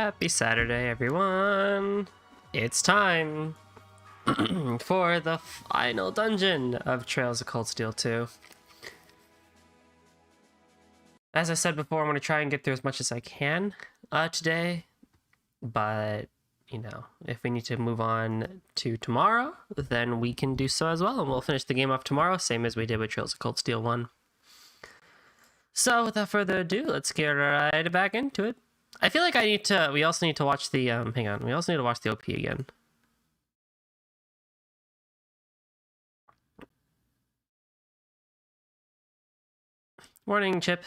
Happy Saturday, everyone! It's time for the final dungeon of Trails of Cold Steel 2. As I said before, I'm going to try and get through as much as I can today, but, you know, if we need to move on to tomorrow, then we can do so as well, and we'll finish the game off tomorrow, same as we did with Trails of Cold Steel 1. So, without further ado, let's get right back into it. I feel like we also need to watch the, we also need to watch the OP again. Morning, Chip.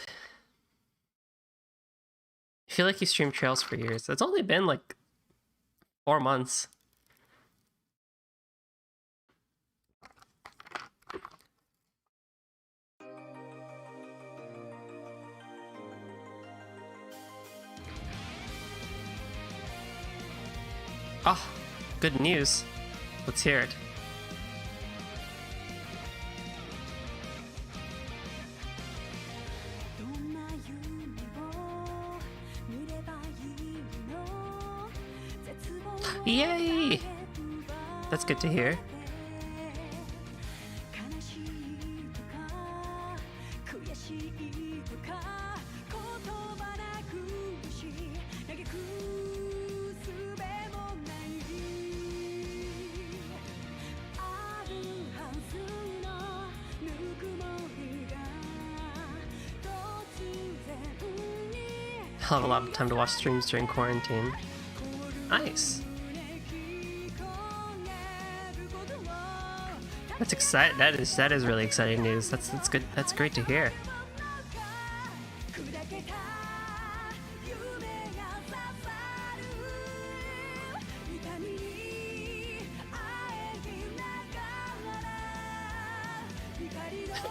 I feel like you streamed Trails for years. It's only been like 4 months. Oh, good news. Let's hear it. Yay! That's good to hear. I'll have a lot of time to watch streams during quarantine. Nice. That's exciting. That is really exciting news. That's good. That's great to hear.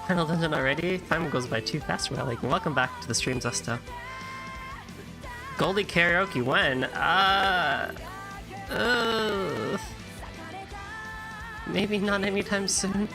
Final dungeon already? Time goes by too fast. We're like, welcome back to the stream, Zesto. Goldie karaoke when? Maybe not anytime soon.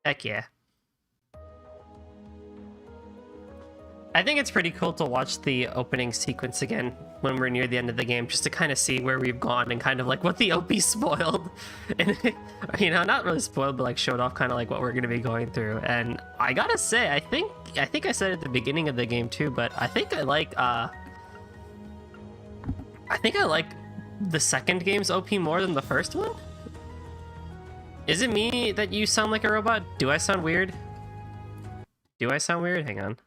Heck yeah. I think it's pretty cool to watch the opening sequence again when we're near the end of the game, just to kind of see where we've gone and kind of like what the OP spoiled. And, you know, not really spoiled, but like showed off kind of like what we're going to be going through. And I gotta say, I think I said at the beginning of the game too, but I think I like the second game's OP more than the first one. Is it me that you sound like a robot? Do I sound weird? Do I sound weird? Hang on.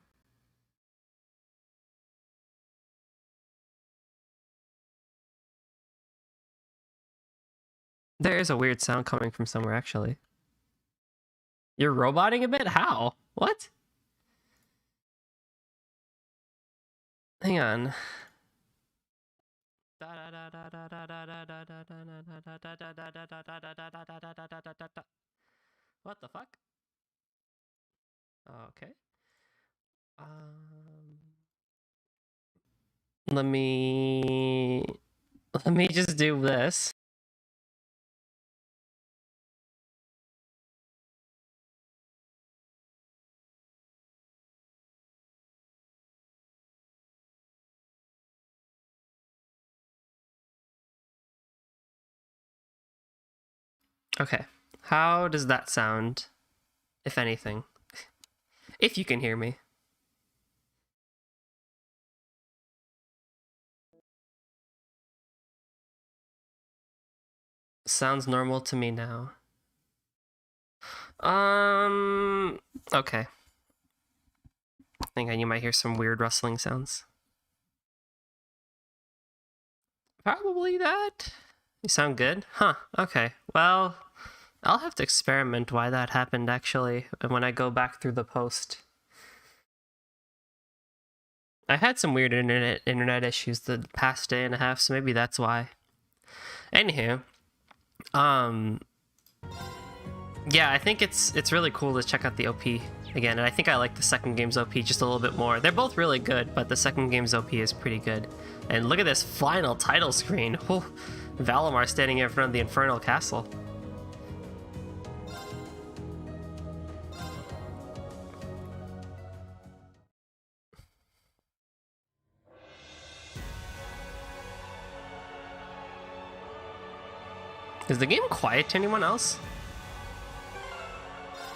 There is a weird sound coming from somewhere, actually. You're roboting a bit? How? What? Hang on. What the fuck? Okay. Let me just do this. Okay, how does that sound, if anything? If you can hear me. Sounds normal to me now. Okay. Hang on, you might hear some weird rustling sounds. Probably that. You sound good? Huh, okay. Well, I'll have to experiment why that happened, actually, when I go back through the post. I've had some weird internet issues the past day and a half, so maybe that's why. Anywho, yeah, I think it's really cool to check out the OP again, and I think I like the second game's OP just a little bit more. They're both really good, but the second game's OP is pretty good. And look at this final title screen. Oh, Valimar standing in front of the Infernal Castle. Is the game quiet to anyone else?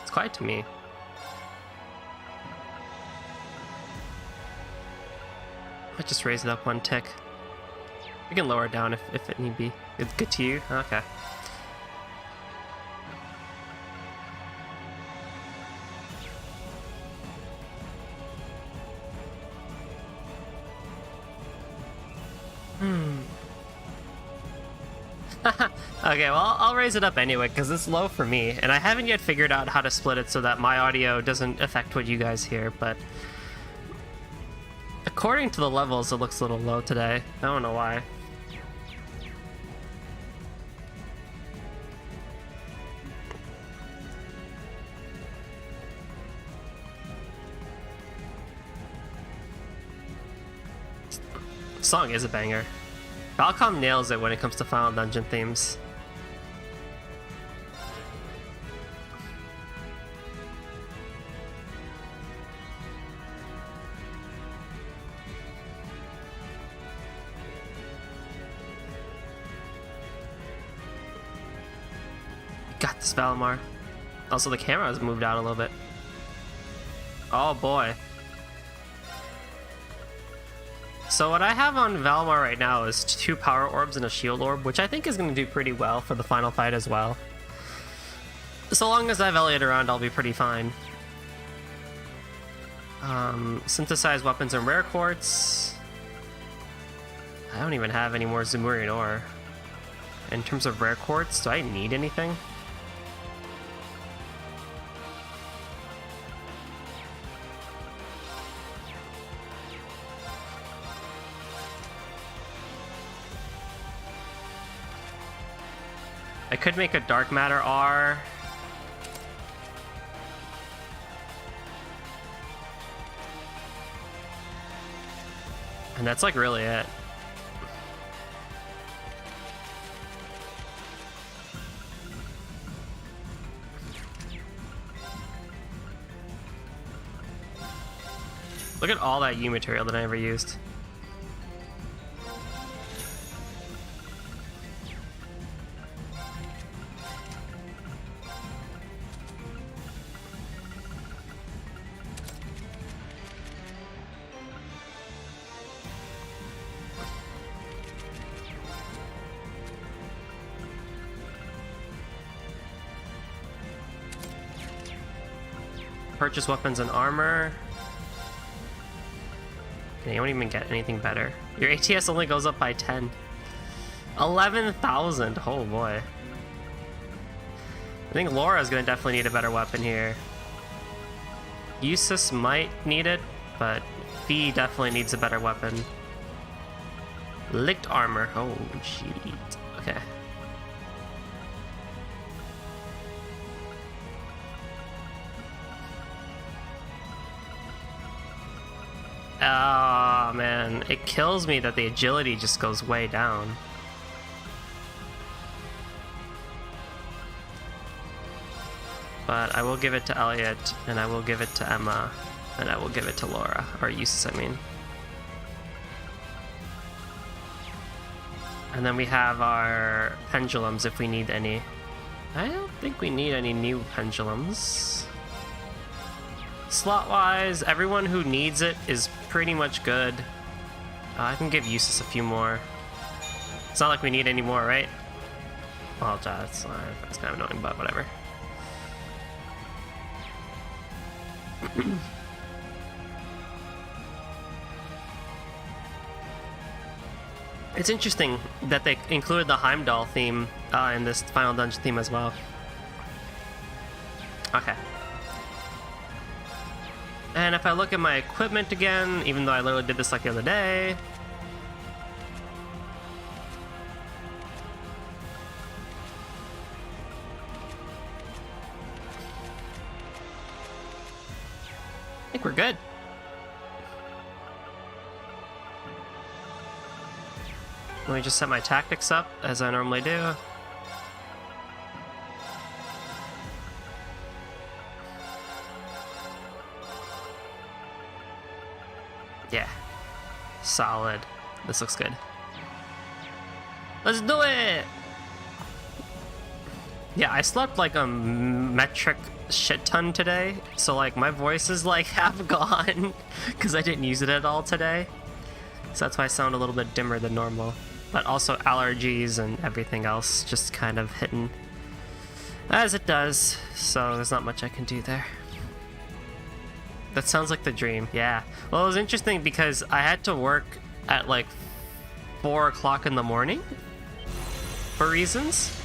It's quiet to me. Might just raise it up one tick. We can lower it down if it need be. It's good to you? Okay. Okay, well, I'll raise it up anyway, because it's low for me, and I haven't yet figured out how to split it so that my audio doesn't affect what you guys hear, but according to the levels, it looks a little low today. I don't know why. The song is a banger. Falcom nails it when it comes to Final Dungeon themes. Got this, Valimar. Also, the camera has moved out a little bit. Oh boy. So what I have on Valimar right now is 2 power orbs and a shield orb, which I think is going to do pretty well for the final fight as well. So long as I have Elliot around, I'll be pretty fine. Synthesized weapons and rare quartz. I don't even have any more Zemurian ore. In terms of rare quartz, do I need anything? I could make a dark matter R. And that's like really it. Look at all that U material that I never used. Purchase weapons and armor. Okay, you won't even get anything better. Your ATS only goes up by 10. 11,000. Oh boy. I think Laura's gonna definitely need a better weapon here. Eustace might need it, but Fee definitely needs a better weapon. Licked armor. Oh, jeez. Okay. Oh man, it kills me that the agility just goes way down. But I will give it to Elliot, and I will give it to Emma, and I will give it to Laura, or Eustace, I mean. And then we have our pendulums if we need any. I don't think we need any new pendulums. Slot-wise, everyone who needs it is pretty much good. I can give Eustace a few more. It's not like we need any more, right? Well, that's kind of annoying, but whatever. It's interesting that they included the Heimdall theme in this final dungeon theme as well. Okay. And if I look at my equipment again, even though I literally did this like the other day, I think we're good. Let me just set my tactics up as I normally do. Yeah. Solid. This looks good. Let's do it! Yeah, I slept like a metric shit ton today, so like my voice is like half gone because I didn't use it at all today. So that's why I sound a little bit dimmer than normal. But also allergies and everything else just kind of hitting as it does, so there's not much I can do there. That sounds like the dream, yeah. Well, it was interesting because I had to work at like 4 o'clock in the morning for reasons.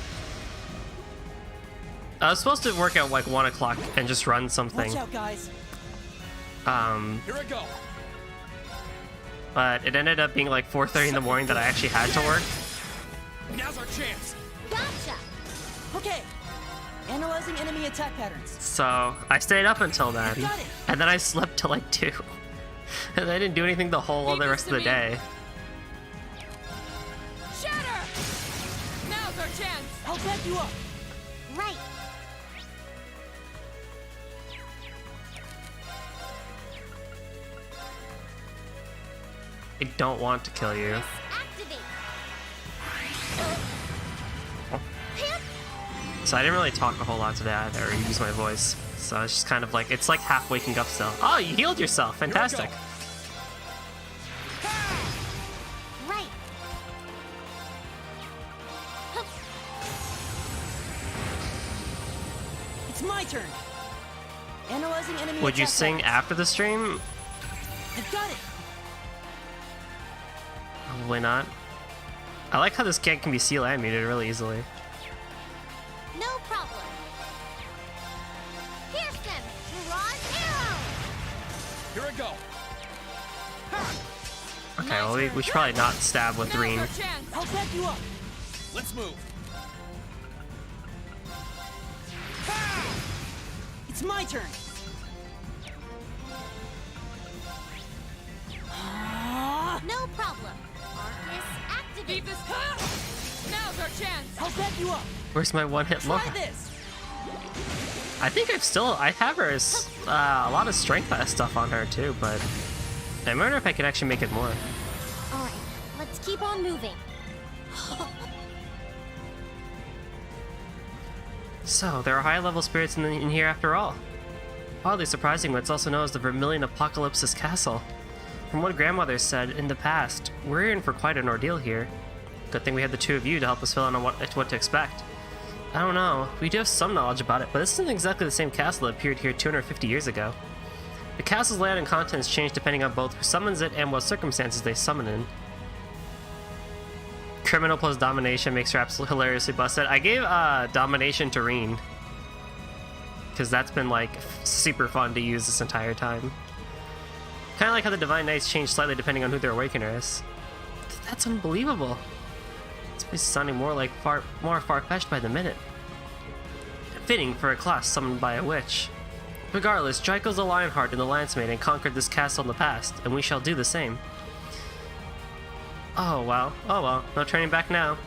I was supposed to work at like 1 o'clock and just run something. Watch out, guys. Here I go. But it ended up being like 4:30 in the morning that I actually had to work. Now's our chance. Gotcha. Okay. Analyzing enemy attack patterns. So I stayed up until then, Got it. and then I slept till like 2. And I didn't do anything the whole other rest of the day. Shatter! Now's our chance! I'll back you up. Right. I don't want to kill you. Activate. So I didn't really talk a whole lot today either, or use my voice. So it's just kind of like, it's like half waking up still. Oh, you healed yourself. Fantastic. Right. It's my turn. Analyzing enemy Would you attack sing patterns. after the stream? I've got it. Probably not. I like how this kid can be seal animated really easily. No problem. Pierce them! Mirage arrow! Here I go. Okay, well, we should probably not stab with Reen. Now's our chance! I'll back you up. Let's move. It's my turn. No problem. Arcus, activate! Leave this. Now's our chance! I'll back you up. Where's my one-hit Laura? Try this. I think I have her as a lot of strength stuff on her too, but I wonder if I could actually make it more. Alright, let's keep on moving. So, there are high-level spirits in here after all. Oddly surprising, but it's also known as the Vermilion Apocalypsis Castle. From what grandmother said in the past, we're in for quite an ordeal here. Good thing we had the two of you to help us fill in on what to expect. I don't know, we do have some knowledge about it, but this isn't exactly the same castle that appeared here 250 years ago. The castle's layout and contents change depending on both who summons it and what circumstances they summon in. Criminal plus domination makes her absolutely hilariously busted. I gave domination to Reen, because that's been like super fun to use this entire time. Kind of like how the Divine Knights change slightly depending on who their Awakener is. That's unbelievable. It's sounding more far-fetched by the minute. Fitting for a class summoned by a witch. Regardless, Draco's the Lionheart and the Lancemaiden conquered this castle in the past, and we shall do the same. Oh well, no turning back now.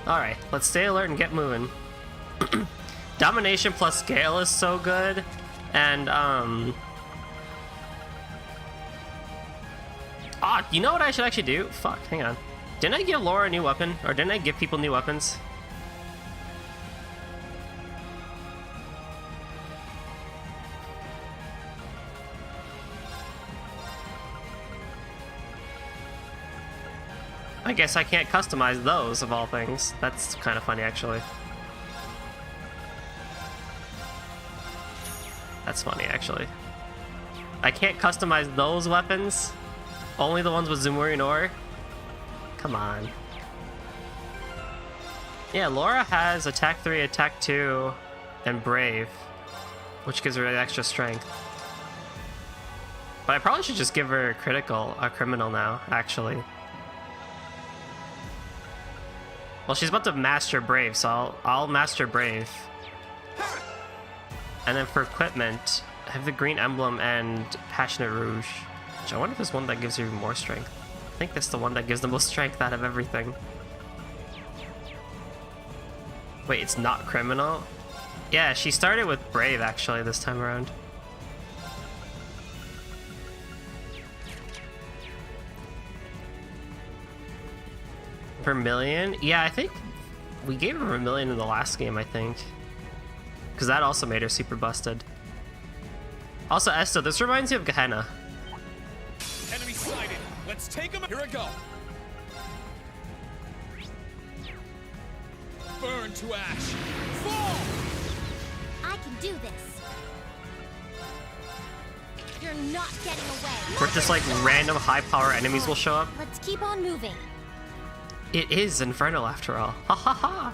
Alright, let's stay alert and get moving. Domination plus scale is so good, and you know what I should actually do? Fuck, hang on. Didn't I give Laura a new weapon? Or didn't I give people new weapons? I guess I can't customize those, of all things. That's kind of funny, actually. That's funny, actually. I can't customize those weapons? Only the ones with Zemurian ore? Come on. Yeah, Laura has attack 3, attack 2, and brave, which gives her extra strength. But I probably should just give her critical, a criminal now, actually. Well, she's about to master brave, so I'll master brave. And then for equipment, I have the green emblem and passionate rouge. Which I wonder if there's one that gives you more strength. I think that's the one that gives the most strength out of everything. Wait, it's not criminal? Yeah, she started with brave actually this time around. Vermilion? Yeah, I think we gave her Vermilion in the last game, I think. Because that also made her super busted. Also, Esto, this reminds you of Gehenna. Enemy sighted. Let's take him. Here I go. Burn to ash. Fall! I can do this. You're not getting away. Where just like random high power enemies will show up. Let's keep on moving. It is Infernal after all. Ha ha ha!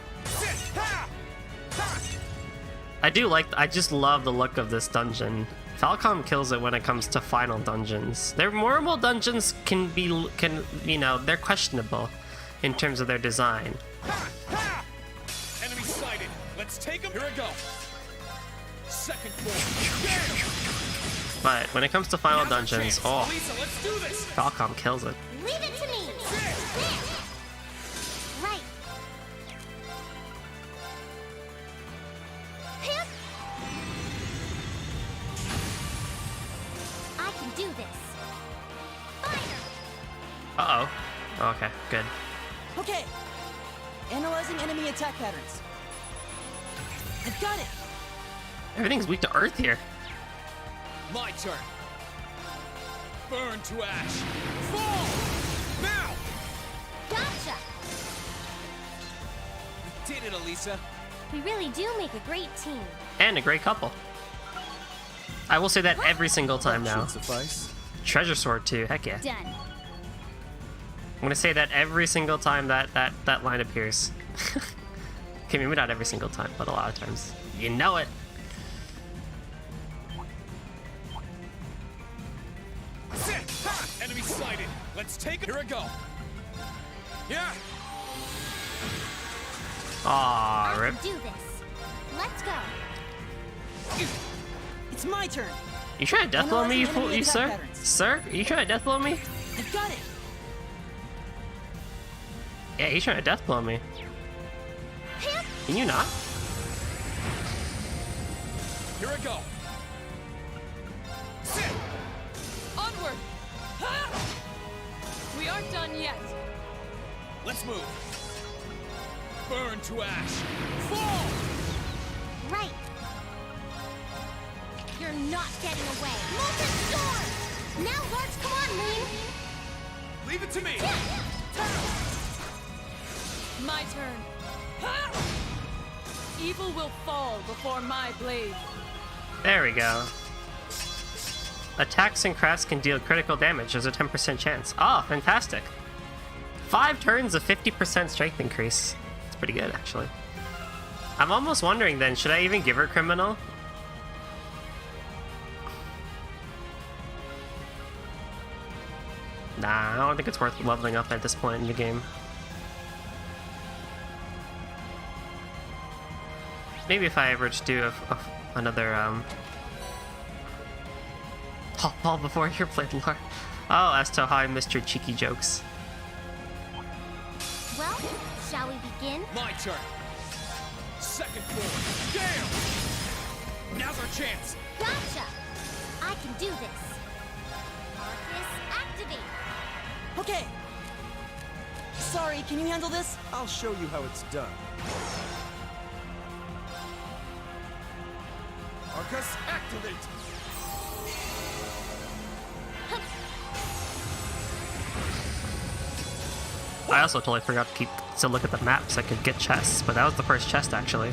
I just love the look of this dungeon. Falcom kills it when it comes to final dungeons. Their normal dungeons can, you know, they're questionable in terms of their design. Enemy sighted. Let's take him. Here I go. Second floor. But when it comes to final dungeons, oh, Lisa, let's do this. Falcom kills it. Leave it to me. There. Right. Hip. I can do this. Fire. Uh-oh. Okay, good. Okay. Analyzing enemy attack patterns. I've got it. Everything's weak to earth here. My turn. Burn to ash. Fall! Now! Gotcha. We did it, Elisa. We really do make a great team. And a great couple. I will say that every single time now. Suffice. Treasure sword too, heck yeah. Done. I'm gonna say that every single time that line appears. Okay, maybe not every single time, but a lot of times. You know it. Enemy sighted. Let's take it. Here I go. Yeah. Aw, I rip. can do this. Let's go. It's my turn. You trying to deathblow me, you fool, Enemy you attack sir? patterns. Sir? You trying to deathblow me? I've got it. Yeah, he's trying to deathblow me. Hip. Can you not? Here I go. Sit. Onward! We aren't done yet. Let's move. Burn to ash. Fall! Right. You're not getting away. Molten Storm! Now, Large, come on, Moon! Leave it to me. My turn. Evil will fall before my blade. There we go. Attacks and crafts can deal critical damage. There's a 10% chance. Oh, fantastic. 5 turns of 50% strength increase. It's pretty good, actually. I'm almost wondering then, should I even give her criminal? Nah, I don't think it's worth leveling up at this point in the game. Maybe if I ever just do another, Paul, before your played lore. Oh, as to how I missed your cheeky jokes. Well, shall we begin? My turn. Second floor. Damn! Now's our chance. Gotcha! I can do this. Arcus, activate. Okay. Sorry, can you handle this? I'll show you how it's done. Arcus, activate! I also totally forgot to look at the map so I could get chests, but that was the first chest actually.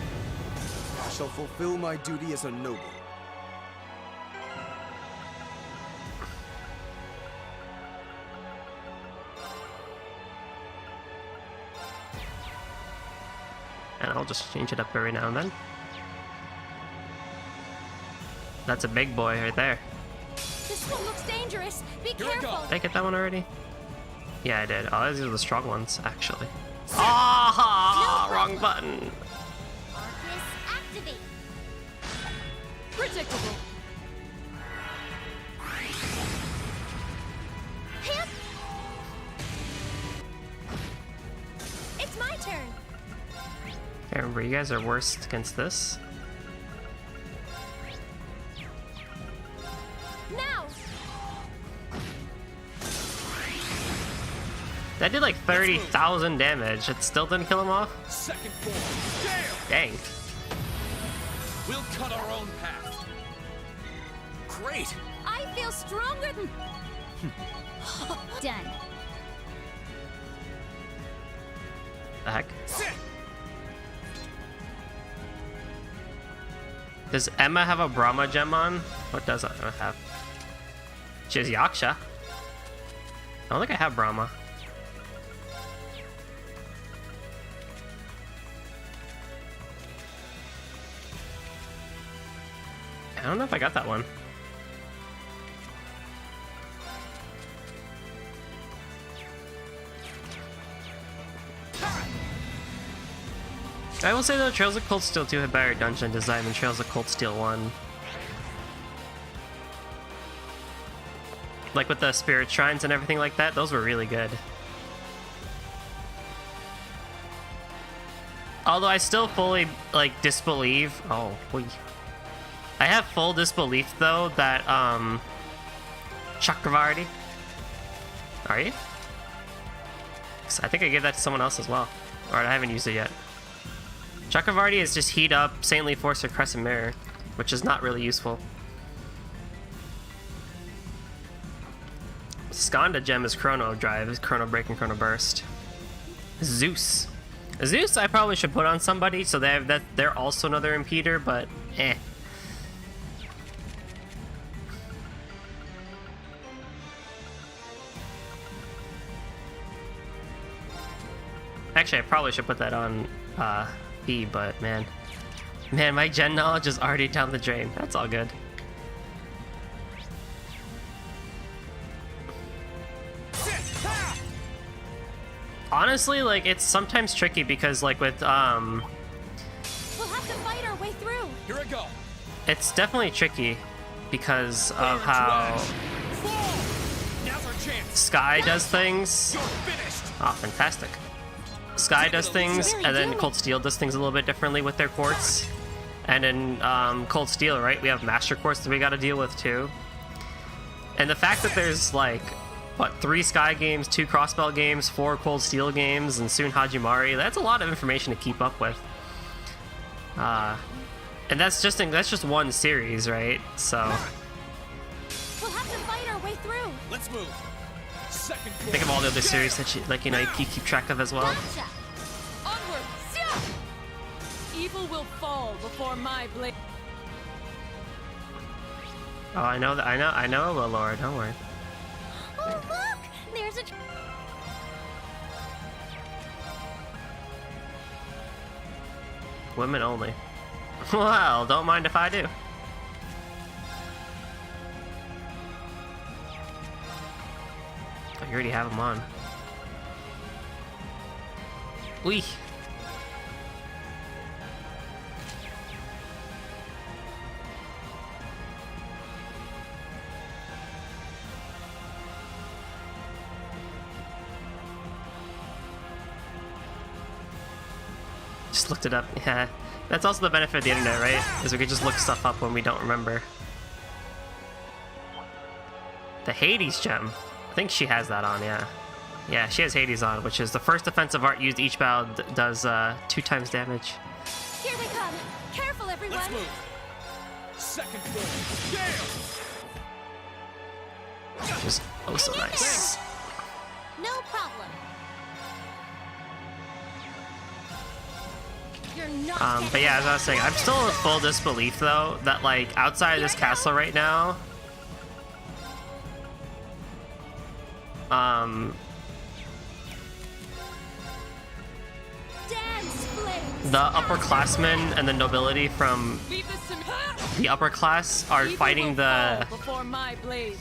I shall fulfill my duty as a noble. and I'll just change it up every now and then. That's a big boy right there. This one looks dangerous. Be Here we go. careful. Did I get that one already? Yeah, I did. Oh, these are the strong ones, actually. Ah, wrong button. Arcus, activate. Predictable. Hip. It's my turn. Okay, remember, you guys are worst against this. Now. That did like 30,000 damage. It still didn't kill him off? Second form. Dang. We'll cut our own path. Great. I feel stronger than. Done. The heck? Sit. Does Emma have a Brahma gem on? What does Emma have? She has Yaksha. I don't think I have Brahma. I don't know if I got that one. I will say though, Trails of Cold Steel 2 had better dungeon design than Trails of Cold Steel 1. Like with the spirit shrines and everything like that, those were really good. Although I still fully like disbelieve. Oh, boy. I have full disbelief though that Chakravarti. Are you? 'Cause I think I gave that to someone else as well. Or I haven't used it yet. Chakravarti is just heat up Saintly Force or Crescent Mirror, which is not really useful. Skanda gem is Chrono Drive, is Chrono Break and Chrono Burst. Zeus. Zeus I probably should put on somebody so they have that they're also another impeder, but eh. Actually, I probably should put that on B, but man, my gen knowledge is already down the drain. That's all good. Honestly, like, it's sometimes tricky because, like, with, We'll have to fight our way through. Here I go. it's definitely tricky because of Fire how to ash. Fall. Now's our chance. Sky does things. You're finished. Oh, fantastic. Sky does things, Very and then good. Cold Steel does things a little bit differently with their quartz. And in Cold Steel, right, we have Master Quartz that we gotta deal with too. And the fact that there's like, what, 3 Sky games, 2 Crossbell games, 4 Cold Steel games, and soon Hajimari, that's a lot of information to keep up with. And that's just one series, right? So We'll have to fight our way through. Let's move. Second floor. think of all the other series that you, like, you know, you keep track of as well. Gotcha. Onward! Sia! Evil will fall before my blade. Oh, I know that. I know it will, Laura. Don't worry. Oh, look! There's a. Women only. Well, don't mind if I do. Oh, you already have them on. Wee. Just looked it up. Yeah. That's also the benefit of the internet, right? Is we can just look stuff up when we don't remember. The Hades gem. I think she has that on, yeah. Yeah, she has Hades on, which is the first defensive art used each battle does 2 times damage. Here we come. Careful, everyone. Let's move. Second floor. Damn. Which is oh so nice. No problem. You're not. But yeah, as I was saying, I'm still in full disbelief though that like outside of this castle right now, Dance, flame. the upperclassmen and the nobility from Leave this to me. the upper class are Evil fighting will the fall before my blade.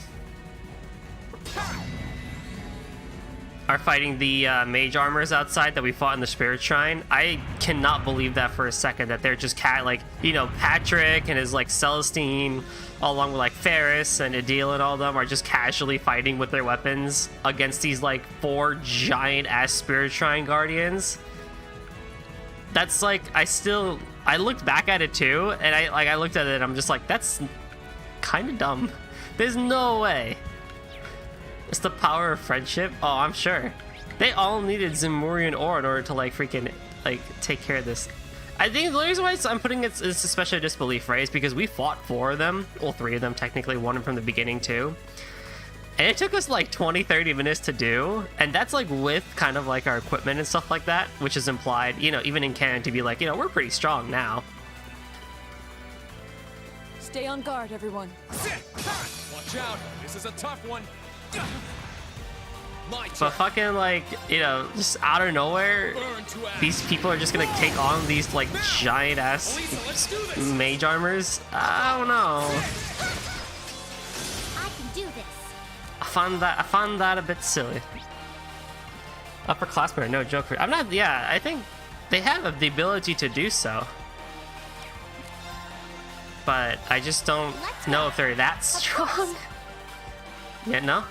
mage armors outside that we fought in the Spirit Shrine. I cannot believe that for a second, that they're just Patrick and his Celestine, along with Ferris and Adil and all of them, are just casually fighting with their weapons against these 4 giant ass Spirit Shrine guardians. That's I looked back at it too, and I looked at it and I'm just that's kind of dumb. There's no way. It's the power of friendship. Oh, I'm sure. They all needed Zemurian ore in order to freaking take care of this. I think the reason why I'm putting it as especially disbelief, right, is because we fought 4 of them, well 3 of them technically, one from the beginning too. And it took us 20-30 minutes to do, and that's with kind of our equipment and stuff like that, which is implied, even in canon, to be we're pretty strong now. Stay on guard, everyone. Watch out, this is a tough one. My turn. But fucking just out of nowhere, Burn to ash. these people are just gonna take on these giant ass Elisa, let's do this. mage armors. I don't know. I can do this. I found that a bit silly. Upperclassmen are no joke. I'm not. Yeah, I think they have the ability to do so, but I just don't know if they're that strong. Yeah, no.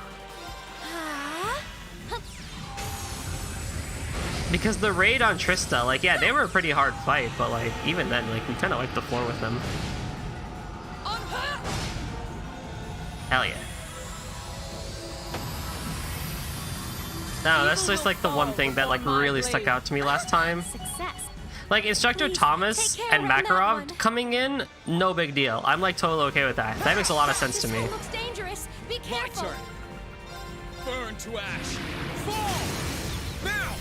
Because the raid on Trista, yeah, they were a pretty hard fight, but even then, we kind of wiped the floor with them. Hell yeah. No, that's just the one thing that really stuck out to me last time. Success. Instructor Please, Thomas take care and of that Makarov one. coming in, no big deal. I'm totally okay with that. That makes a lot of sense to This me. one looks dangerous. Be My careful. turn. Burn to ash. Fall. Now.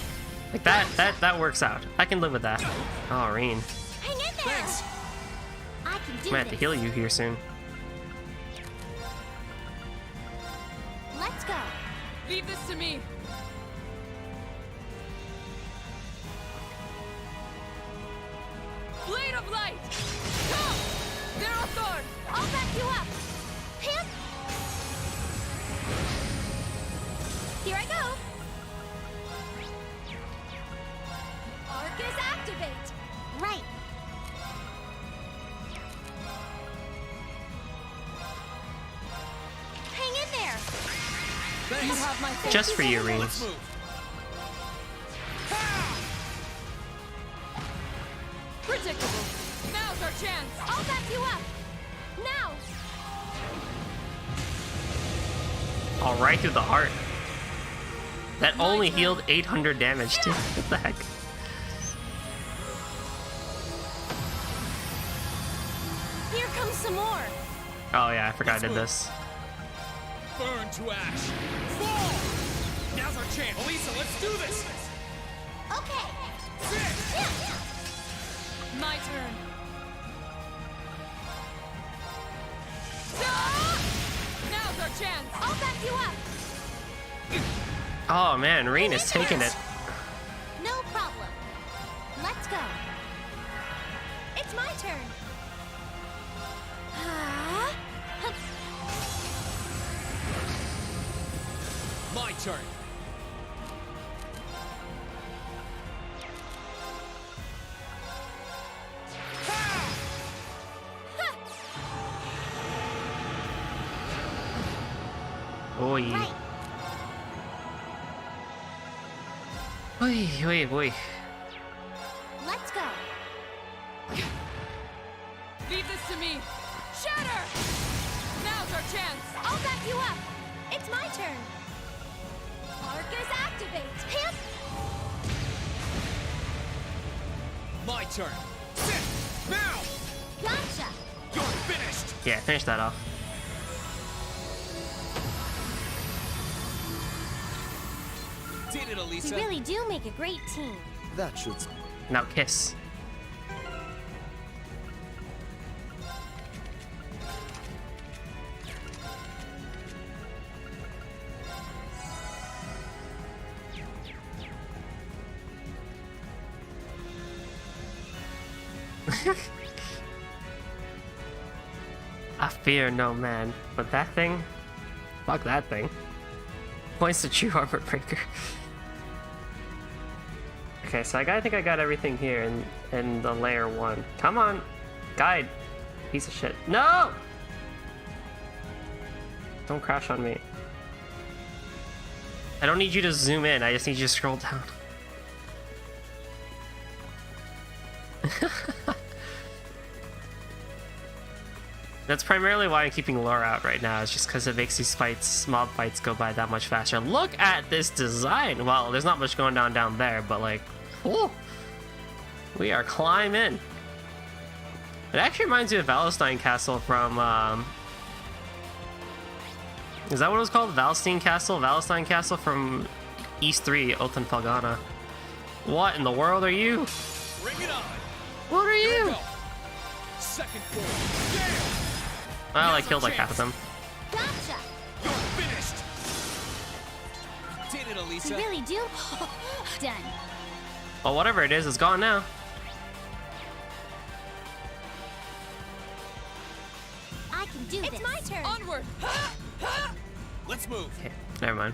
That works out. I can live with that. Oh, Reen. Hang in there. Thanks. I can do I'm gonna have to this. heal you here soon. Let's go. Leave this to me. Blade of light. Come. Zerathor. I'll back you up. Pimp. Here I go. Arcus activate. Right. Hang in there. You have my faith. Just for you, Reen. Let's move. Predictable. Now's our chance. I'll back you up. Now. All right through the heart. That only turn. healed 800 damage too. What the heck? Here comes some more. Oh yeah, I forgot I did this. Burn to ash. Fall. Now's our chance. Elisa, let's do this. Okay. Sit. My turn. Ah! Now's our chance. I'll back you up. Oh man, Reen is taking it. No problem. Let's go. It's my turn. Ah. My turn. Oi. Right. Oi, oi, oi. Let's go. Leave this to me. Shatter. Now's our chance. I'll back you up. It's my turn. Arcus activate. Pimp. My turn. Sit. Now. Gotcha. You're finished. Yeah, finish that off. Did it, We Elisa. really do make a great team. That should. Now kiss. I fear no man, but that thing, fuck that thing. Points to true armor breaker. Okay, so I think I got everything here in the layer 1. Come on, guide, piece of shit. No! Don't crash on me. I don't need you to zoom in, I just need you to scroll down. That's primarily why I'm keeping Laura out right now, is just because it makes these fights, mob fights, go by that much faster. Look at this design! Well, there's not much going down there, but like, whew, we are climbing. It actually reminds me of Valestein Castle from, is that what it was called? Valstein Castle? Valestein Castle from East 3, Oath and Felghana. What in the world are you? Bring it on. What are Here we you? go. Second form. Damn. Well, I killed like half of them. Gotcha! You're finished. Did it, Elisa. You really do? Done. Well, whatever it is, it's gone now. I can do this. It's my turn. Onward! Let's move. Okay, never mind.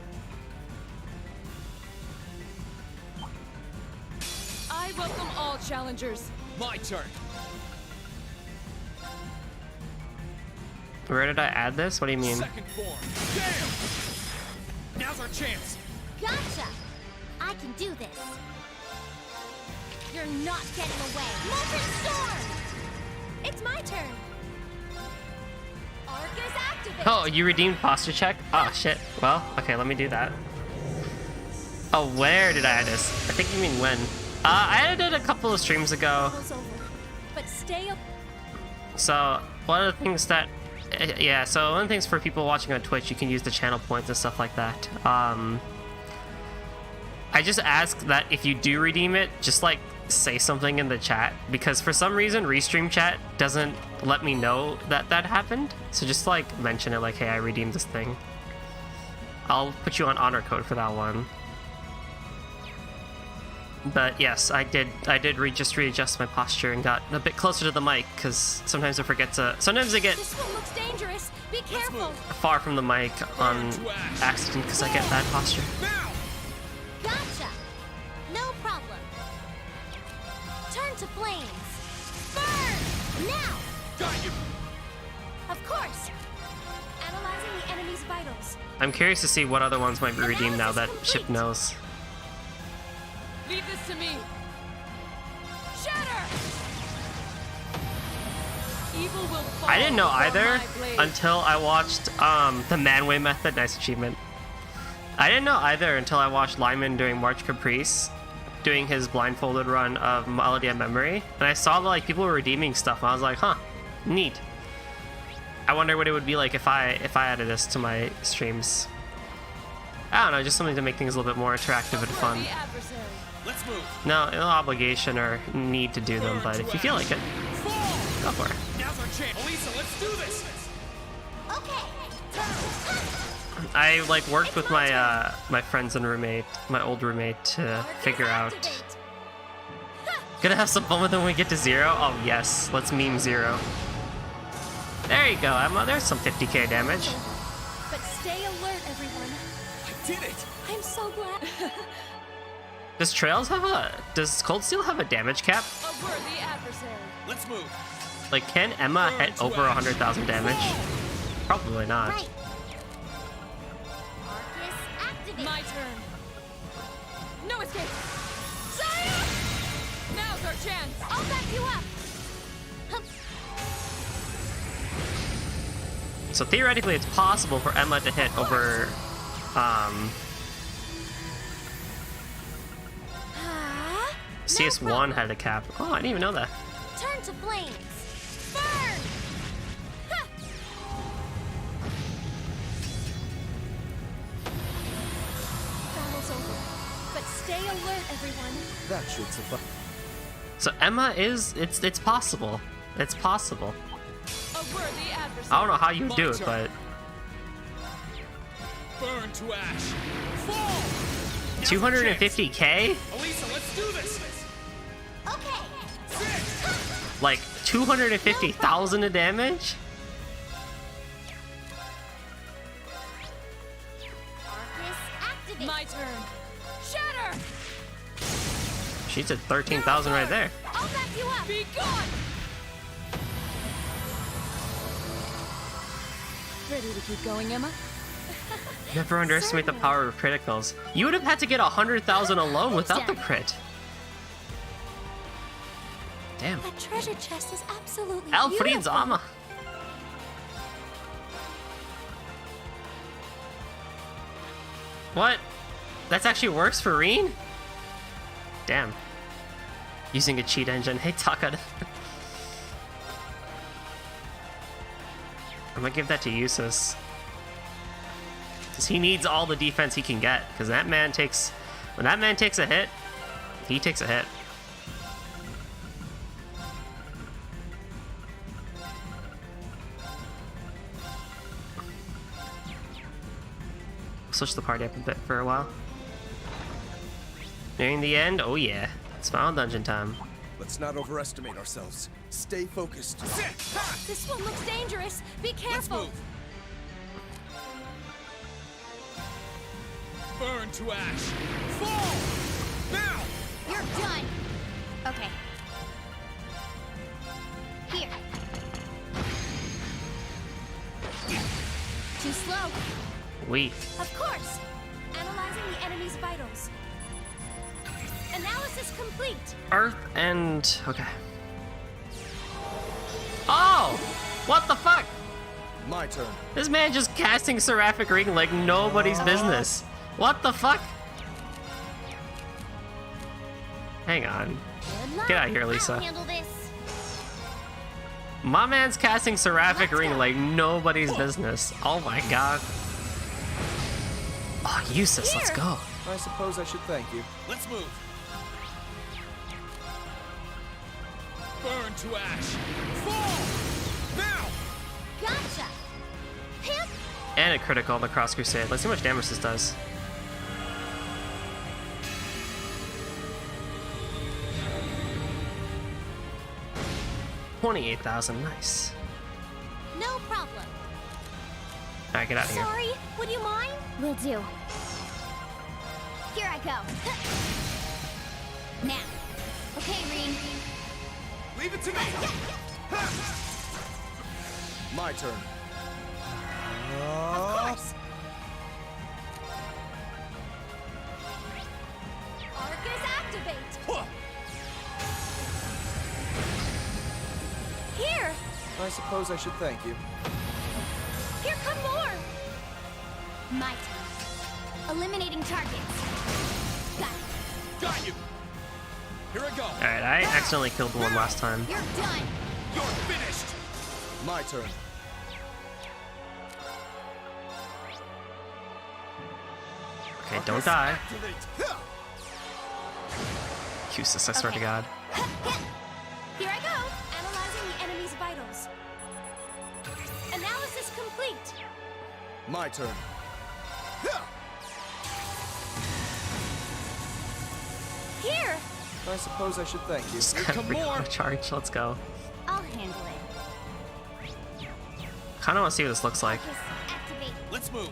I welcome all challengers. My turn. Where did I add this? What do you mean? Second form. Damn. Now's our chance. Gotcha! I can do this. You're not getting away. Molten Storm! It's my turn. Arcus activate! Oh, you redeemed posture check? Oh, shit. Well, okay, let me do that. Oh, where did I add this? I think you mean when. I added it a couple of streams ago. Battle's over, but stay up. So, one of the things that... Yeah, so one of the things for people watching on Twitch, you can use the channel points and stuff like that. I just ask that if you do redeem it, just like say something in the chat, because for some reason Restream chat doesn't let me know that that happened. So just like mention it, like, hey, I redeemed this thing. I'll put you on honor code for that one. But yes, I did just readjust my posture and got a bit closer to the mic, because sometimes I forget to. Sometimes I get This one looks dangerous. Be careful. far from the mic on accident because I get bad posture. Now. Gotcha. No problem. Turn to flames. Burn! Now! Got you. Of course. Analyzing the enemy's vitals. I'm curious to see what other ones might be redeemed now that Ship knows. Leave this to me. Shatter! Evil will fall. I didn't know before either my blade. until I watched the Manway method. Nice achievement. I didn't know either until I watched Lyman doing March Caprice, doing his blindfolded run of Melody of Memory, and I saw like people were redeeming stuff, and I was like, huh, neat. I wonder what it would be like if I added this to my streams. I don't know, just something to make things a little bit more interactive and fun. The adversary. Let's move. No obligation or need to do them, but if you feel like it, Fall. go for it. Now's our chance. Elisa, let's do this. Okay. Turn. I like worked with my my friends and roommate, my old roommate, to figure out. Activate. Gonna have some fun with it when we get to 0? Oh yes, let's meme 0. There you go, Emma. There's some 50k damage. But stay alert, everyone. I did it. I'm so glad. Does does Cold Steel have a damage cap? A worthy adversary. Let's move. Like, can Emma hit over 100,000 damage? Probably not. Right. Arcus activate. My turn. No escape. Saya! Now's our chance. I'll back you up. Hup. So theoretically, it's possible for Emma to hit over, CS1 had a cap. Oh, I didn't even know that. Turn to flames. Burn! Ha! Battle's over. But stay alert, everyone. That should suffice. So Emma it's possible. It's possible. A worthy adversary. I don't know how you do it, but Burn to ash. Fall. 250k? Elisa, let's do this. Okay. Six. Like 250,000 of damage? Arcus, activate. My turn. Shatter! She did 13,000 right there. I'll back you up. Be gone! Ready to keep going, Emma? Never underestimate the power of criticals. You would have had to get 100,000 alone without the crit. Damn. That treasure chest is absolutely Alfred's beautiful. Ama. What? That's actually works for Reen? Damn. Using a cheat engine. Hey, Taka. I'm gonna give that to Usus. Because he needs all the defense he can get. Because that man takes... When that man takes a hit, he takes a hit. Switch the party up a bit for a while. Nearing the end, oh yeah, it's final dungeon time. Let's not overestimate ourselves. Stay focused. This one looks dangerous. Be Let's careful. move. Burn to ash. Fall! Now! You're done. Okay. Here. Too slow. We. Of course. Analyzing the enemy's vitals. Analysis complete. Earth and... okay. Oh! What the fuck? My turn. This man just casting Seraphic Ring like nobody's business. What the fuck? Hang on. Good luck. Get out of here, Lisa. I'll handle this. My man's casting Seraphic Ring like nobody's business. Oh my god. Oh, Usus, let's go. I suppose I should thank you. Let's move. Burn to ash. Fall! Now! Gotcha. Pimp. And a critical on the Cross Crusade. Let's see how much damage this does. $28,000, nice. No problem. Alright, get out of here. Sorry. Would you mind? Will do. Here I go. Now. Okay, Reen. Leave it to me! My turn. Of course. Arcus activate. Here. I suppose I should thank you. Here come more. My turn. Eliminating targets. Got it. Got you! Here I go! Alright, I accidentally killed one last time. You're done. You're finished! My turn. Okay, don't die. Activate! Usus, I swear to god. Here I go. Analyzing the enemy's vitals. Analysis complete. My turn. Here. I suppose I should thank you. Just gotta come recall more. a charge, let's go. I'll handle it. Kinda wanna see what this looks like. Arcus activate. Let's move.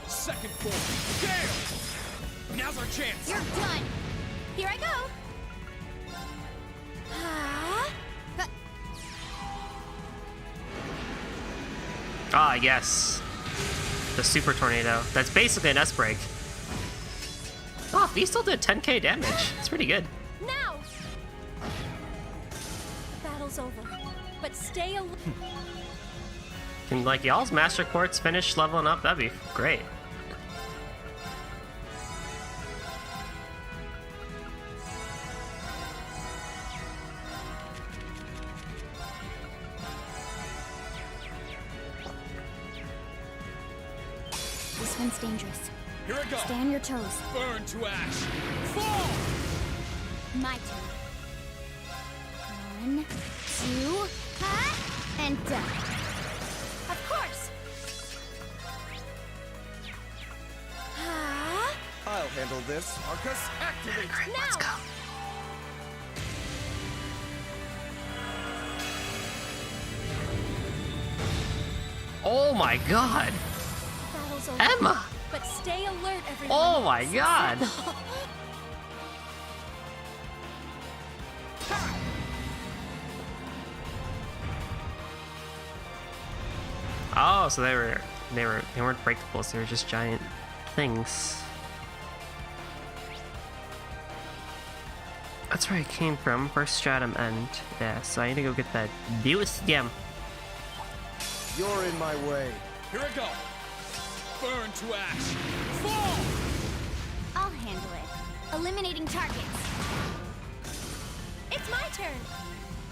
Second form. Gale! Now's our chance! You're done. Here I go. Ah, yes. The Super Tornado. That's basically an S-Break. Oh, he still did 10k damage. It's pretty good. Now. Battle's over, but stay alive. Can, like, y'all's Master Quartz finish leveling up? That'd be great. This one's dangerous. Here I go! Stay on your toes. Burn to ash! Fall! My turn. 1, 2, and done. Of course. I'll handle this. Arcus, activate! Now. Oh my god! Battle's over. Emma! But stay alert, everyone. Oh my god! Oh, so they weren't breakables, they were just giant things. That's where I came from, first stratum end. Yeah, so I need to go get that Deus Gem. You're in my way. Here I go. Burn to ash. Fall! I'll handle it. Eliminating targets. It's my turn.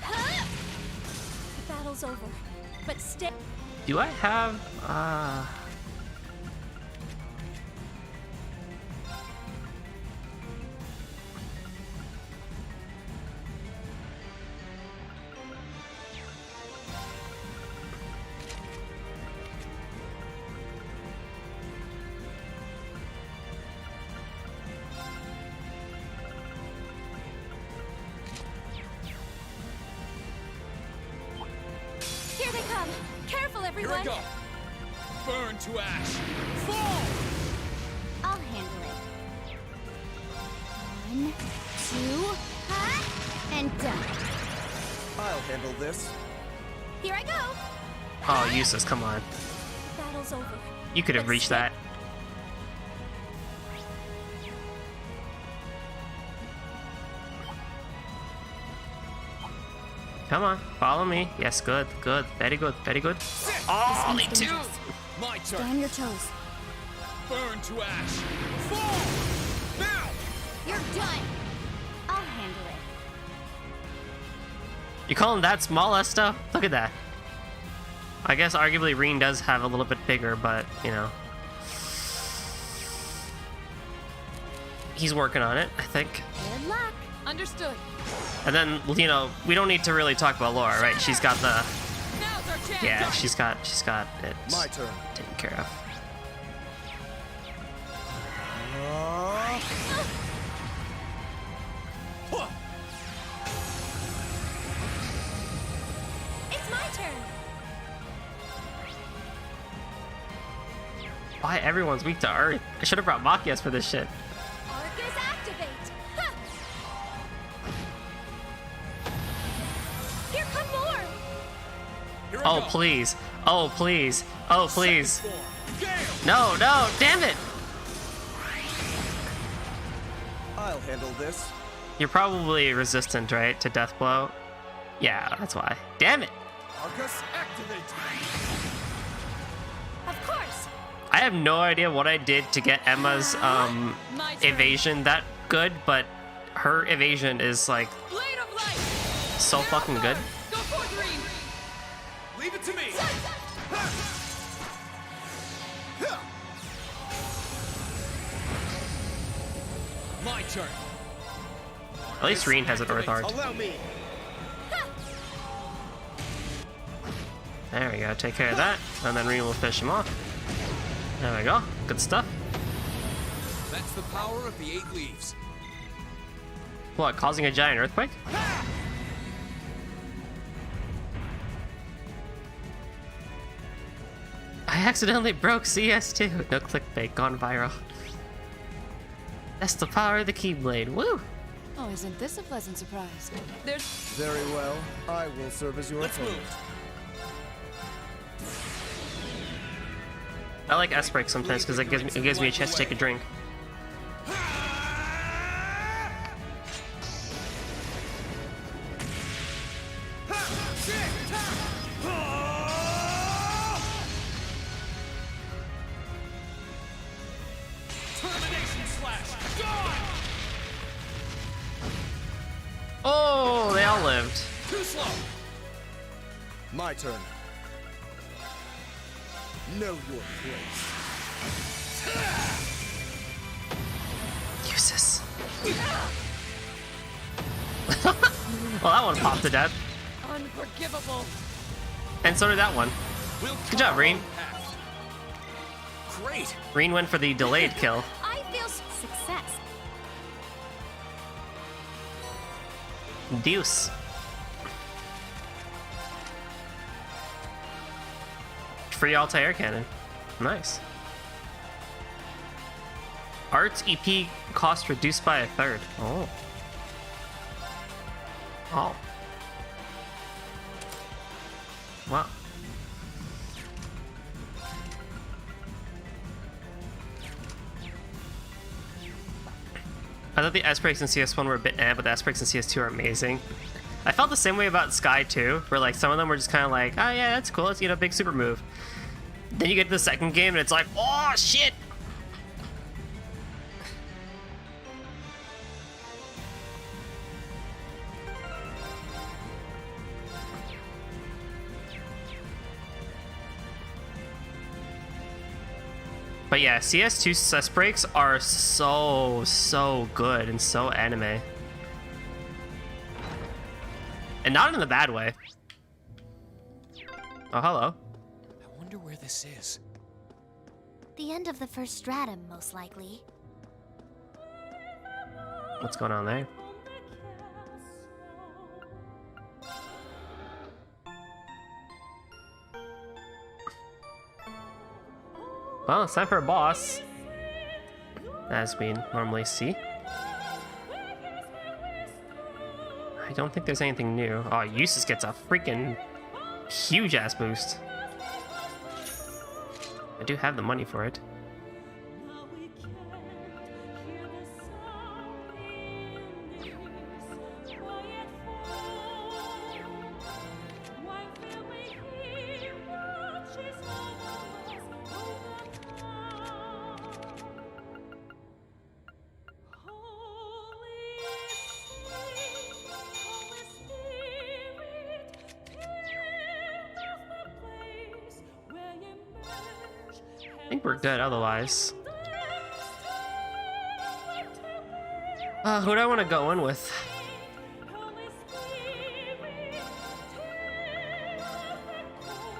Huh? The battle's over. But stay. Do I have Here they come. Careful, Here everyone. I go. Burn to ash. Fall! I'll handle it. 1, 2, huh? And done. I'll handle this. Here I go. Oh, useless, come on. The battle's over. You could have But reached stay- that. Come on, follow me. Yes, good, good, very good, very good. Oh, only This one's two! dangerous. My Stay turn. on your toes. Burn to ash. Fall! Now! You're done. I'll handle it. You calling that small Esta? Look at that. I guess arguably Reen does have a little bit bigger, but, you know. He's working on it, I think. Good luck. Understood. And then, you know, we don't need to really talk about Laura, right? She's got the... Now's our chance. Yeah, she's got it My turn. taken care of. It's my turn. Why everyone's weak to Earth? I should have brought Machias for this shit. Arcus activate. Huh. Here come more. Here I Oh, go. please. Oh, please. Oh, please. Second form. Gale! No, no, damn it! I'll handle this. You're probably resistant, right, to Death Blow? Yeah, that's why. Damn it! Arcus, activate. Of course. I have no idea what I did to get Emma's My turn. evasion that good, but her evasion is like Blade of light. so fucking good. Go forth, Reen. Leave it to me! My turn. At least Reen has an Earth Art. Allow me. There we go, take care of that, and then Reen will fish him off. There we go, good stuff. That's the power of the 8 leaves. What, causing a giant earthquake? I accidentally broke CS2. No clickbait, gone viral. That's the power of the Keyblade, woo! Oh, isn't this a pleasant surprise? There's Very well. I will serve as your Let's opponent. move. I like S-Break sometimes because it gives me a chance to take a drink. Termination slash. Gone! Oh, they all lived. Too slow. My turn. Know your place. Useless. Well, that one popped to death. unforgivable. And so did that one. We'll Good job, carve our Reen. own path. Great. Reen went for the delayed kill. I feel success. Deuce. free Altair cannon. Nice. Art's EP cost reduced by 1/3. Oh. Oh. Wow. I thought the S breaks in CS1 were a bit but the S breaks in CS2 are amazing. I felt the same way about Sky too, where like some of them were just kind of like, oh yeah, that's cool, it's, you know, big super move. Then you get to the second game and it's like, oh shit! But yeah, CS2 S breaks are so good and so anime. And not in the bad way. Oh, hello. I wonder where this is. The end of the first stratum, most likely. What's going on there? Well, it's time for a boss, as we normally see. I don't think there's anything new. Oh, Eustace gets a freaking huge ass boost. I do have the money for it. I think we're good otherwise. Who do I want to go in with?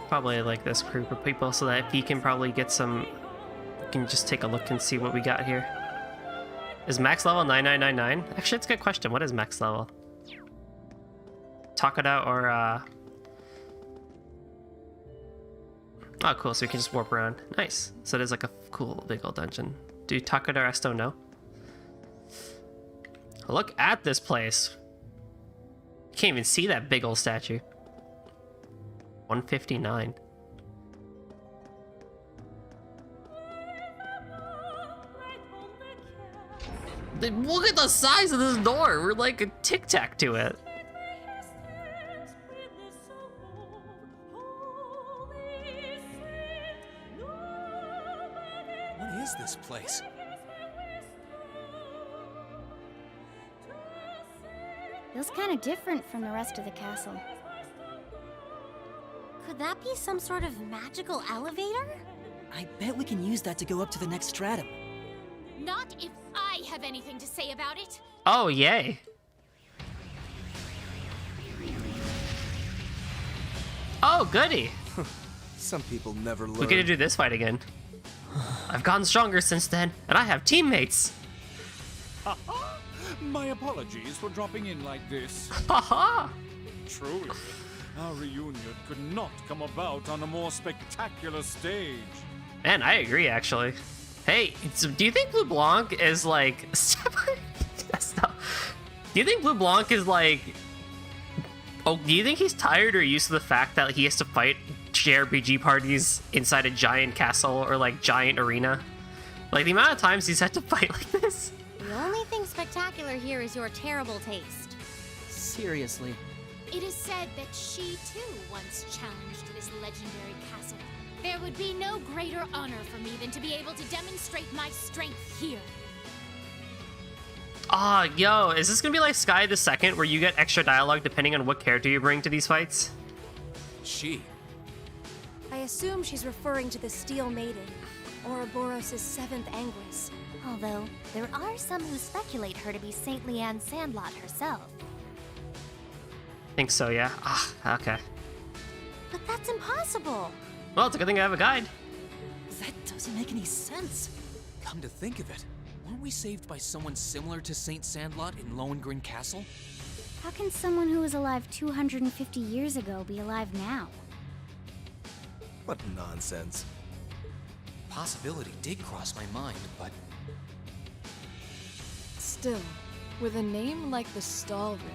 Probably like this group of people so that he can probably get some... You can just take a look and see what we got here. Is max level 9999? Actually, it's a good question. What is max level? Takada or Oh, cool, so we can just warp around. Nice. So it is like a cool big old dungeon. Do Takada or Esto know? Look at this place. You can't even see that big old statue. 159. Look at the size of this door. We're like a tic-tac to it. What is this place? Feels kind of different from the rest of the castle. Could that be some sort of magical elevator? I bet we can use that to go up to the next stratum. Not if I have anything to say about it. Oh, yay. Oh, goody. Some people never learn. We get to do this fight again. I've gotten stronger since then, and I have teammates. My apologies for dropping in like this. Haha. Truly, our reunion could not come about on a more spectacular stage. Man, I agree, actually. Hey, so do you think Blue Blanc is like... That's not... Do you think Blue Blanc is like... Oh, do you think he's tired or used to the fact that he has to fight JRPG parties inside a giant castle or like giant arena? Like the amount of times he's had to fight like this? The only thing spectacular here is your terrible taste. Seriously. It is said that she too once challenged this legendary castle. There would be no greater honor for me than to be able to demonstrate my strength here. Ah, yo, is this gonna be like Sky the Second, where you get extra dialogue depending on what character you bring to these fights? She. I assume she's referring to the Steel Maiden, Ouroboros' seventh Anguis. Although, there are some who speculate her to be Saint Leanne Sandlot herself. Think so, yeah. Ah, okay. But that's impossible! Well, it's a good thing I have a guide. That doesn't make any sense. Come to think of it, weren't we saved by someone similar to Saint Sandlot in Lohengrin Castle? How can someone who was alive 250 years ago be alive now? What nonsense. Possibility did cross my mind, but Still, with a name like the Stall Ritter,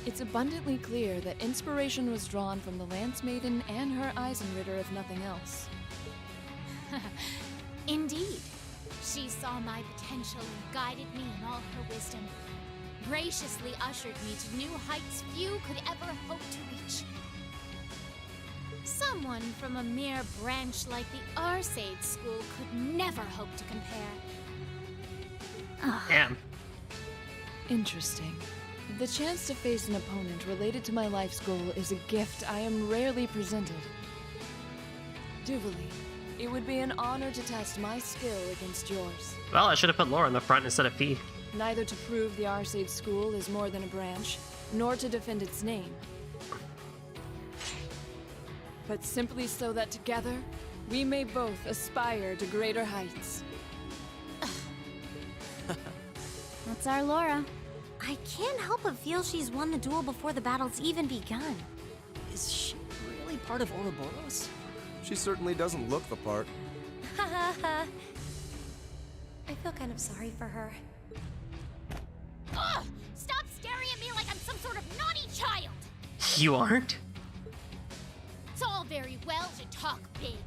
it's abundantly clear that inspiration was drawn from the Lance Maiden and her Eisenritter, if nothing else. Indeed. She saw my potential and guided me in all her wisdom. Graciously ushered me to new heights few could ever hope to reach. Someone from a mere branch like the Arcade School could never hope to compare. Damn. Interesting. The chance to face an opponent related to my life's goal is a gift I am rarely presented. Duvalie, it would be an honor to test my skill against yours. Well, I should have put Laura in the front instead of Fee. Neither to prove the Arcade School is more than a branch, nor to defend its name. But simply so that together, we may both aspire to greater heights. That's our Laura. I can't help but feel she's won the duel before the battle's even begun. Is she really part of Ouroboros? She certainly doesn't look the part. I feel kind of sorry for her. Ugh! Stop staring at me like I'm some sort of naughty child! You aren't? It's all very well to talk big,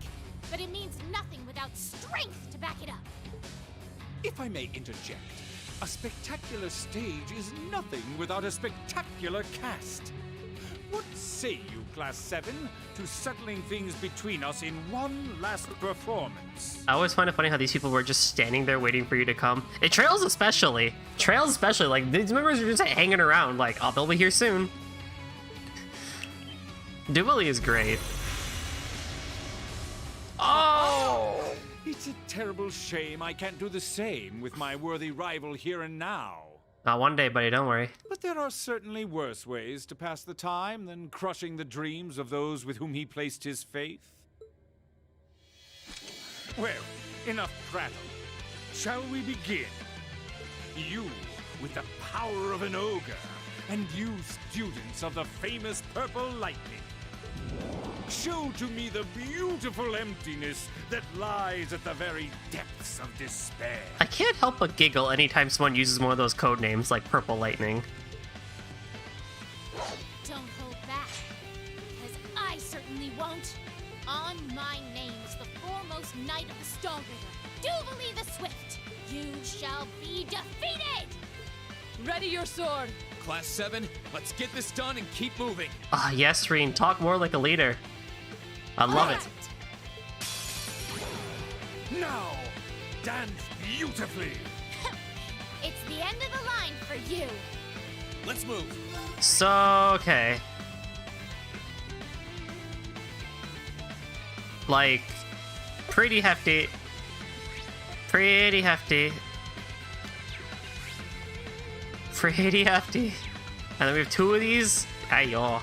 but it means nothing without strength to back it up. If I may interject, a spectacular stage is nothing without a spectacular cast. What say you, Class 7, to settling things between us in one last performance? I always find it funny how these people were just standing there waiting for you to come. Trails especially. Like, these members are just hanging around, like, oh, they'll be here soon. Duvalie is great. Oh! It's a terrible shame I can't do the same with my worthy rival here and now. Not one day, buddy, don't worry. But there are certainly worse ways to pass the time than crushing the dreams of those with whom he placed his faith. Well, enough prattle. Shall we begin? You, with the power of an ogre, and you, students of the famous Purple Lightning. Show to me the beautiful emptiness that lies at the very depths of despair. I can't help but giggle anytime someone uses one of those code names like Purple Lightning. Don't hold back, because I certainly won't. On my name is the foremost knight of the Stall River, Duvalie the Swift. You shall be defeated! Ready your sword! Class 7, let's get this done and keep moving. Ah, yes, Reen, talk more like a leader. I love it. Now, dance beautifully. It's the end of the line for you. Let's move. So, okay. Like, pretty hefty. Pretty hefty. Pretty hefty. And then we have two of these. Ayo.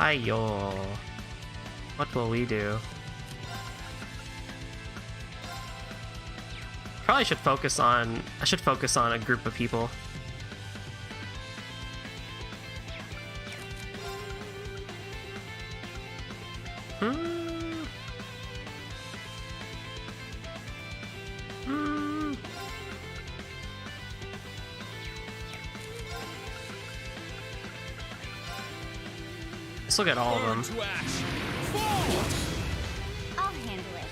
Ayo. What will we do? Probably should focus on... I should focus on a group of people. Let's look at all of them. Burn to ash. Forward! I'll handle it.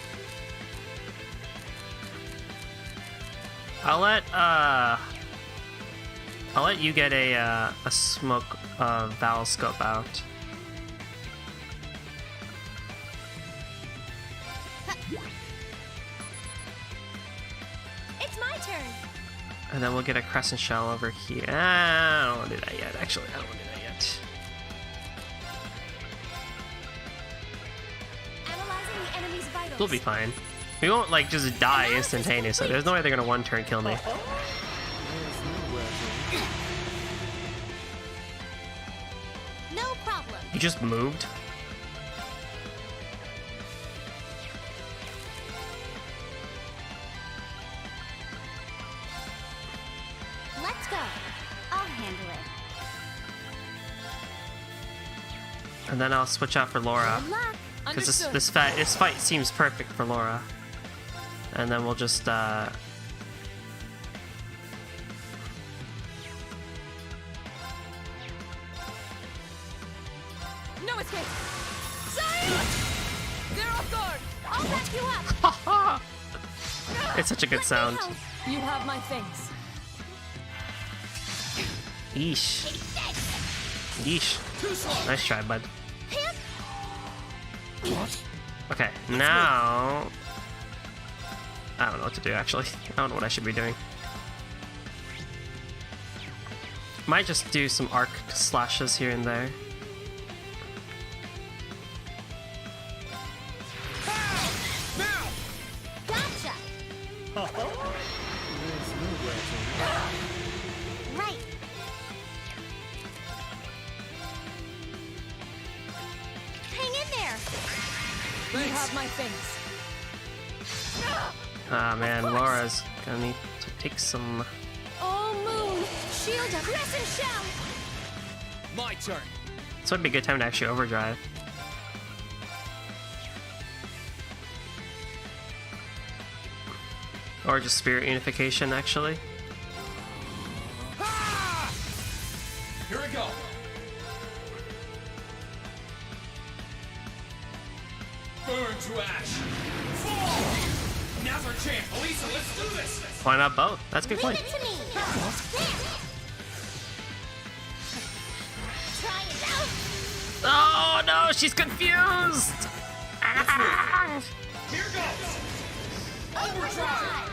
I'll let you get a smoke valve scope out. It's my turn. And then we'll get a crescent shell over here. I don't want to do that yet, actually. I don't want to do that yet. Analyzing the enemy's vitals. We'll be fine. We won't, like, just die instantaneously. There's no way they're gonna one-turn kill me. No problem. You just moved? Let's go. I'll handle it. And then I'll switch out for Laura. Good luck. Because Understood. this fight seems perfect for Laura. And then we'll just No escape! Zion! They're off guard! I'll back you up. it's such a good sound. You have my things. Yeesh. Take this. Yeesh. Nice try, bud. Okay, now I don't know what to do actually. I don't know what I should be doing. Might just do some arc slashes here and there. Gotcha. Right. Hang in there. You have my things. Ah man, Laura's gonna need to take some. Oh, Moon. Shield up. Press and shout. My turn. This would be a good time to actually overdrive. Or just spirit unification, actually. Here we go. Burn to ash. Fall. Now's our chance. Elisa, let's do this. Why not both? That's a good Leave point. it to me. There. Try it out. Oh no, she's confused! Ah! Here goes. Overdrive.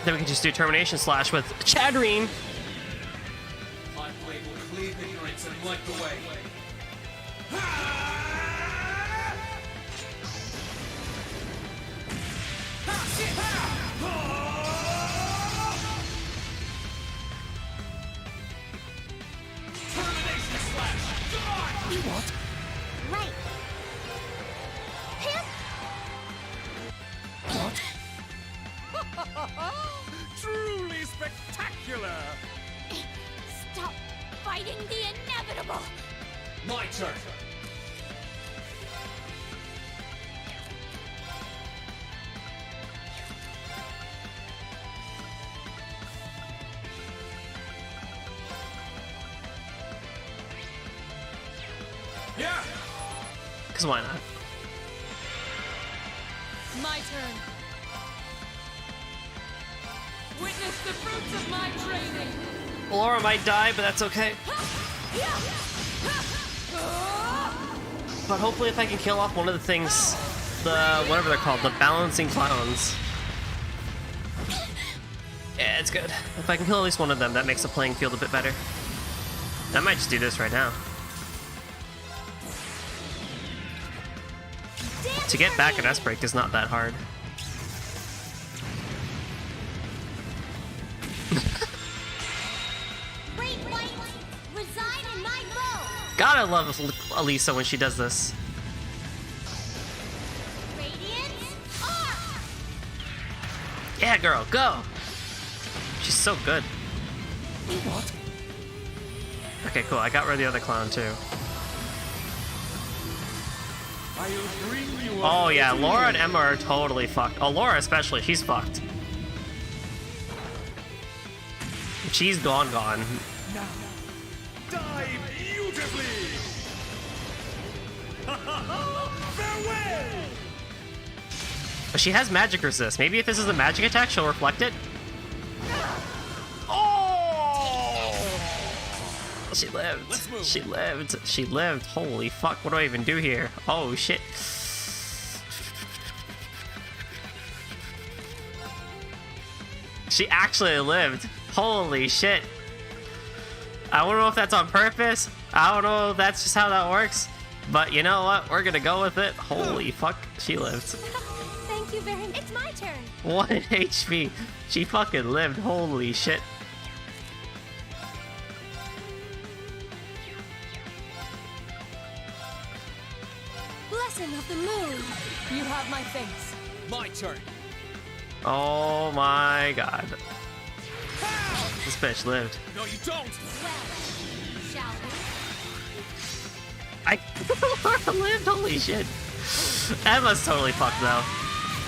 Then we can just do Termination Slash with Chattering. My blade will cleave ignorance and light the way. Termination slash. Die! What? Right. Hip. Truly spectacular! Stop fighting the inevitable. My turn. Yeah. Because why not? My turn. Witness the fruits of my training. Laura might die, but that's okay. But hopefully if I can kill off one of the things, the whatever they're called, the balancing clowns. Yeah, it's good. If I can kill at least one of them, that makes the playing field a bit better. I might just do this right now. To get back at S-Break is not that hard. Great white. Reside in my bow. God, I love Elisa when she does this. Radiance. Arc. Yeah, girl, go! She's so good. What? Okay, cool. I got rid of the other clown too. I'll bring you Oh up yeah, to Laura you. and Emma are totally fucked. Oh, Laura especially, she's fucked. She's gone. Now, die beautifully! Farewell! But she has magic resist. Maybe if this is a magic attack, she'll reflect it. Oh! She lived. Let's move. She lived. She lived. Holy fuck, what do I even do here? Oh shit. She actually lived. Holy shit. I don't know if that's on purpose. I don't know if that's just how that works. But you know what? We're gonna go with it. Holy fuck, she lived. Thank you very much. It's my turn. 1 HP. She fucking lived. Holy shit. Blessing of the moon. You have my things. My turn. Oh my god. This bitch lived. No, you don't. Well, shall we? I Laura lived. Holy shit. Emma's totally fucked though.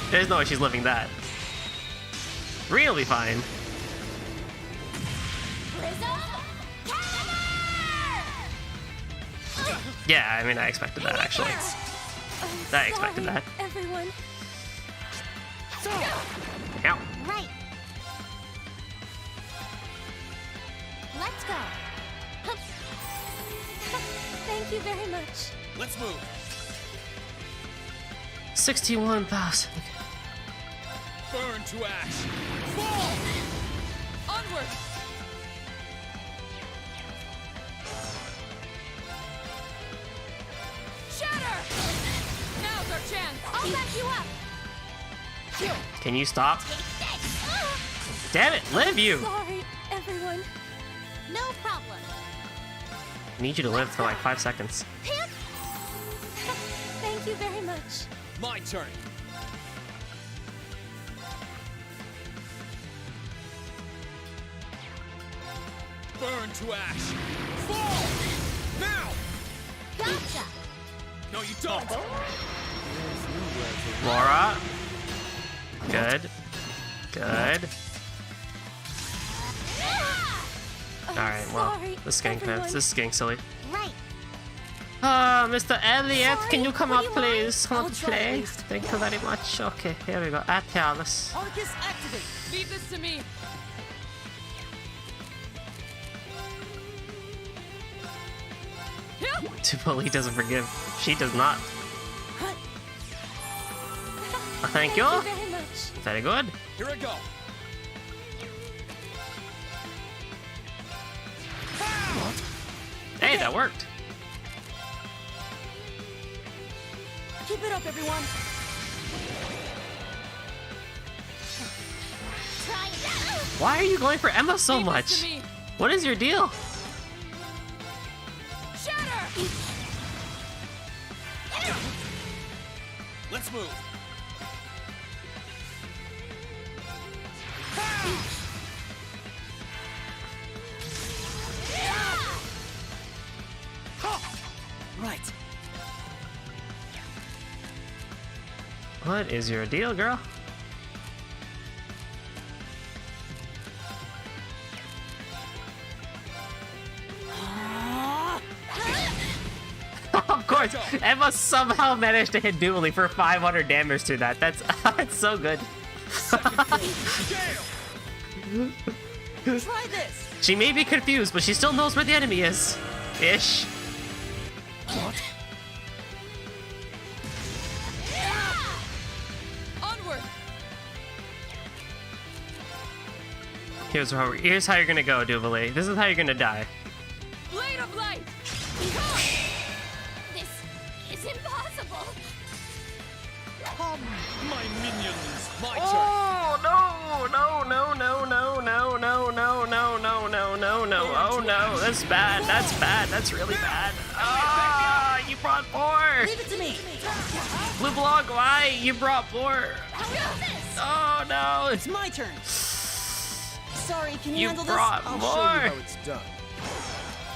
There's no way she's living that. Reen will be fine. Yeah, I mean, I expected that actually. I expected that. Everyone. Ow. Right. Let's go. Thank you very much. Let's move. 61,000. Burn to ash. Fall! Onward! Shatter! Now's our chance! I'll back you up. Can you stop? Damn it, live you! Sorry, everyone. No problem. I need you to live for like 5 seconds. Thank you very much. My turn. Burn to ash. Fall! Now! Gotcha. No, you don't. Laura. Good. Good. Alright, well, sorry, this is getting everyone. this is getting silly. Right. Mr. Elliot, can you come what up, do you want? please? Come I'll up, try at play. least. Thank you very much. Okay, here we go. Atlas. Arcus activate. Leave this to me. Tupoli doesn't forgive. She does not. Thank you. Thank you very much. Very good. Here I go. Hey, that worked. Keep it up, everyone. Try it. Why are you going for Emma so Leave this much? to me. What is your deal? Shatter! Let's move. Right. What is your deal, girl? Of course, Emma somehow managed to hit Dooley for 500 damage to that. That's that's so good. Try this. She may be confused, but she still knows where the enemy is. Ish. Onward! Here's how you're gonna go, Dooley. This is how you're gonna die. Blade of light! This is impossible. Come, my minions. My turn. Oh no! No! No! No! No! No! No! No! No! No! No! No! Oh no! That's bad. That's bad. That's really bad. Ah! You brought more. Leave it to me. Blue Blog, why? You brought more. Oh no! It's my turn. Sorry, can you, You handle brought this? I'll more. show you how it's done.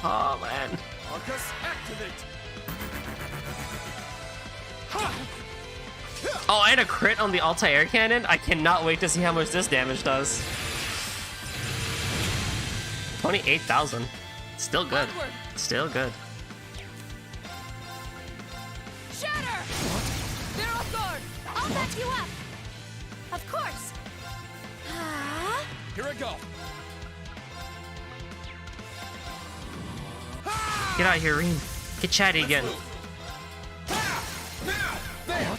Oh man. Arcus activate. Oh, and a crit on the Altair cannon? I cannot wait to see how much this damage does. 28,000. Still good. Onward! Still good. Shatter! They're off guard! I'll back you up. Of course. Here I go. Get out of here, Reem. Get chatty again. Now, there.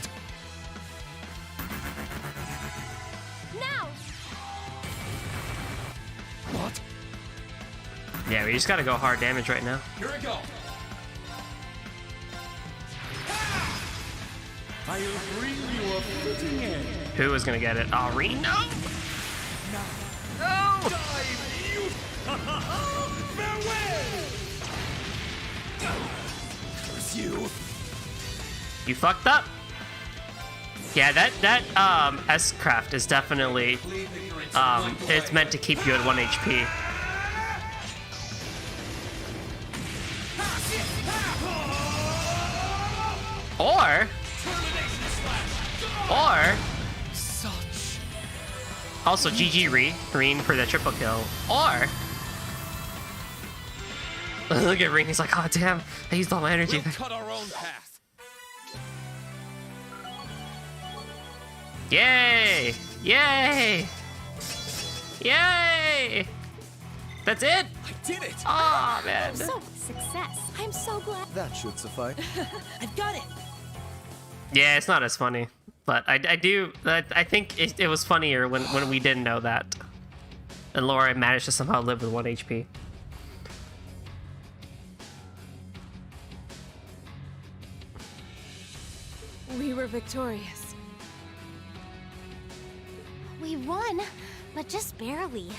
Now. Yeah, we just gotta go hard damage right now. Here I go. I'll bring you a fitting end. Who is gonna get it? Oh, Reem, no! No! Dive, you. Farewell. Curse you. You fucked up. Yeah, that S-Craft is definitely it's meant to keep you at 1 HP. Or Such. also GG Reen for the triple kill. Or look at Reen, he's like, oh damn, I used all my energy. We'll cut our own path. Yay! Yay! Yay! That's it? I did it. Oh man. So, success. I'm so glad. That should suffice. I've got it. Yeah, it's not as funny, but I think it was funnier when we didn't know that, and Laura managed to somehow live with 1 HP. We were victorious. We won, but just barely.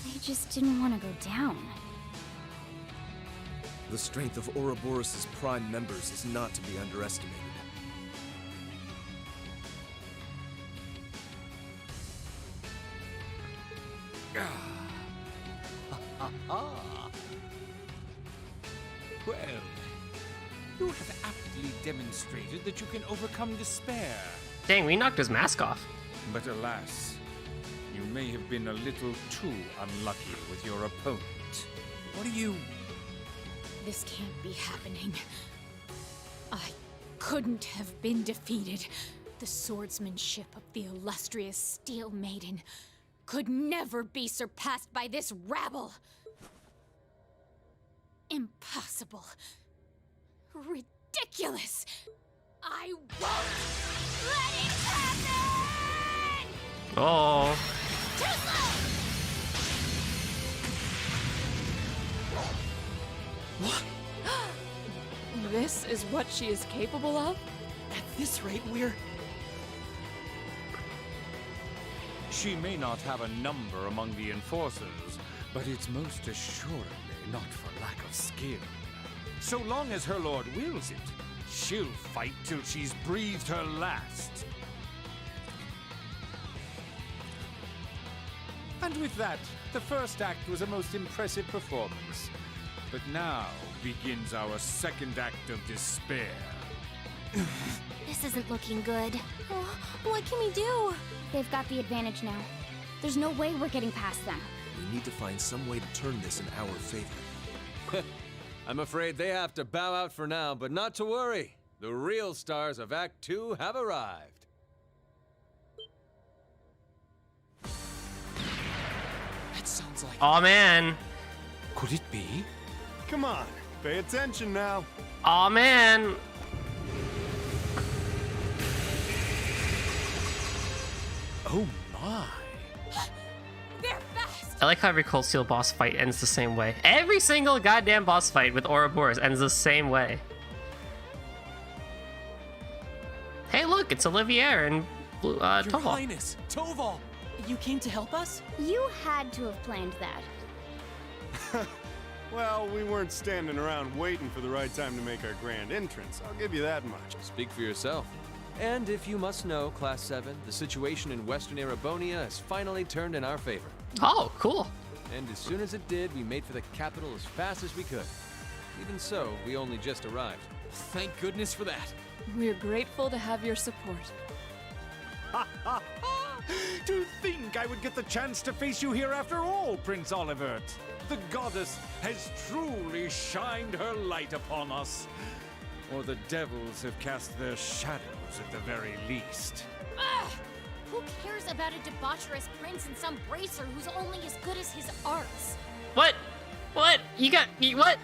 They just didn't want to go down. The strength of Ouroboros' prime members is not to be underestimated. Well, you have aptly demonstrated that you can overcome despair. Dang, we knocked his mask off. But alas, you may have been a little too unlucky with your opponent. What are you? This can't be happening. I couldn't have been defeated. The swordsmanship of the illustrious Steel Maiden could never be surpassed by this rabble. Impossible. Ridiculous. I won't let it happen! Oh. Too slow! This is what she is capable of? At this rate, we're... She may not have a number among the enforcers, but it's most assuredly not for lack of skill. So long as her lord wills it, she'll fight till she's breathed her last. And with that, the first act was a most impressive performance. But now begins our second act of despair. This isn't looking good. Oh, what can we do? They've got the advantage now. There's no way we're getting past them. We need to find some way to turn this in our favor. I'm afraid they have to bow out for now, but not to worry. The real stars of Act 2 have arrived. That sounds like. Oh man. Could it be? Come on, pay attention now. Oh man. Oh my. They're fast! I like how every Cold Steel boss fight ends the same way. Every single goddamn boss fight with Ouroboros ends the same way. Hey, look, it's Olivier and Your Toval. Highness, Toval. You came to help us? You had to have planned that. Well, we weren't standing around waiting for the right time to make our grand entrance. I'll give you that much. Speak for yourself. And if you must know, Class 7, the situation in Western Erebonia has finally turned in our favor. Oh, cool. And as soon as it did, we made for the capital as fast as we could. Even so, we only just arrived. Thank goodness for that. We're grateful to have your support. To think I would get the chance to face you here after all, Prince Olivert. The goddess has truly shined her light upon us. Or the devils have cast their shadows at the very least. Ugh! Who cares about a debaucherous prince and some bracer who's only as good as his arts? What? What? What? What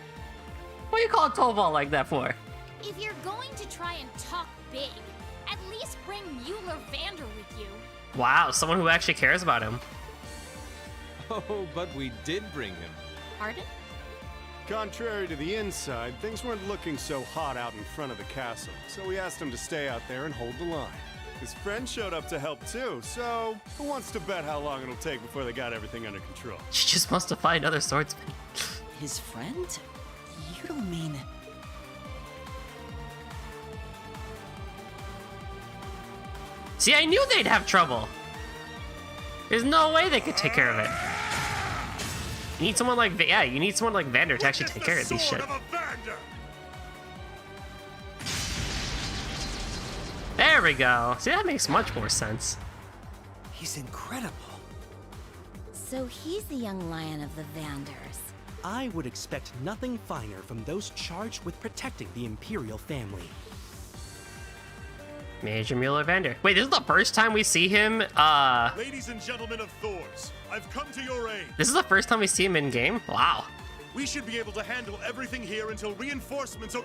are you calling Toval like that for? If you're going to try and talk big, at least bring Mueller Vander with you. Wow, someone who actually cares about him. Oh, but we did bring him. Pardon? Contrary to the inside, things weren't looking so hot out in front of the castle, so we asked him to stay out there and hold the line. His friend showed up to help too, so who wants to bet how long it'll take before they got everything under control? She just wants to find other swordsmen. His friend? You don't mean... See, I knew they'd have trouble. There's no way they could take care of it. You need someone like you need someone like Vander to actually take care of these shit. There we go. See, that makes much more sense. He's incredible. So he's the young lion of the Vanders. I would expect nothing finer from those charged with protecting the Imperial family. Major Mueller Vander. Wait, this is the first time we see him, Ladies and gentlemen of Thors, I've come to your aid. This is the first time we see him in game? Wow. We should be able to handle everything here until reinforcements are...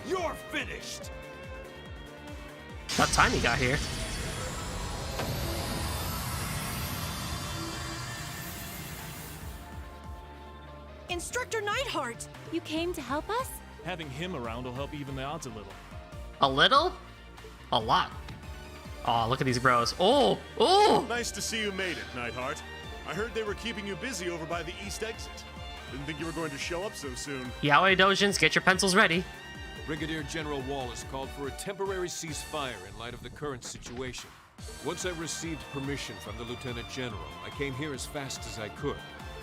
You're finished! What time he got here? Instructor Neidhart! You came to help us? Having him around will help even the odds a little. A little? A lot. Oh, look at these bros. Oh! Oh! Nice to see you made it, Neidhart. I heard they were keeping you busy over by the east exit. Didn't think you were going to show up so soon. Yaoi Dojins, get your pencils ready. Brigadier General Wallace called for a temporary ceasefire in light of the current situation. Once I received permission from the Lieutenant General, I came here as fast as I could.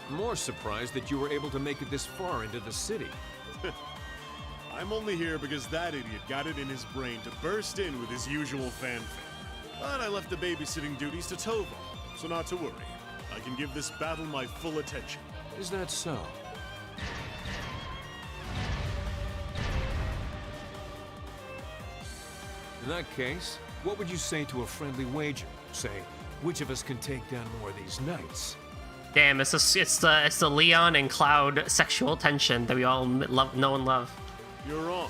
More surprised that you were able to make it this far into the city. I'm only here because that idiot got it in his brain to burst in with his usual fanfare. But I left the babysitting duties to Tova, so not to worry. I can give this battle my full attention. Is that so? In that case, what would you say to a friendly wager? Say, which of us can take down more of these knights? Damn, it's the Leon and Cloud sexual tension that we all know and love. You're on.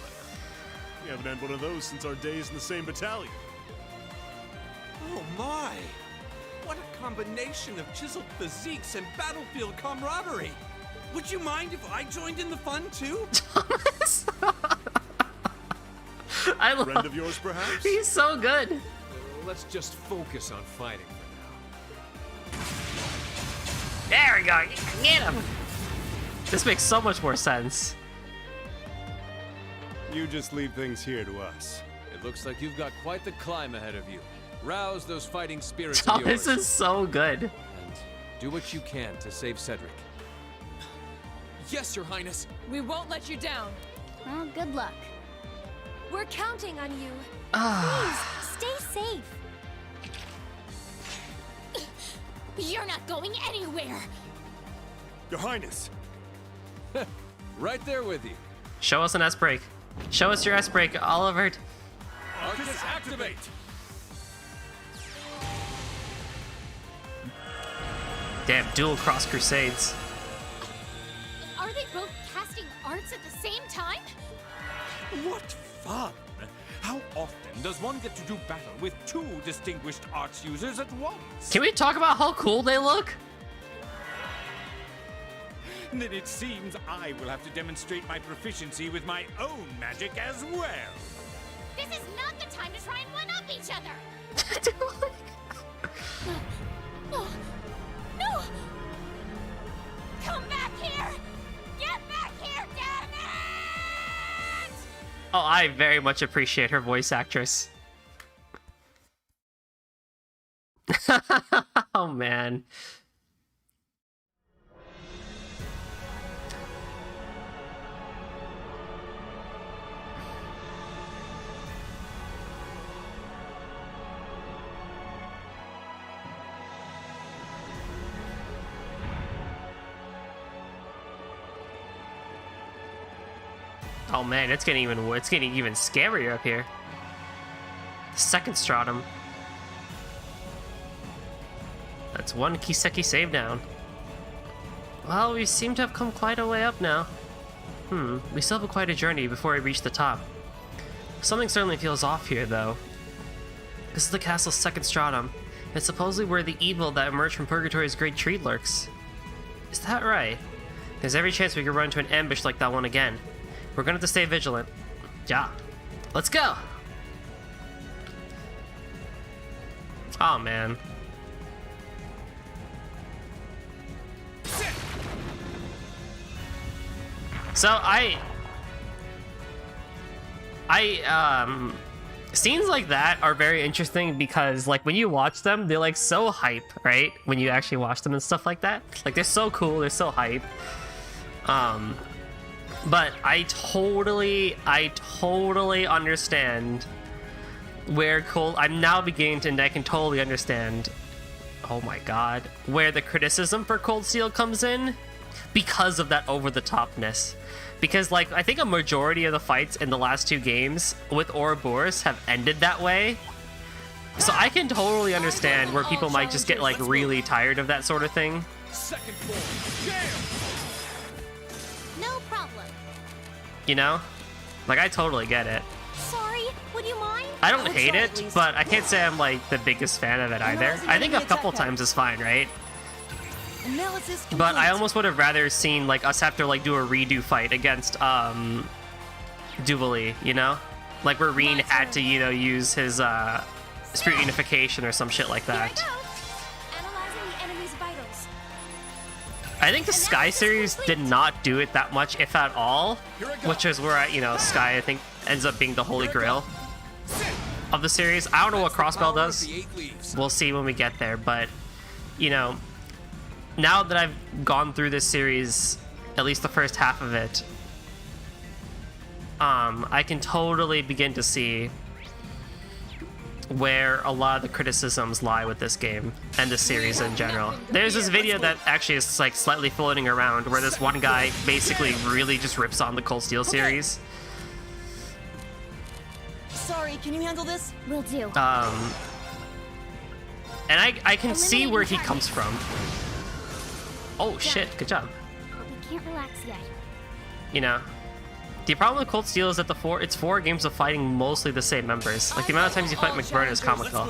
We haven't had one of those since our days in the same battalion. Oh my! What a combination of chiseled physiques and battlefield camaraderie! Would you mind if I joined in the fun too? Thomas! I love Friend of yours, perhaps? He's so good. Let's just focus on fighting for now. There we go. Get him. This makes so much more sense. You just leave things here to us. It looks like you've got quite the climb ahead of you. Rouse those fighting spirits of Thomas yours. is so good. And do what you can to save Cedric. Yes, Your Highness. We won't let you down. Well, good luck. We're counting on you. Please, stay safe. You're not going anywhere! Your Highness! Right there with you. Show us an S-break. Show us your S-break, Oliver. Arcus, activate! Damn, dual cross crusades. Are they both casting arts at the same time? What fun! How often does one get to do battle with two distinguished arts users at once? Can we talk about how cool they look? Then it seems I will have to demonstrate my proficiency with my own magic as well. This is not the time to try and one-up each other! No! No! Come back here! Get back here, damn it! Oh, I very much appreciate her voice actress. Oh, man. Oh man, it's getting even scarier up here. The second stratum. That's one Kiseki save down. Well, we seem to have come quite a way up now. We still have quite a journey before we reach the top. Something certainly feels off here, though. This is the castle's second stratum. It's supposedly where the evil that emerged from Purgatory's great tree lurks. Is that right? There's every chance we could run into an ambush like that one again. We're gonna have to stay vigilant. Yeah. Let's go! Oh, man. So, scenes like that are very interesting because like when you watch them, they're like so hype, right? When you actually watch them and stuff like that, like they're so cool, they're so hype. But I totally understand where I'm now beginning to, and I can totally understand, oh my god, where the criticism for Cold Steel comes in because of that over-the-topness. Because, like, I think a majority of the fights in the last 2 games with Ouroboros have ended that way. So I can totally understand where people might just get, like, really tired of that sort of thing. Second floor. No problem. You know? Like, I totally get it. Sorry, would you mind? I don't hate it, but I can't say I'm, like, the biggest fan of it either. I think a couple times is fine, right? Analysis complete. But I almost would have rather seen like us have to like do a redo fight against Duvali, you know? Like where Reen had to, you know, use his spirit unification or some shit like that. Analyzing the enemy's vitals. I think the Sky series did not do it that much, if at all, which is where Sky I think ends up being the holy grail of the series. I don't know what Crossbell does. We'll see when we get there, but you know, now that I've gone through this series, at least the first half of it, I can totally begin to see where a lot of the criticisms lie with this game and the series in general. There's this video that actually is like slightly floating around where this one guy basically really just rips on the Cold Steel series. Sorry, can you handle this? Will do. And I can see where he comes from. Oh shit, good job. But we can't relax yet. You know, the problem with Cold Steel is that it's 4 games of fighting mostly the same members. Like the amount of times you fight McBurn is comical.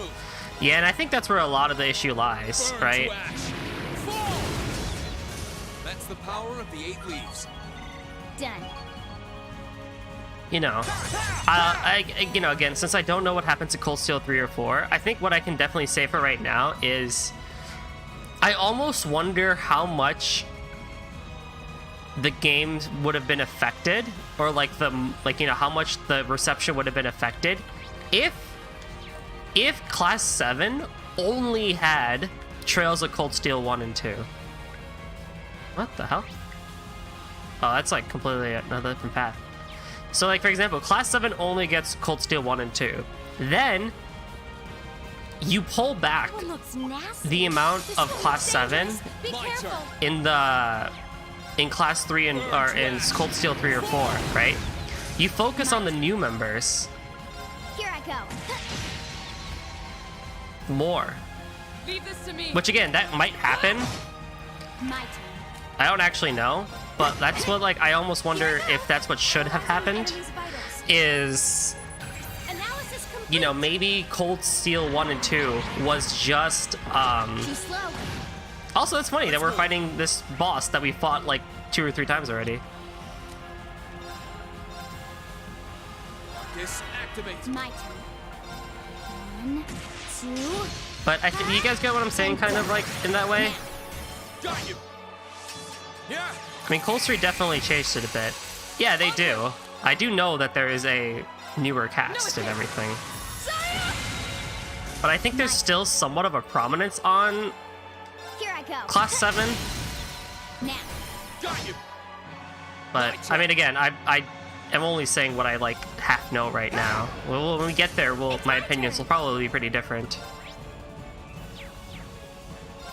Yeah, and I think that's where a lot of the issue lies, right? That's the power of the 8 leaves. Done. You know, you know, again, since I don't know what happens to Cold Steel 3 or 4, I think what I can definitely say for right now is I almost wonder how much the game would have been affected, or like you know, how much the reception would have been affected if Class 7 only had Trails of Cold Steel 1 and 2. What the hell? Oh, that's like completely another different path. So like, for example, Class 7 only gets Cold Steel 1 and 2. Then you pull back the amount of Class 7 in Class 3 or in Cold Steel 3 or 4, right? You focus on the new members Here I go. more. Leave this to me. Which again, that might happen. My turn. I don't actually know, but that's what like I almost wonder if that's what should have happened. Is you know, maybe Cold Steel 1 and 2 was just Too slow. also it's funny that we're fighting this boss that we fought like 2 or 3 times already. Disactivate. My turn. 1, 2. But I think you guys get what I'm saying, kind of like in that way. Got you. Yeah. I mean, Cold Steel definitely changed it a bit. Yeah, they do. I do know that there is a newer cast and everything. But I think there's still somewhat of a prominence on Here I go. Class 7. Now. Got you. But, I mean, again, I am only saying what I, like, half know right now. Well, when we get there, my opinions will probably be pretty different.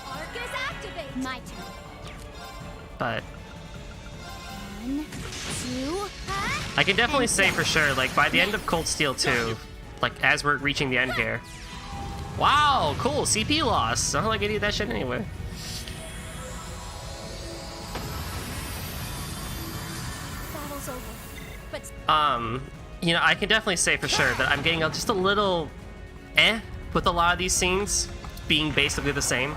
Arcus activate. My turn. But 1, 2. I can definitely say for sure, like, by the end of Cold Steel 2, like, as we're reaching the end here. Wow, cool, CP loss. I don't like any of that shit anyway. Battle's over. But You know, I can definitely say for sure that I'm getting just a little with a lot of these scenes being basically the same.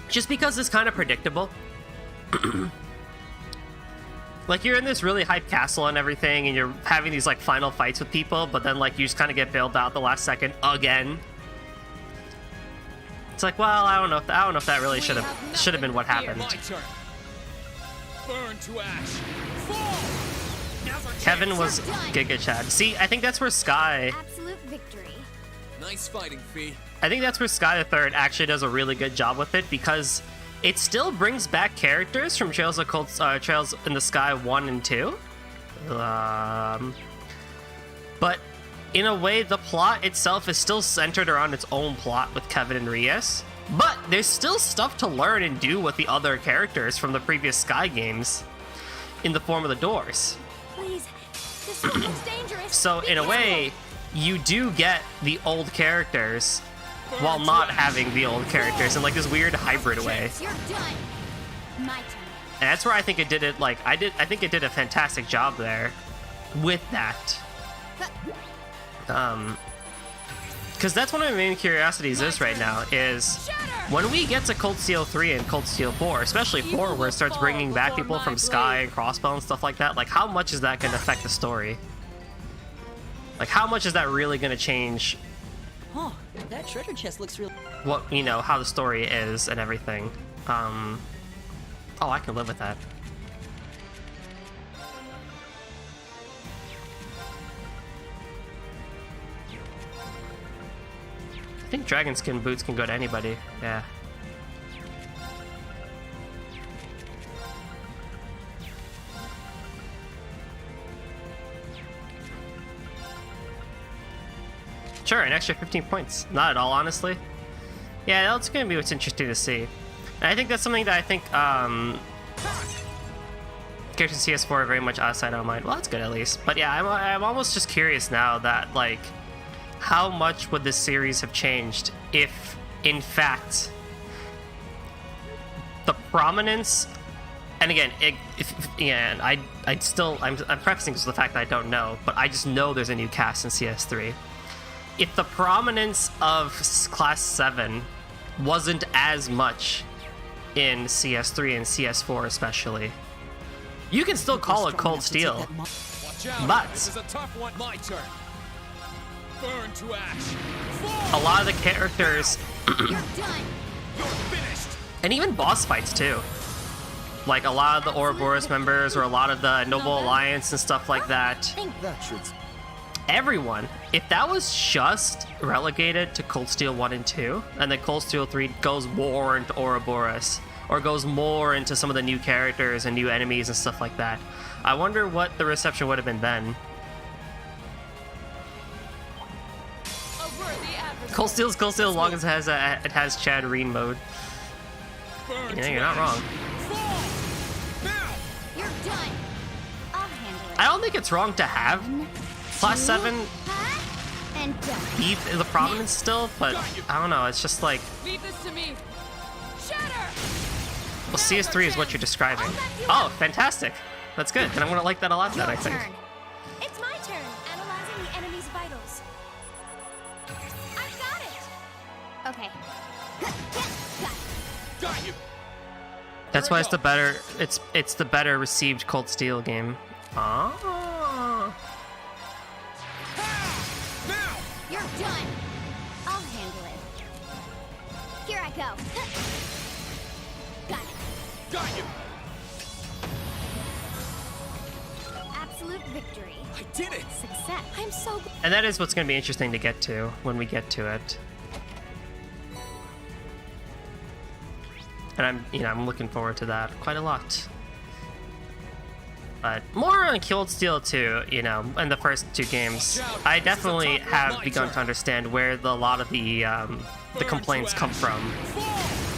Just because it's kind of predictable. Like, you're in this really hype castle and everything, and you're having these, like, final fights with people, but then, like, you just kind of get bailed out the last second again. It's like, well, I don't know if that really should have been what happened. My turn. Burn to ash. Kevin was Giga Chad. See, I think that's where Sky. Absolute victory. Nice fighting, Fee. I think that's where Sky the Third actually does a really good job with it because it still brings back characters from Trails in the Sky 1 and 2. But in a way, the plot itself is still centered around its own plot with Kevin and Rias. But there's still stuff to learn and do with the other characters from the previous Sky games in the form of the doors. Please, this one looks dangerous. So in a way, you do get the old characters while not having the old characters in like this weird hybrid way. You're done. My turn. And that's where I think it did it like I think it did a fantastic job there with that. Because that's one of my main curiosities is right now is when we get to Cold Steel 3 and Cold Steel 4, especially 4 where it starts bringing back people from Sky and Crossbell and stuff like that, like how much is that going to affect the story? Like how much is that really going to change Huh, that treasure chest looks real. what, you know, how the story is and everything? Oh, I can live with that. I think dragon skin boots can go to anybody. Yeah. Sure, an extra 15 points. Not at all, honestly. Yeah, that's going to be what's interesting to see. And I think that's something that I think characters in CS4 are very much outside of mind. Well, that's good at least. But yeah, I'm almost just curious now that, like, how much would this series have changed if, in fact, the prominence, and again, I'm prefacing this with the fact that I don't know, but I just know there's a new cast in CS3. If the prominence of Class 7 wasn't as much in CS3 and CS4 especially, you can still call it Cold Steel, but This is a tough one. My turn. Burn to ash. a lot of the characters You're done. You're finished. and even boss fights too, like a lot of the Ouroboros members or a lot of the Noble Alliance and stuff like that, That should. everyone, if that was just relegated to Cold Steel 1 and 2 and then Cold Steel 3 goes more into Ouroboros or goes more into some of the new characters and new enemies and stuff like that, I wonder what the reception would have been then. Cold Steel's Cold Steel as long as it has Chad Reen mode. Yeah, you're not wrong. You're done. I'll handle it. I don't think it's wrong to have Class 7 And done. beat the prominence still, but I don't know, it's just like, Leave this to me. Shatter! well, CS3 is what you're describing. Oh, fantastic. That's good. Then I'm gonna like that a lot then, I think. Turn. It's my turn. Analyzing the enemy's vitals. I've got it. Okay. Got you. That's why it's the better it's the better received Cold Steel game. Ah. Now. You're done. I'll handle it. Here I go. Got it. Got you. Absolute victory. I did it. Success. I'm so And that is what's going to be interesting to get to when we get to it. And I'm looking forward to that quite a lot. But more on Cold Steel 2, in the first two games, I definitely have begun to understand where a lot of the complaints come from.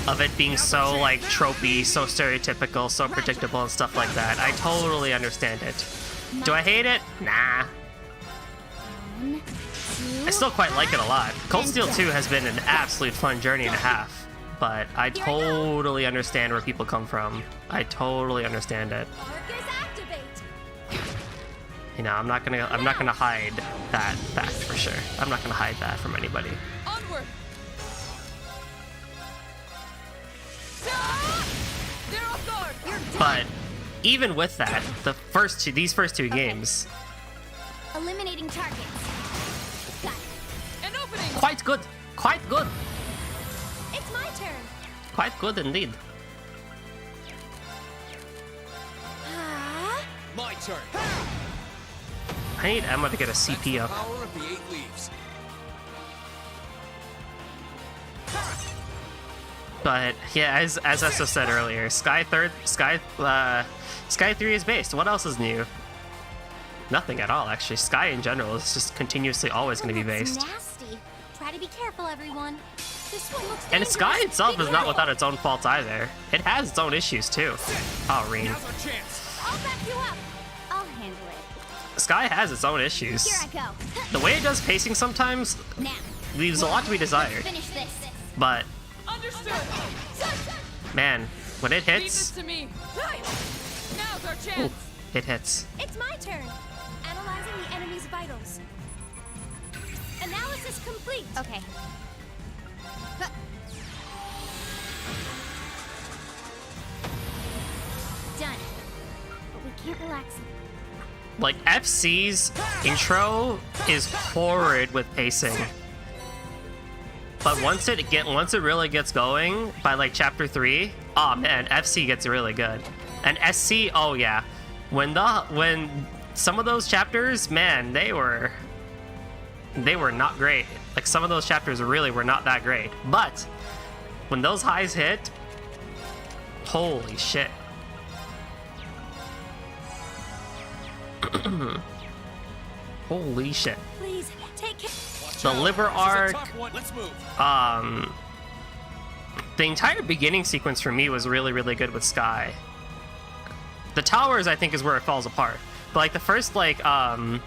Of it being so, like, tropey, so stereotypical, so predictable and stuff like that. I totally understand it. Do I hate it? Nah. I still quite like it a lot. Cold Steel 2 has been an absolute fun journey and a half. But I totally understand where people come from. I totally understand it. Arcus activate. I'm not gonna hide that fact for sure. I'm not gonna hide that from anybody. Onward! They're off guard! You're done. But even with that, these first two games, Eliminating targets. Got it. An opening! quite good. Quite good. It's my turn. Quite good indeed. My turn. I need Emma to get a CP up. Power of the 8 leaves. But yeah, as Esso said earlier, Sky 3 is based. What else is new? Nothing at all, actually. Sky in general is just continuously always going to be That's based. nasty. Try to be careful, everyone. This one looks And dangerous. Sky itself Be is not careful. without its own faults either. It has its own issues too. Oh, Reen. Now's our chance. I'll back you up. I'll handle it. Sky has its own issues. Here I go. The way it does pacing sometimes Now, leaves a lot to be desired. finish this. But Understood. man, when it Leave this hits, to me. Now's our ooh, chance. it hits. It's my turn. Analyzing the enemy's vitals. Analysis complete. Okay. Done. But we can't relax. Like FC's intro is horrid with pacing. But once it really gets going by like chapter 3, oh man, FC gets really good. And SC, oh yeah. When some of those chapters, man, they were not great. Like some of those chapters really were not that great. But when those highs hit, holy shit. Holy shit. Please, take care. The liver arc, Let's move. the entire beginning sequence for me was really, really good with Sky. The towers, I think, is where it falls apart. But like the first 25-30%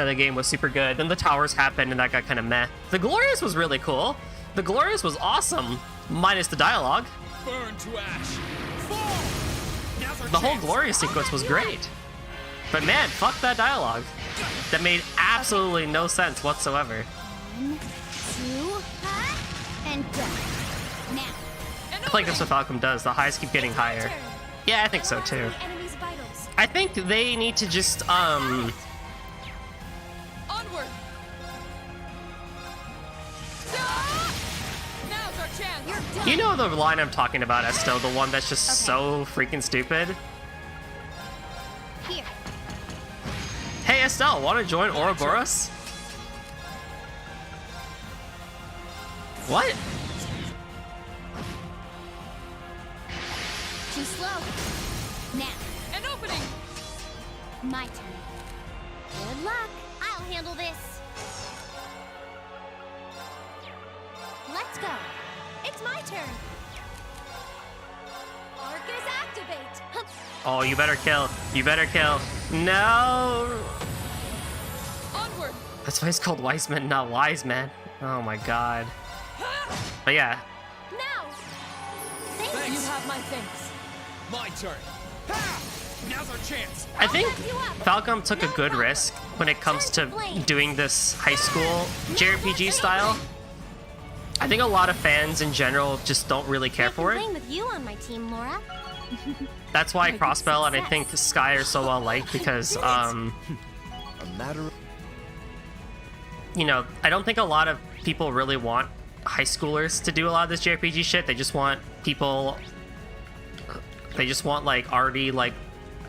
of the game was super good. Then the towers happened and that got kind of meh. The Glorious was really cool. The Glorious was awesome, minus the dialogue. Burn to ash. Fall. Now's our The whole chance. Glorious sequence was great. But man, fuck that dialogue. That made absolutely no sense whatsoever. 1, 2, and done. Now, I think that's what Falcom does. The highs keep getting higher. Yeah, I think so too. The enemy's vitals. I think they need to just Onward. Now's our chance. You're done. you know the line I'm talking about, Esto, the one that's just so freaking stupid. here. Hey Estelle, want to join Ouroboros? What? Too slow. Now, An opening. my turn. Good luck. I'll handle this. Let's go. It's my turn. Arcus activate. Hup. Oh, you better kill. You better kill. No. Onward. That's why it's called Wiseman, not Wise Man. Oh my god. But yeah, Now. You have my thanks. My turn. Ha! Now's our chance. I think Falcom took a good risk when it comes to doing this high school JRPG style. I think a lot of fans in general just don't really care for it. Playing with you on my team, Laura. That's why Crossbell and I think Sky are so well liked because, you know, I don't think a lot of people really want high schoolers to do a lot of this JRPG shit. They just want people, they just want like already like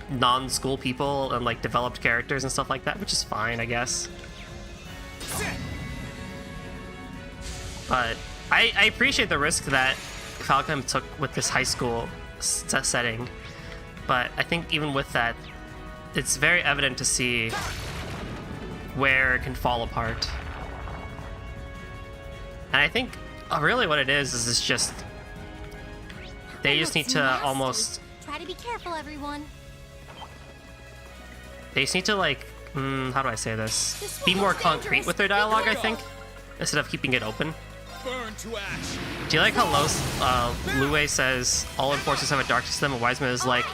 non-school people and like developed characters and stuff like that, which is fine, I guess. But I appreciate the risk that Falcom took with this high school setting. But I think even with that, it's very evident to see where it can fall apart. And I think really what it is it's just they just need to Nasty. almost Try to be careful, everyone. they just need to like how do I say this? This Be one more looks concrete dangerous. with their dialogue, I think, instead of keeping it open. Burn to ash. Do you like how Lue says all enforcers have a dark system, and Wiseman is like,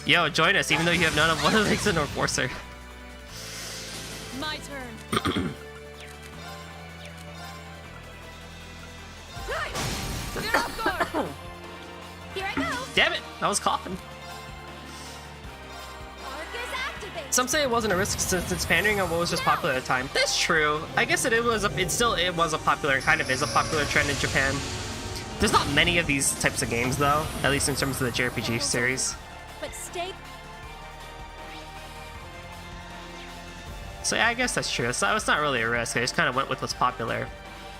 yo, join us, even though you have none of what makes an enforcer. My turn. Get off guard. Here I go. Damn it, I was coughing. Arcus activate. Some say it wasn't a risk since it's pandering on what was just popular at the time. That's true. I guess it was a popular and kind of is a popular trend in Japan. There's not many of these types of games though, at least in terms of the JRPG series. but stay. So yeah, I guess that's true. So it's not really a risk. I just kind of went with what's popular,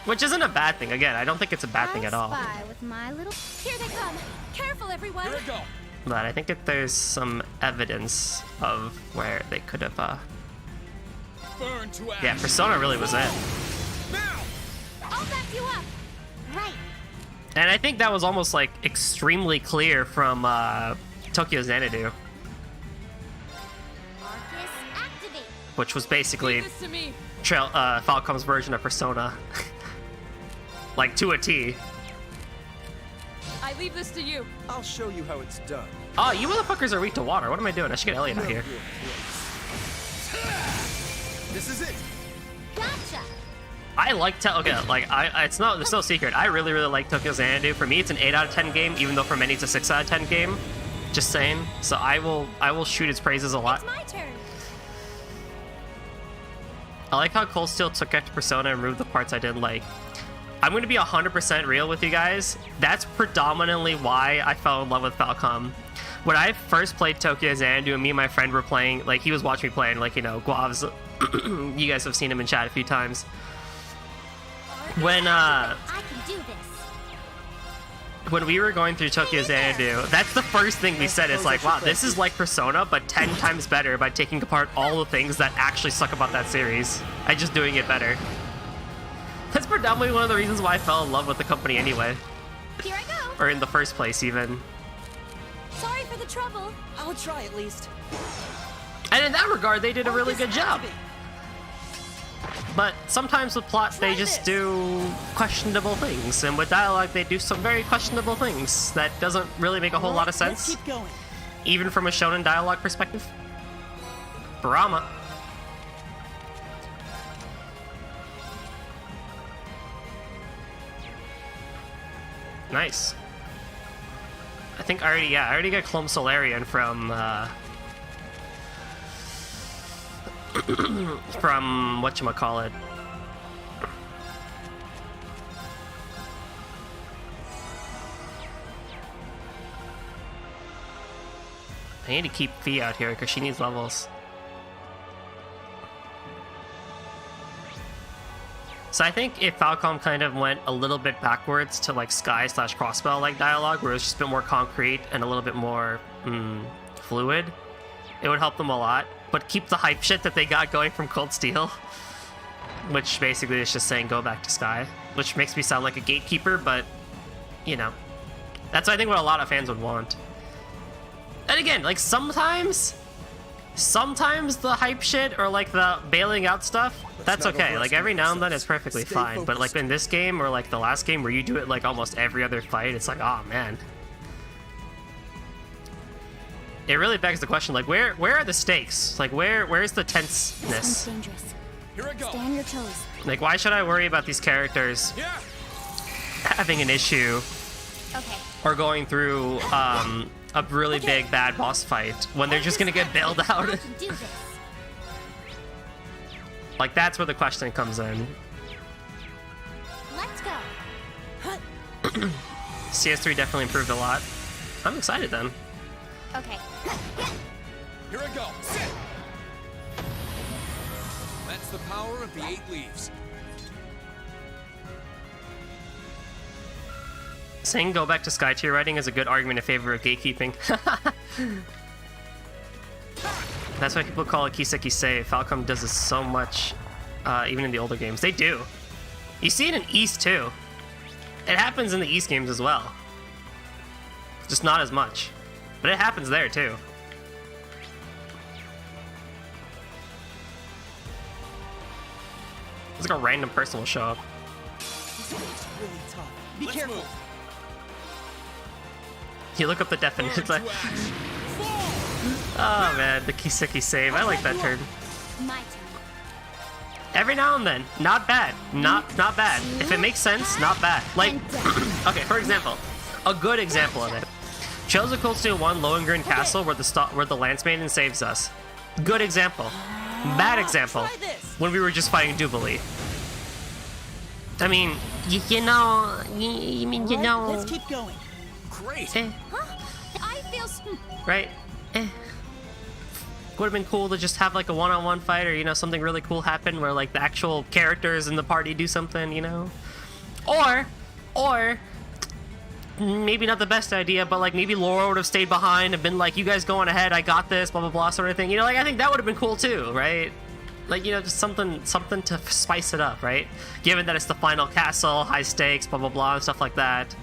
which isn't a bad thing. Again, I don't think it's a bad thing at all. Spy with my little. Here they come. Careful, everyone. Here we go. But I think that there's some evidence of where they could have. Burn to ash. Yeah, Persona really was it. Now. I'll back you up. Right. And I think that was almost like extremely clear from Tokyo Xanadu, Marcus, activate. which was basically Leave this to me. Falcom's version of Persona. Like to a T. I leave this to you. I'll show you how it's done. Oh, you motherfuckers are weak to water. What am I doing? I should get Elliot out here. This is it. Gotcha. I like it's no secret. I really like Tokyo Xanadu. For me, it's an 8 out of 10 game, even though for many it's a 6 out of 10 game. Just saying. So I will shoot its praises a lot. It's my turn. I like how Cold Steel took after Persona and removed the parts I didn't like. I'm going to be 100% real with you guys. That's predominantly why I fell in love with Falcom. When I first played Tokyo Xanadu and me and my friend were playing, like he was watching me play, and like, you know, Guav's, you guys have seen him in chat a few times. When I can do this. when we were going through Tokyo Xanadu, that's the first thing we said. It's like, wow, this is like Persona, but 10 times better by taking apart all the things that actually suck about that series. And just doing it better. That's predominantly one of the reasons why I fell in love with the company anyway. Here I go. Or in the first place, even. Sorry for the trouble. I'll try at least. And in that regard, they did a really good job. But sometimes with plot, they just do questionable things. And with dialogue, they do some very questionable things that doesn't really make a whole lot of sense. Let's keep going. Even from a shonen dialogue perspective. Barama. Nice. I think I already got Clone Solarian from from whatchamacallit. I need to keep Fee out here because she needs levels. So I think if Falcom kind of went a little bit backwards to like Sky/Crossbell like dialogue, where it was just a bit more concrete and a little bit more fluid, it would help them a lot. But keep the hype shit that they got going from Cold Steel, which basically is just saying go back to Sky, which makes me sound like a gatekeeper, but you know, that's I think what a lot of fans would want. And again, like sometimes the hype shit or like the bailing out stuff, that's okay. Like every now and then it's perfectly fine. But like in this game or like the last game where you do it like almost every other fight, it's like, oh man. It really begs the question, like where are the stakes? Like where's the tenseness? Dangerous. Here I go. Stay on your toes. Like why should I worry about these characters having an issue Okay. or going through a really big bad boss fight when they're just gonna get bailed out? I can do this. Like that's where the question comes in. Let's go. CS3 definitely improved a lot. I'm excited then. Okay. Here I go. Sit. That's the power of the 8 leaves. Saying go back to Sky tier writing is a good argument in favor of gatekeeping. That's why people call it Kiseki Sei. Falcom does this so much, even in the older games. They do. You see it in East too. It happens in the East games as well. Just not as much. But it happens there too. It's like a random person will show up. This one's really tough. Be careful. Move. You look up the definition. Like, oh man, the Kiseki save. I like that turn. My turn. Every now and then, not bad, not bad. If it makes sense, not bad. Like, okay, for example, a good example of it. Trails of Cold Steel 1, Lohengrin Castle, where the Lance Maiden saves us. Good example. Bad example. When we were just fighting Jubilee. I mean, you know. Let's keep going. Great. Eh, Huh? I feel. right? Would have been cool to just have like a one-on-one fight, or, you know, something really cool happen where like the actual characters in the party do something, you know? Or maybe not the best idea, but like maybe Laura would have stayed behind and been like, you guys go on ahead, I got this, blah blah blah, sort of thing. You know, like I think that would have been cool too, right? Like, you know, just something to spice it up, right? Given that it's the final castle, high stakes, blah blah blah, and stuff like that.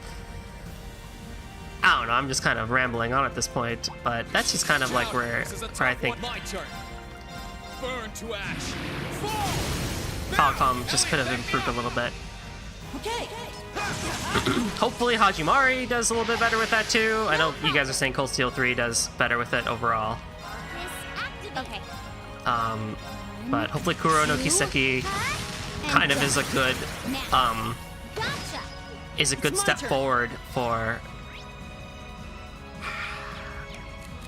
I don't know, I'm just kind of rambling on at this point, but that's just kind of like where I think My turn. Burn to ash. Falcom just could have improved a little bit. Okay. Hopefully Hajimari does a little bit better with that too. I know you guys are saying Cold Steel 3 does better with it overall. Okay. But hopefully Kuro no Kiseki kind of is a good step forward for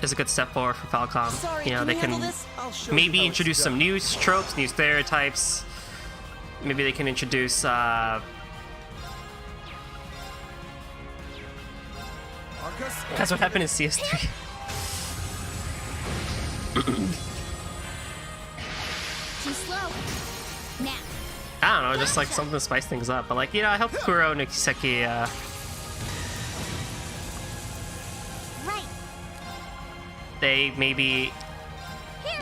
Falcom. Sorry, You know, can they you can handle this? I'll show maybe you how it's introduce some done. new tropes, new stereotypes. Maybe they can introduce that's what happened in CS3. Too slow. Now. I don't know, just like something to spice things up. But like, you know, I hope Kuro no Kiseki Right. they maybe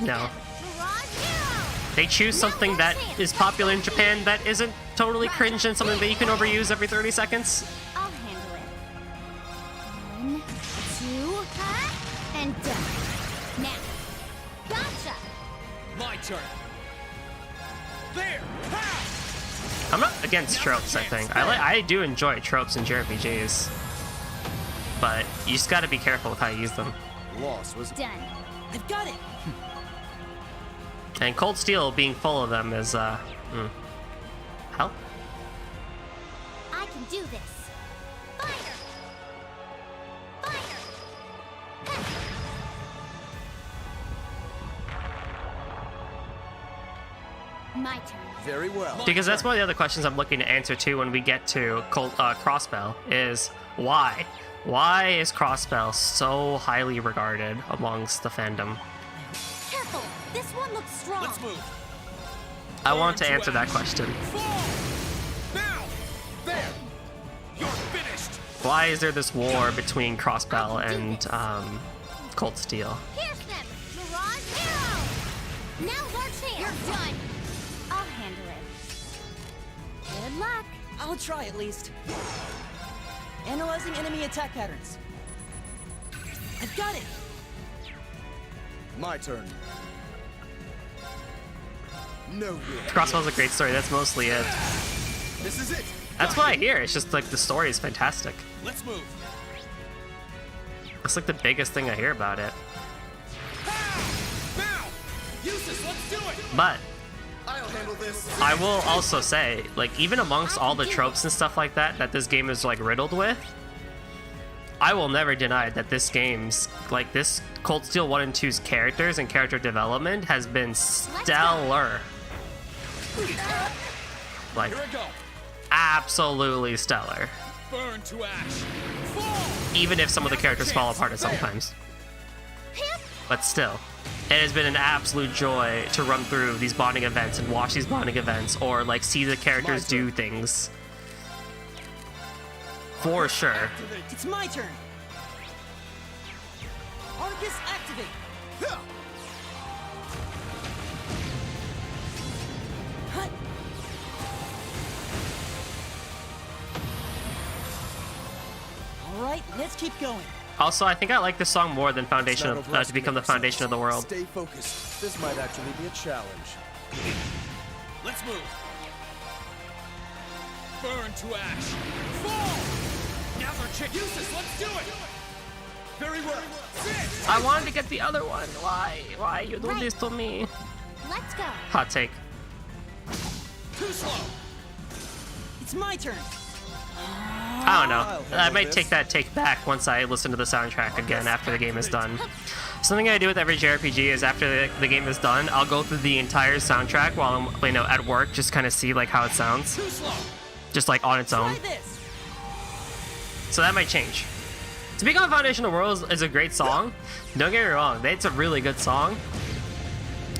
no. Mirage Hero. They choose something that is popular in Japan that isn't totally cringe and something that you can overuse every 30 seconds. I'll handle it. 1, 2, and done. Now. Gotcha. My turn. There. Ha! I'm not against tropes, I think. I do enjoy tropes in JRPGs. But you just gotta be careful with how you use them. Loss was Done. I've got it. And Cold Steel being full of them is, help. I can do this. Fire. Fire. My turn. very well. Because that's one of the other questions I'm looking to answer too when we get to Crossbell is why? Why is Crossbell so highly regarded amongst the fandom? Careful. This one looks strong. Let's move. I want to answer that question. Now. There. You're finished. Why is there this war between Crossbell and Cold Steel? Pierce them. Mirage Hero. Now's our chance. You're done. I'll handle it. Good luck. I'll try at least. Analyzing enemy attack patterns. I've got it. My turn. No good. Crossbell's a great story. That's mostly it. This is it. That's what I hear. It's just like the story is fantastic. Let's move. That's like the biggest thing I hear about it. Now. Use this. Let's do it. But I'll handle this. I will also say, like, even amongst all the tropes and stuff like that this game is like riddled with, I will never deny that this game's like this Cold Steel 1 and 2's characters and character development has been stellar. Like, Here we go. absolutely stellar. Burn to ash. Fall. Even if some of the characters fall apart at sometimes. But still, it has been an absolute joy to run through these bonding events and watch these bonding events, or like see the characters do things. For sure. It's my turn. Arcus activate. Hut. All right, let's keep going. Also, I think I like this song more than Foundation of, to become the foundation of the world. Stay focused. This might actually be a challenge. Let's move. Burn to ash. Fall. Now's our chance. Use this. Let's do it. Very well. Sit. I wanted to get the other one. Why? Why you do this to me? Let's go. Hot take. Too slow. It's my turn. I don't know. I might take that take back once I listen to the soundtrack again after the game is done. Something I do with every JRPG is after the game is done, I'll go through the entire soundtrack while I'm, you know, at work, just kind of see like how it sounds, Too slow. just like on its own. Try this. So that might change. Speaking of Foundational Worlds is a great song. Don't get me wrong, it's a really good song.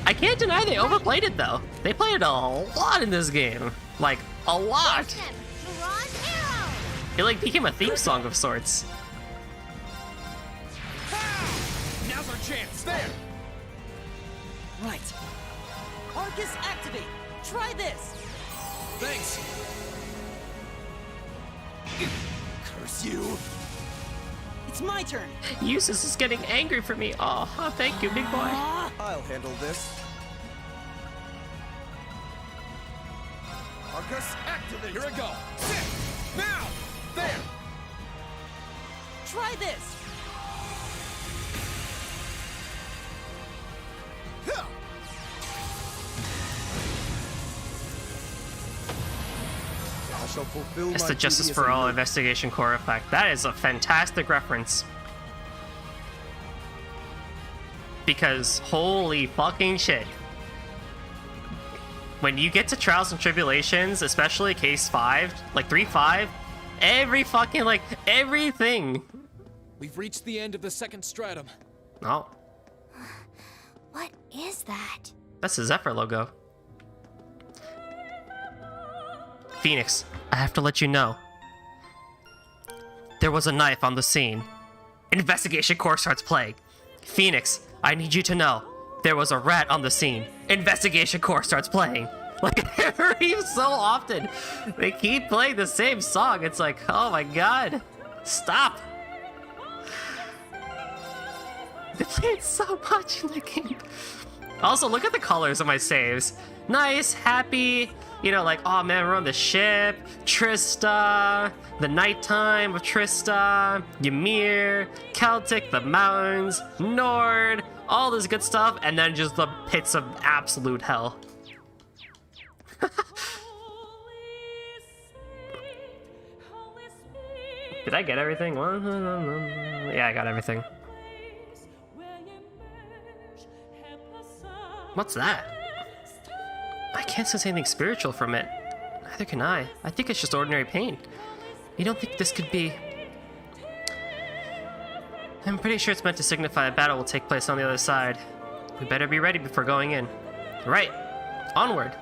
I can't deny they overplayed it though. They played it a lot in this game. Like, a lot. It like became a theme song of sorts. Now's our chance. There. Right. Arcus activate. Try this. Thanks. Curse you. It's my turn. Eustace is getting angry for me. Oh, thank you, big boy. I'll handle this. Arcus activate. Here I go. Sit. Now. There. Try this. I shall fulfill It's my the Justice duty as for a All knight. Investigation Core effect. That is a fantastic reference. Because holy fucking shit. When you get to Trials and Tribulations, especially case 5, like 3-5, every fucking, like, everything. We've reached the end of the second stratum. Oh, What is that? that's the Zephyr logo. Phoenix, I have to let you know. There was a knife on the scene. Investigation Core starts playing. Phoenix, I need you to know. There was a rat on the scene. Investigation Core starts playing. Like, every so often, they keep playing the same song. It's like, oh my god, stop. They play it so much in the game. Also, look at the colors of my saves. Nice, happy, you know, like, oh man, we're on the ship, Trista, the nighttime of Trista, Ymir, Celtic, the mountains, Nord, all this good stuff, and then just the pits of absolute hell. Did I get everything? Yeah, I got everything. What's that? I can't sense anything spiritual from it. Neither can I. I think it's just ordinary pain. You don't think this could be... I'm pretty sure it's meant to signify a battle will take place on the other side. We better be ready before going in. Right. Onward.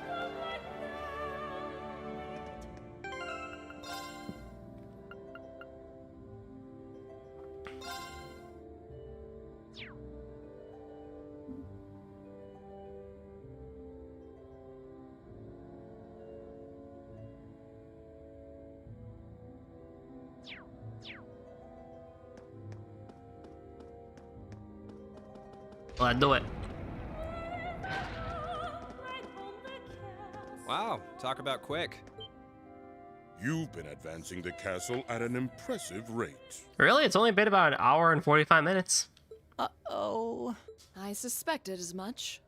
Let's do it. Wow, talk about quick. You've been advancing the castle at an impressive rate. Really? It's only been about an hour and 45 minutes. Uh-oh. I suspected as much.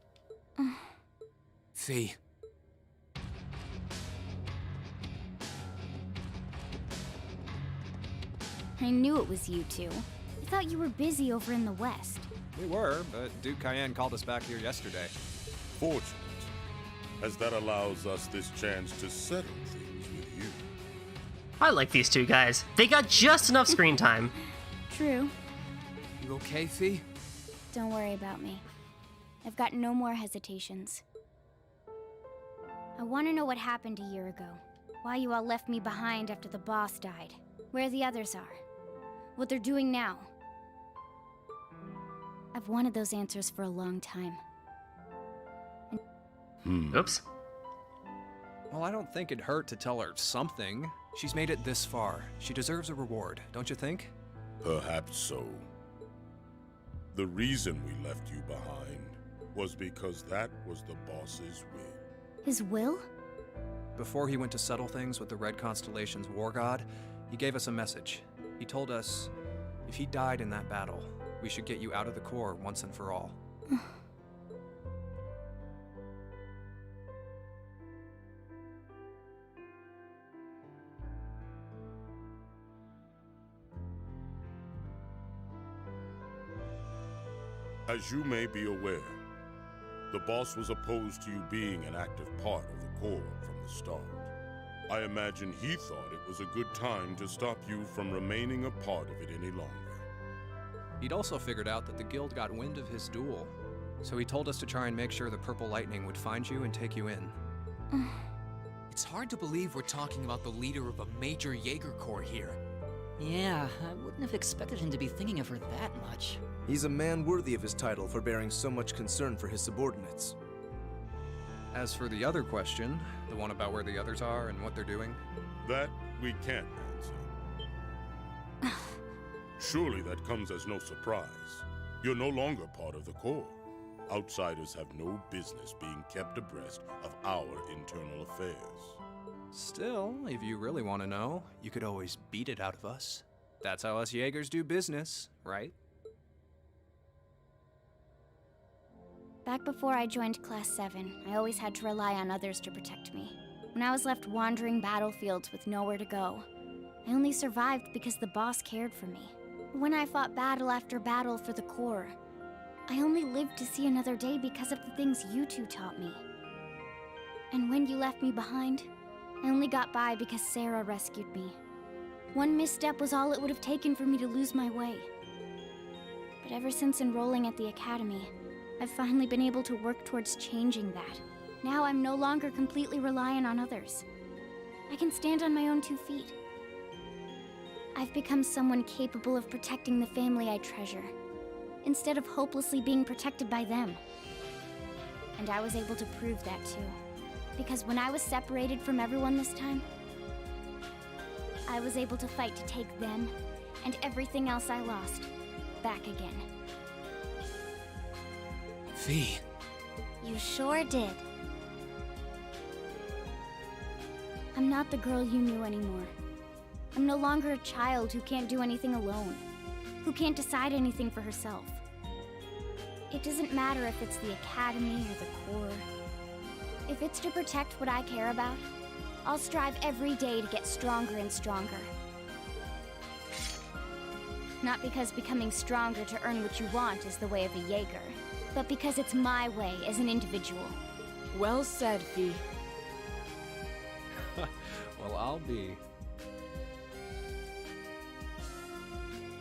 Fee. I knew it was you two. I thought you were busy over in the west. We were, but Duke Cayenne called us back here yesterday. Fortunate, as that allows us this chance to settle things with you. I like these two guys. They got just enough screen time. True. You okay, Fee? Don't worry about me. I've got no more hesitations. I want to know what happened a year ago. Why you all left me behind after the boss died. Where the others are. What they're doing now. I've wanted those answers for a long time. Oops. Well, I don't think it'd hurt to tell her something. She's made it this far. She deserves a reward, don't you think? Perhaps so. The reason we left you behind was because that was the boss's will. His will? Before he went to settle things with the Red Constellation's war god, he gave us a message. He told us, if he died in that battle, we should get you out of the core once and for all. As you may be aware, the boss was opposed to you being an active part of the core from the start. I imagine he thought it was a good time to stop you from remaining a part of it any longer. He'd also figured out that the guild got wind of his duel, so he told us to try and make sure the Purple Lightning would find you and take you in. It's hard to believe we're talking about the leader of a major Jaeger Corps here. Yeah, I wouldn't have expected him to be thinking of her that much. He's a man worthy of his title for bearing so much concern for his subordinates. As for the other question, the one about where the others are and what they're doing, That we can't answer. Surely that comes as no surprise. You're no longer part of the Corps. Outsiders have no business being kept abreast of our internal affairs. still, if you really want to know, you could always beat it out of us. That's how us Jaegers do business, right? Back before I joined Class 7, I always had to rely on others to protect me. When I was left wandering battlefields with nowhere to go, I only survived because the boss cared for me. When I fought battle after battle for the Corps, I only lived to see another day because of the things you two taught me. And when you left me behind, I only got by because Sarah rescued me. One misstep was all it would have taken for me to lose my way. But ever since enrolling at the academy, I've finally been able to work towards changing that. Now I'm no longer completely reliant on others. I can stand on my own 2 feet. I've become someone capable of protecting the family I treasure, instead of hopelessly being protected by them. And I was able to prove that too. Because when I was separated from everyone this time, I was able to fight to take them and everything else I lost back again. V. You sure did. I'm not the girl you knew anymore. I'm no longer a child who can't do anything alone, who can't decide anything for herself. It doesn't matter if it's the academy or the Corps. If it's to protect what I care about, I'll strive every day to get stronger and stronger. Not because becoming stronger to earn what you want is the way of a Jaeger, but because it's my way as an individual. Well said, V. Well, I'll be.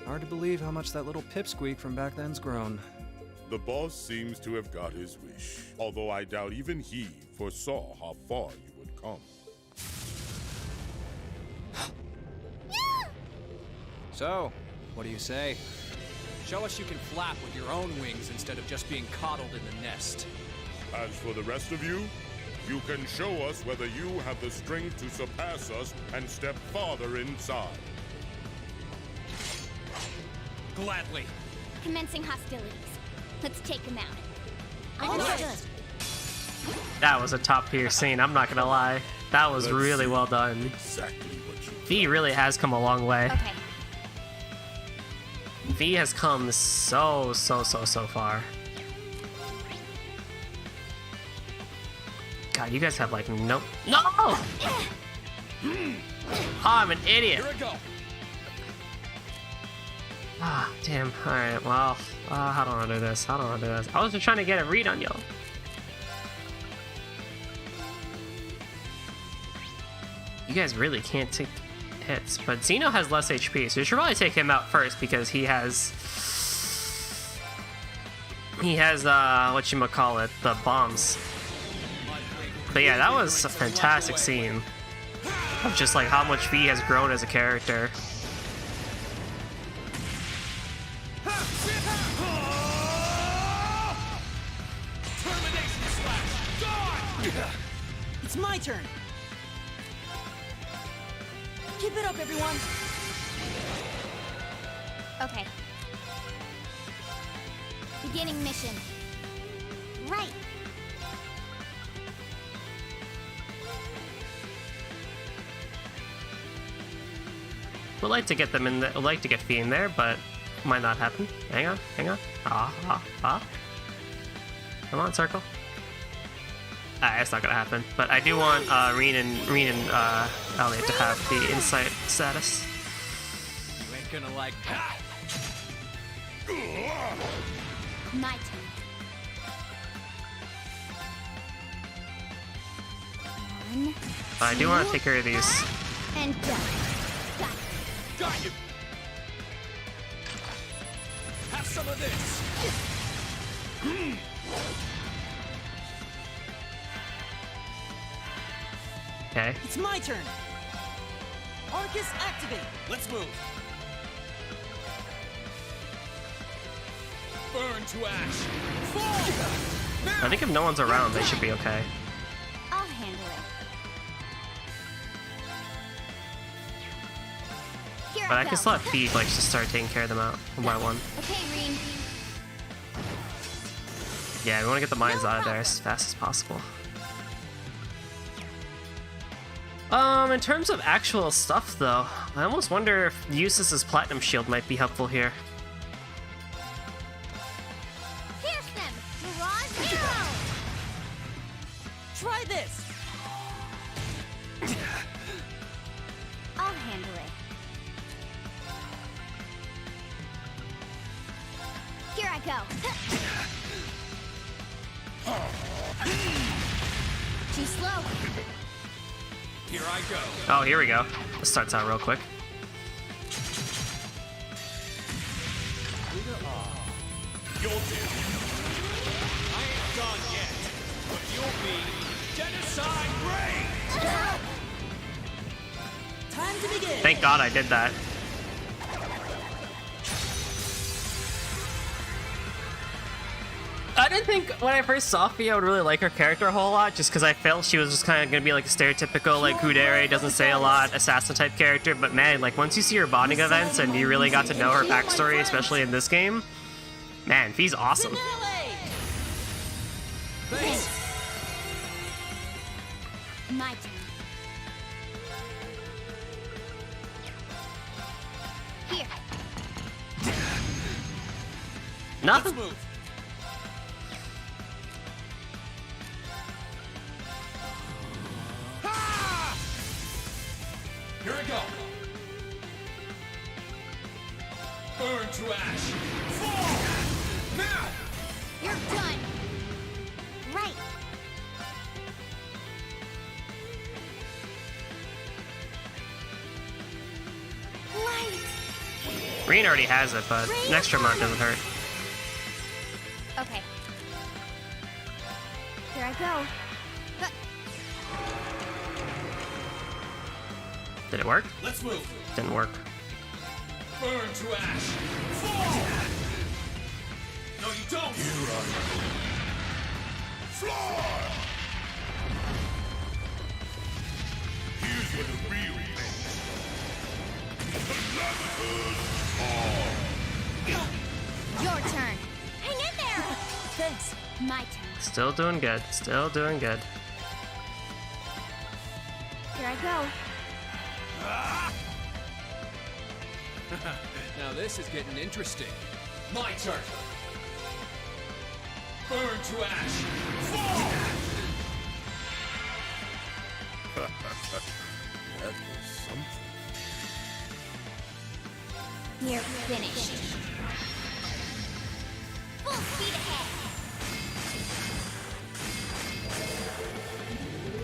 Hard to believe how much that little pipsqueak from back then's grown. The boss seems to have got his wish, although I doubt even he foresaw how far you would come. So, what do you say? Show us you can flap with your own wings instead of just being coddled in the nest. As for the rest of you, you can show us whether you have the strength to surpass us and step farther inside. Gladly. Commencing hostilities. Let's take them out. Understood. That was a top tier scene, I'm not gonna lie. That was really well done. Exactly what you V really has come a long way. Okay. V has come so far. God, you guys have like no. Oh, I'm an idiot. Here I go. Ah, damn. Alright, well, how do I do this? How do I do this? I was just trying to get a read on y'all. You guys really can't take hits, but Xeno has less HP, so you should probably take him out first because he has whatchamacallit, the bombs. But yeah, that was a fantastic scene of just like how much V has grown as a character. It's my turn. Keep it up, everyone. Okay. Beginning mission. Right. Would like to get them in. Would like to get V in there, but might not happen. Hang on, hang on. Come on, circle. It's not gonna happen. But I do want Reen and Elliot to have the insight status. You ain't gonna like that. My turn. One. I do want to take care of these. And done. Got you. some of this! Okay. It's my turn. Arcus, activate. Let's move. Burn to ash. Fall! I think if no one's around, they should be okay. I'll handle it. Here But I go. can still have Feed, like, just start taking care of them out one by one. Okay, Reen. Yeah, we want to get the mines out of there as fast as possible. In terms of actual stuff, though, I almost wonder if Eustace's Platinum Shield might be helpful here. Pierce them! Mirage Hero! Try this. I'll handle it. Here I go. Too slow. Here I go. Oh, here we go. This starts out real quick. You'll do. I ain't done yet, but you'll be genocide reign! Time to begin. Thank God I did that. I didn't think when I first saw Fia I would really like her character a whole lot, just because I felt she was just kind of gonna be like a stereotypical like Kudere, doesn't say a lot, assassin type character. But man, like once you see her bonding events and you really got to know her backstory, especially in this game, man, Fia's awesome. Thanks. My turn. Here. Nothing. Let's move. Here we go. Burn to ash. Fall! Now! You're done! Right. Light. Reen already has it, but an extra amount doesn't hurt. Okay. Here I go. Did it work? Let's move. Didn't work. Burn to ash. Fall! No, you don't. Fly! Here's where the real Your turn. Hang in there. Thanks. My turn. Still doing good. Still doing good. Here I go. Now this is getting interesting. My turn. Burn to ash. Fall! That was something. You're finished. Full speed ahead!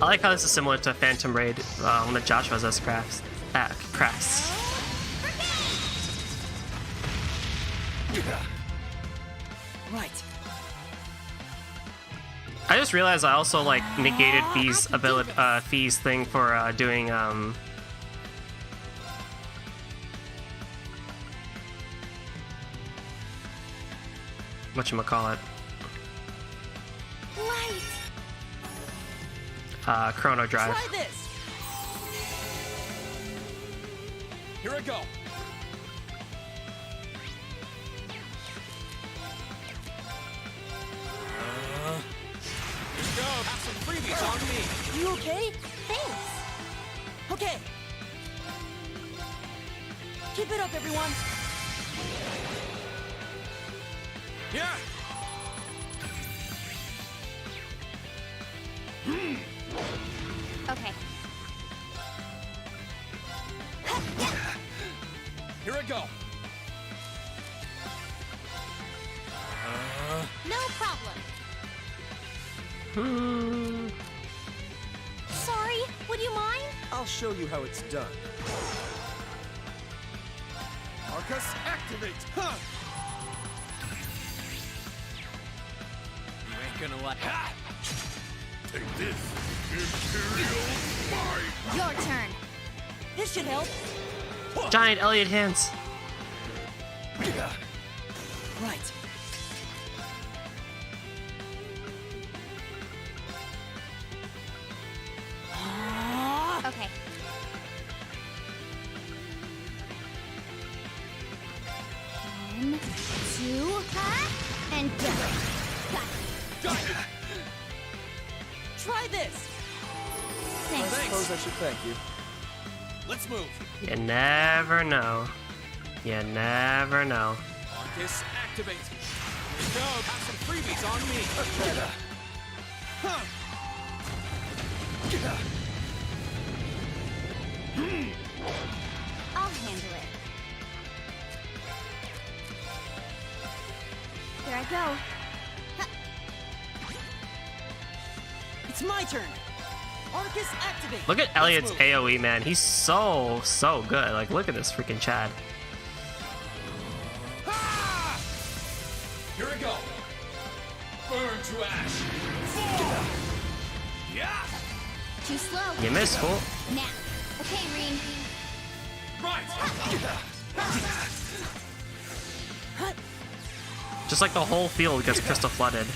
I like how this is similar to Phantom Raid when the Joshua does crafts. Right. I just realized I also like negated Fee's ability, Fee's thing for doing whatchamacallit? Light. Chrono Drive. Try this. Here I go. Here we go. Have some freebies on me. You okay? Thanks. Okay. Keep it up, everyone. Yeah. Okay. Here I go. No problem. Sorry, would you mind? I'll show you how it's done. Arcus, activate! Huh! gonna like. Take this, Imperial Might! Your turn. This should help. Giant Elliot hands. Right. Okay. One, two, and go. Got it. Try this. I suppose I should thank you. Let's move. You never know. You never know. Arcus, activate. Here we go. Have some freebies on me. Huh. I'll handle it. Here I go. It's my turn. Arcus, activate. Look at Elliot's AoE, man. He's so good. Like, look at this freaking Chad. Ah! Here we go. Burn to ash. Fall. Yeah. Too slow. You missed, fool. Now. Okay, Rean. Right. Just like the whole field gets crystal flooded.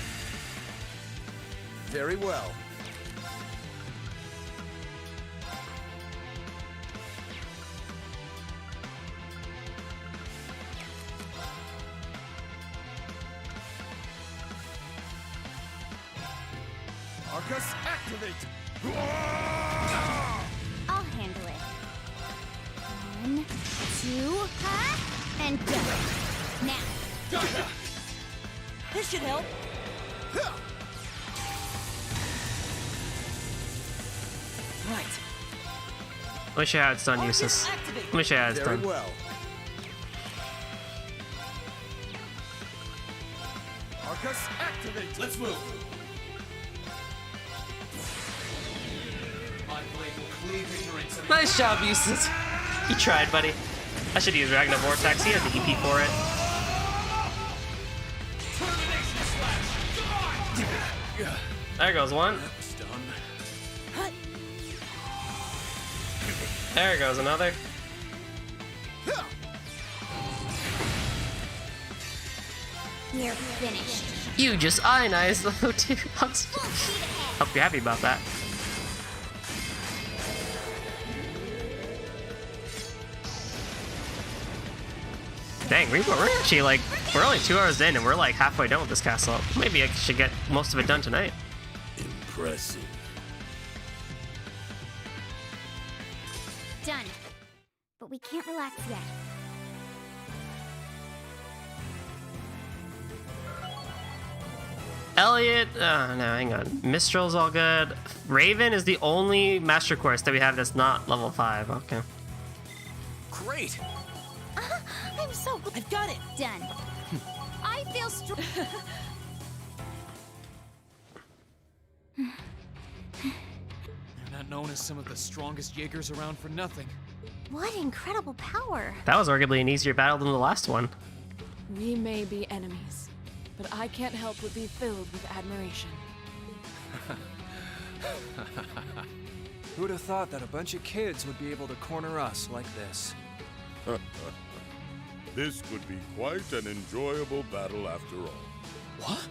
Very well. Arcus, activate. I'll handle it. One, two, and go. Now. This should help. Right. Wish I had stun uses. Wish I had Very stun. well. Arcus, activate. Let's move. My blade will cleave ignorance and Nice job, Uses. You tried, buddy. I should use Ragnar Vortex. He has the EP for it. termination slash. Come on. There goes one. Stun. There goes another. We're finished. You just ionized the O2. Hope you're happy about that. Dang, we're actually like, we're only 2 hours in and we're like halfway done with this castle. Maybe I should get most of it done tonight. Impressive. Done. But we can't relax yet. Elliot, no, hang on. Mistral's all good. Raven is the only master course that we have that's not level 5. Okay. Great. I'm so glad. I've got it. Done. I feel strong. They're not known as some of the strongest Jaegers around for nothing. What incredible power! That was arguably an easier battle than the last one. We may be enemies, but I can't help but be filled with admiration. Who'd have thought that a bunch of kids would be able to corner us like this? This could be quite an enjoyable battle after all. What?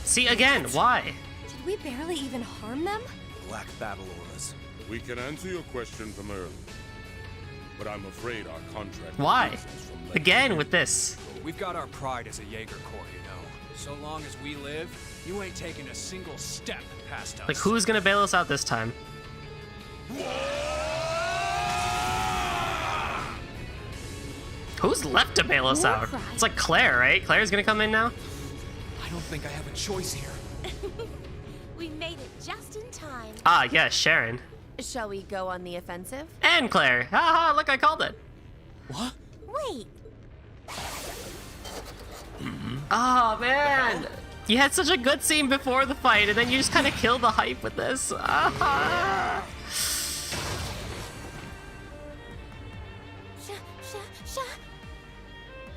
See, again, why? Did we barely even harm them? Black battle auras. We can answer your question from earlier, but I'm afraid our contract... Why? precludes us from letting Again you with this. We've got our pride as a Jaeger Corps, you know. So long as we live, you ain't taking a single step past us. Like, who's gonna bail us out this time? Who's left to bail us out? It's like Claire, right? Claire's gonna come in now? I don't think I have a choice here. We made it just in time. Ah, yes, Sharon. Shall we go on the offensive? And Claire. Haha, look, I called it. What? Wait. Oh, man. You had such a good scene before the fight, and then you just kind of killed the hype with this. Ah.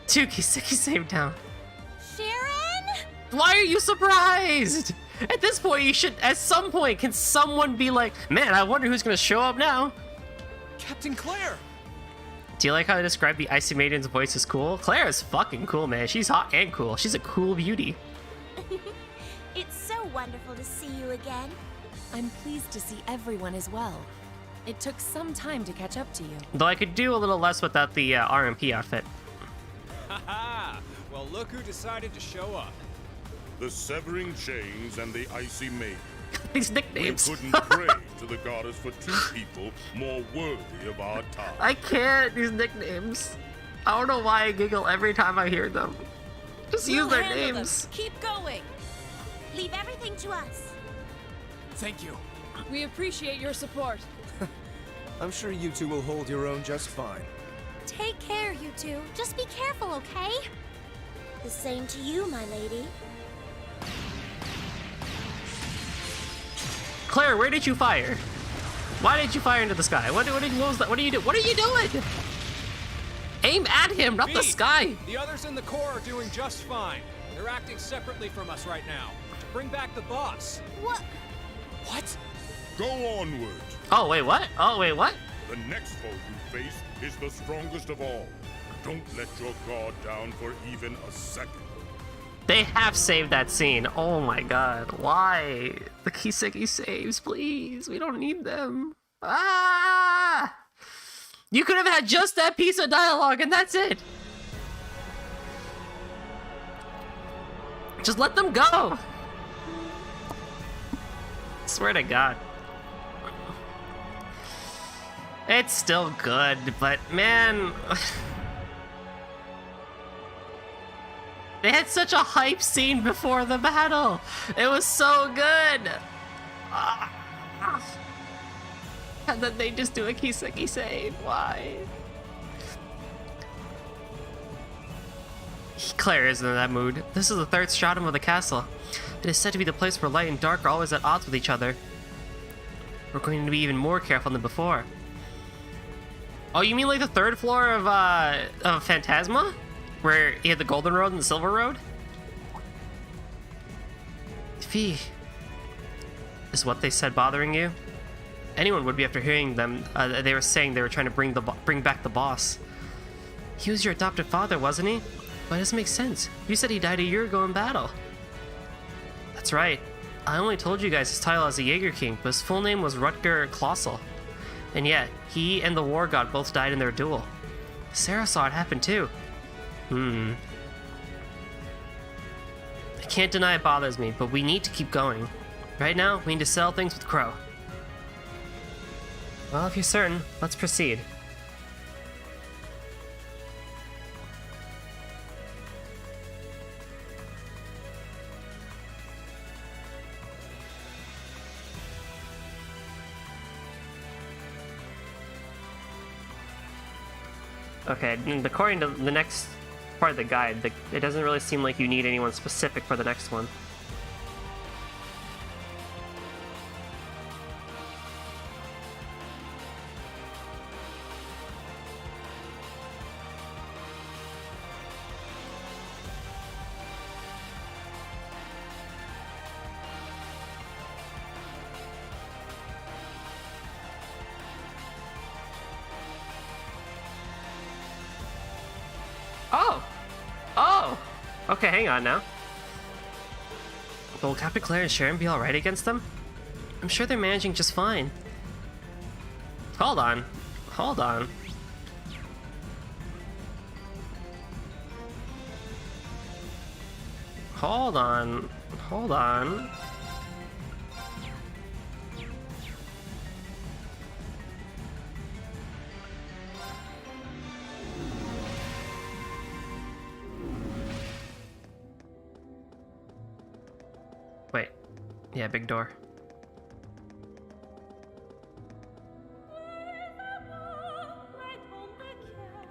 Tukey, Sicky, save down. Sharon? Why are you surprised? At this point, you should, at some point, can someone be like, man, I wonder who's gonna show up now? Captain Claire! Do you like how I described the Icy Maiden's voice as cool? Claire is fucking cool, man. She's hot and cool. She's a cool beauty. It's so wonderful to see you again. I'm pleased to see everyone as well. It took some time to catch up to you. Though I could do a little less without the RMP outfit. Haha! Well, look who decided to show up. The Severing Chains and the Icy Maiden. These nicknames. We couldn't pray to the goddess for two people more worthy of our time. I can't, these nicknames. I don't know why I giggle every time I hear them. Just use their names. Them. Keep going. Leave everything to us. Thank you. We appreciate your support. I'm sure you two will hold your own just fine. Take care, you two. Just be careful, okay? The same to you, my lady. Claire, where did you fire? Why did you fire into the sky? What was that? What are you doing? What are you doing? Aim at him, not the sky. The others in the Corps are doing just fine. They're acting separately from us right now. Bring back the boss. What? What? Go onward. Oh, wait, what? Oh, wait, what? The next foe you face is the strongest of all. Don't let your guard down for even a second. They have saved that scene. Oh my god. Why? The Kiseki saves, please. We don't need them. Ah! You could have had just that piece of dialogue and that's it. Just let them go. Swear to God. It's still good, but man... They had such a hype scene before the battle. It was so good. And then they just do a Kiseki save. Why? Claire isn't in that mood. This is the third stratum of the castle. It is said to be the place where light and dark are always at odds with each other. We're going to be even more careful than before. Oh, you mean like the third floor of Phantasma? Where you had the Golden Road and the Silver Road? Fee. Is what they said bothering you? Anyone would be after hearing them. They were saying they were trying to bring back the boss. He was your adopted father, wasn't he? But it doesn't make sense. You said he died a year ago in battle. That's right. I only told you guys his title as a Jaeger King, but his full name was Rutger Klossel. And yet, he and the War God both died in their duel. Sarah saw it happen too. I can't deny it bothers me, but we need to keep going. Right now, we need to settle things with Crow. Well, if you're certain, let's proceed. Okay, according to the next part of the guide, it doesn't really seem like you need anyone specific for the next one. Okay, hang on now. Will Captain Claire and Sharon be alright against them? I'm sure they're managing just fine. Hold on. Hold on. Hold on. Hold on. Wait. Yeah, big door.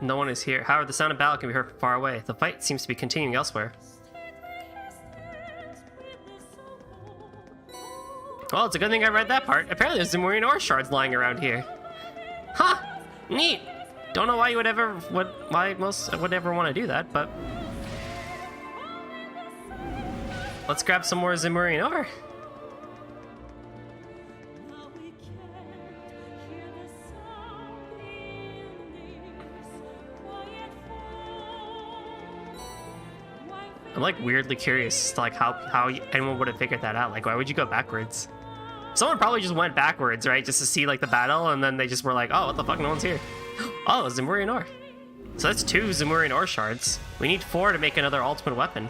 No one is here. However, the sound of battle can be heard from far away. The fight seems to be continuing elsewhere. Well, it's a good thing I read that part. Apparently there's Zamorian ore shards lying around here. Huh! Neat! Don't know why you would ever want to do that, but... let's grab some more Zemurian ore. I'm like weirdly curious to like how anyone would have figured that out. Like, why would you go backwards? Someone probably just went backwards, right? Just to see like the battle, and then they just were like, oh, what the fuck, no one's here. Oh, Zemurian ore. So that's 2 Zemurian ore shards. We need 4 to make another ultimate weapon.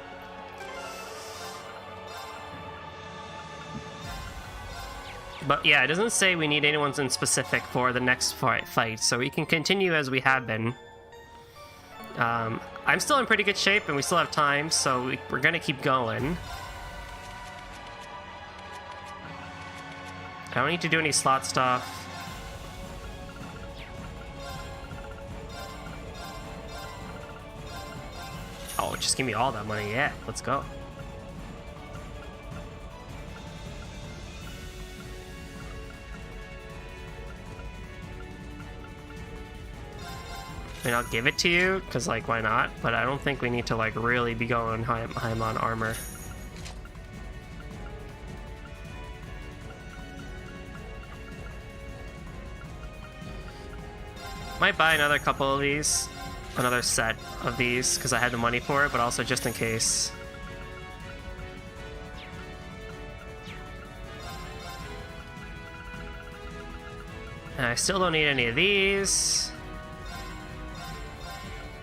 But yeah, it doesn't say we need anyone's in specific for the next fight, so we can continue as we have been. I'm still in pretty good shape, and we still have time, so we're gonna keep going. I don't need to do any slot stuff. Oh, just give me all that money. Yeah, let's go. I mean, I'll give it to you, because, like, why not? But I don't think we need to, like, really be going high on armor. Might buy another couple of these. Another set of these, because I had the money for it, but also just in case. And I still don't need any of these.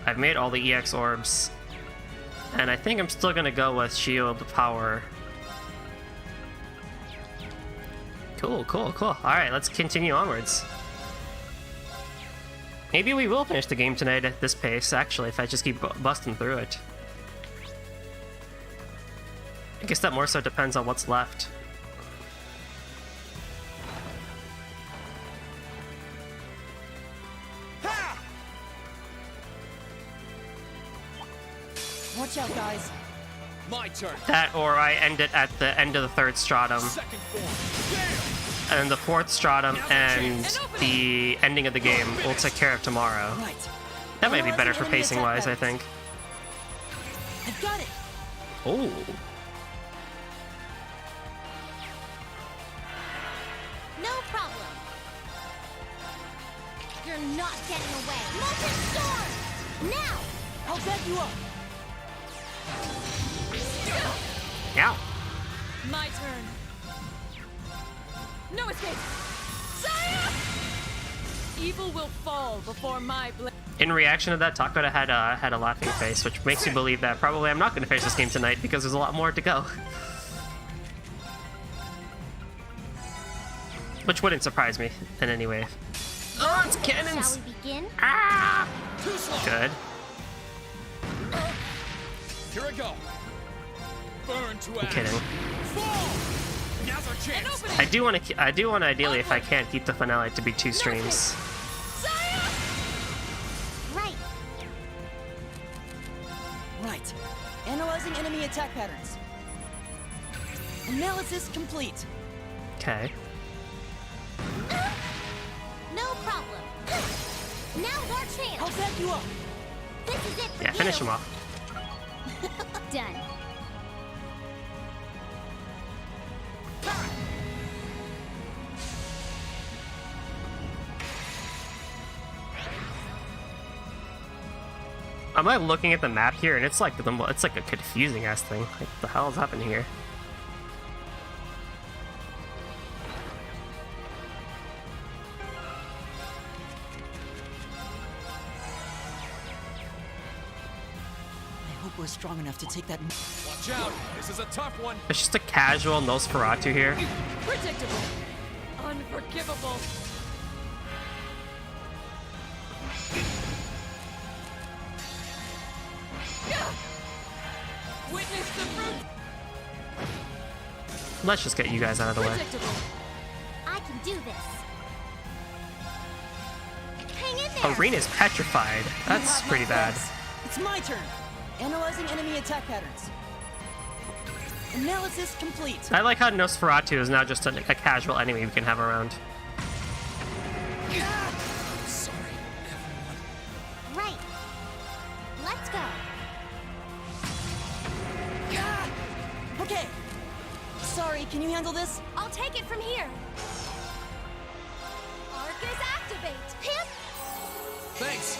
I've made all the EX orbs. And I think I'm still gonna go with shield power. Cool, cool, cool. Alright, let's continue onwards. Maybe we will finish the game tonight at this pace, actually, if I just keep busting through it. I guess that more so depends on what's left. Watch out, guys. My turn. That, or I end it at the end of the 3rd stratum. Second form. And then the 4th stratum and the ending of the game we'll take care of tomorrow. That might be better for pacing wise, I think. I've got it. Oh. No problem. You're not getting away. Molten Storm! Now! I'll back you up. Yeah. My turn. No escape! Saya! Evil will fall before my blade. In reaction to that, Takoda had a laughing face, which makes me believe that probably I'm not going to finish this game tonight because there's a lot more to go. Which wouldn't surprise me in any way. Oh, it's cannons! Shall we begin? Ah! Too slow. Good. Here I go. Burn to I'm kidding. Fall! Another chance. I do want to ideally, if I can, keep the finale to be 2 streams. Right. Right. Analyzing enemy attack patterns. Analysis complete. Okay. No problem. Now's our chance. I'll back you up. This is it for Yeah, you. finish him off. Done. I'm like looking at the map here, and it's like a confusing ass thing. Like, what the hell is happening here? I hope we're strong enough to take that. Watch out. This is a tough one. It's just a casual Nosferatu here. Predictable. Unforgivable. Witness the fruit. Let's just get you guys out of the way. Predictable. I can do this. Hang in there. Arena's petrified. That's pretty bad. It's my turn. Analyzing enemy attack patterns. Analysis complete. I like how Nosferatu is now just a casual enemy we can have around. Sorry, everyone. Right. Let's go. Okay. Sorry, can you handle this? I'll take it from here. Arcus activate. Him. Thanks.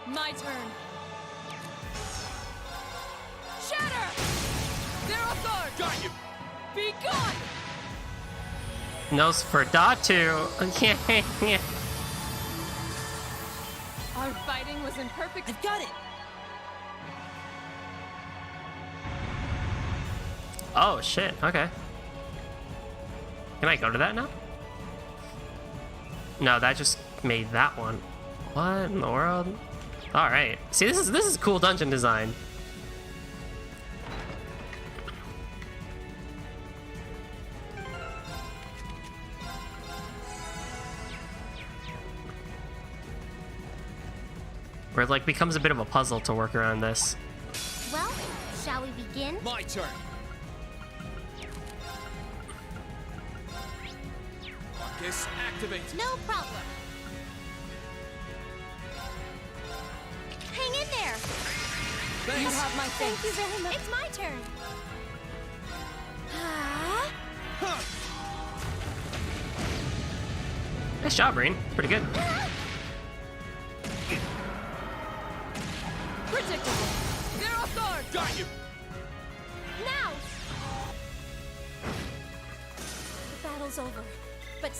My turn. Shatter! They're off guard! Got you! Be gone! Nosferatu. Our fighting was in perfect... I've got it! Oh, shit. Okay. Can I go to that now? No, that just made that one. What in the world? Alright. See, this is cool dungeon design. Where it like becomes a bit of a puzzle to work around this. Well, shall we begin? My turn. Arcus activate. No problem. Hang in there. Thanks. You have my Thank thanks. you very much. It's my turn. Ah. Huh. Nice job, Rain. Pretty good. Predictable. They're off guard! Got you! Now. The battle's over, but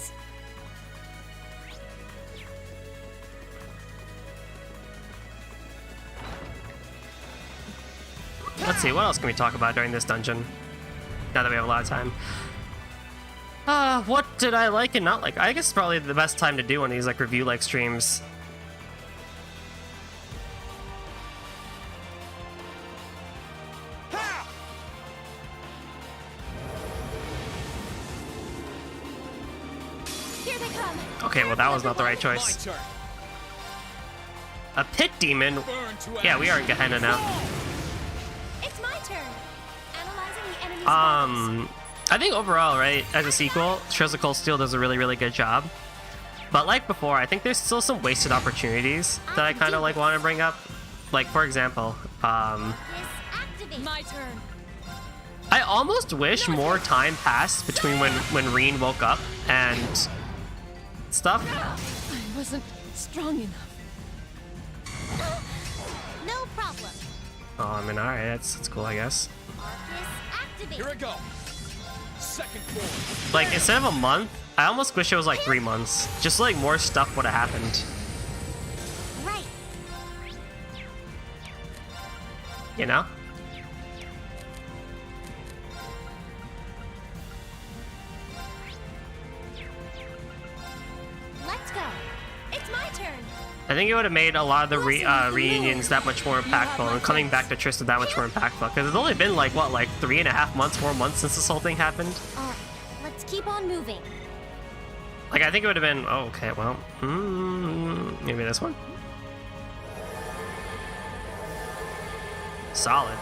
Let's see, what else can we talk about during this dungeon? Now that we have a lot of time. What did I like and not like? I guess it's probably the best time to do one of these like review-like streams. here they come. Okay, well that was not the right My choice. turn. A pit demon? Burn to Yeah, we ash. are in Gehenna now. It's my turn. Analyzing the enemy's bodies. I think overall, right, as a sequel, Trails of Cold Steel does a really, really good job. But like before, I think there's still some wasted opportunities that I kind of like want to bring up. Like, for example, Arcus activate. My turn. I almost wish more time passed between when Reen woke up and stuff. I wasn't strong enough. No problem. Oh, I mean, alright, that's cool, I guess. Arcus activate. Here I go. Second form. Like, instead of a month, I almost wish it was like 3 months. Just like more stuff would have happened. Right. You know? Let's go. It's my turn. I think it would have made a lot of the reunions that much more impactful, and coming back to Tristan that much more impactful. Because it's only been like, what, like 3.5 months, 4 months since this whole thing happened? All right. Let's keep on moving. Like, I think it would have been, oh, okay, well, maybe this one? Solid.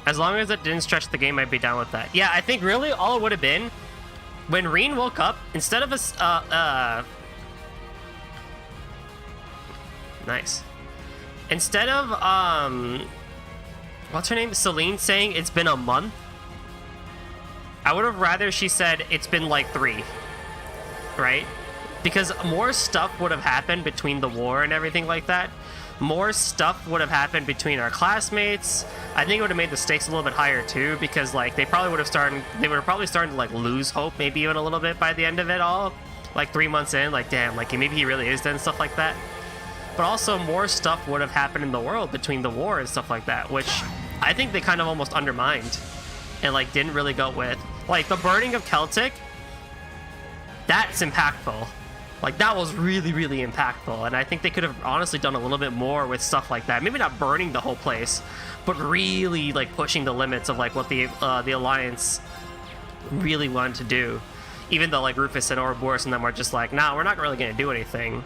As long as it didn't stretch the game, I'd be down with that. Yeah, I think really all it would have been, when Reen woke up, instead of a, nice. Instead of, what's her name? Celine saying it's been a month, I would have rather she said it's been like 3, right? Because more stuff would have happened between the war and everything like that. More stuff would have happened between our classmates. I think it would have made the stakes a little bit higher too, because like they probably would have probably started to like lose hope maybe even a little bit by the end of it all. Like 3 months in, like damn, like maybe he really is dead and stuff like that. But also more stuff would have happened in the world between the war and stuff like that, which I think they kind of almost undermined and like didn't really go with. Like the burning of Celtic, that's impactful. Like that was really, really impactful, and I think they could have honestly done a little bit more with stuff like that. Maybe not burning the whole place, but really like pushing the limits of like what the Alliance really wanted to do. Even though like Rufus and Ouroboros and them were just like, nah, we're not really gonna do anything.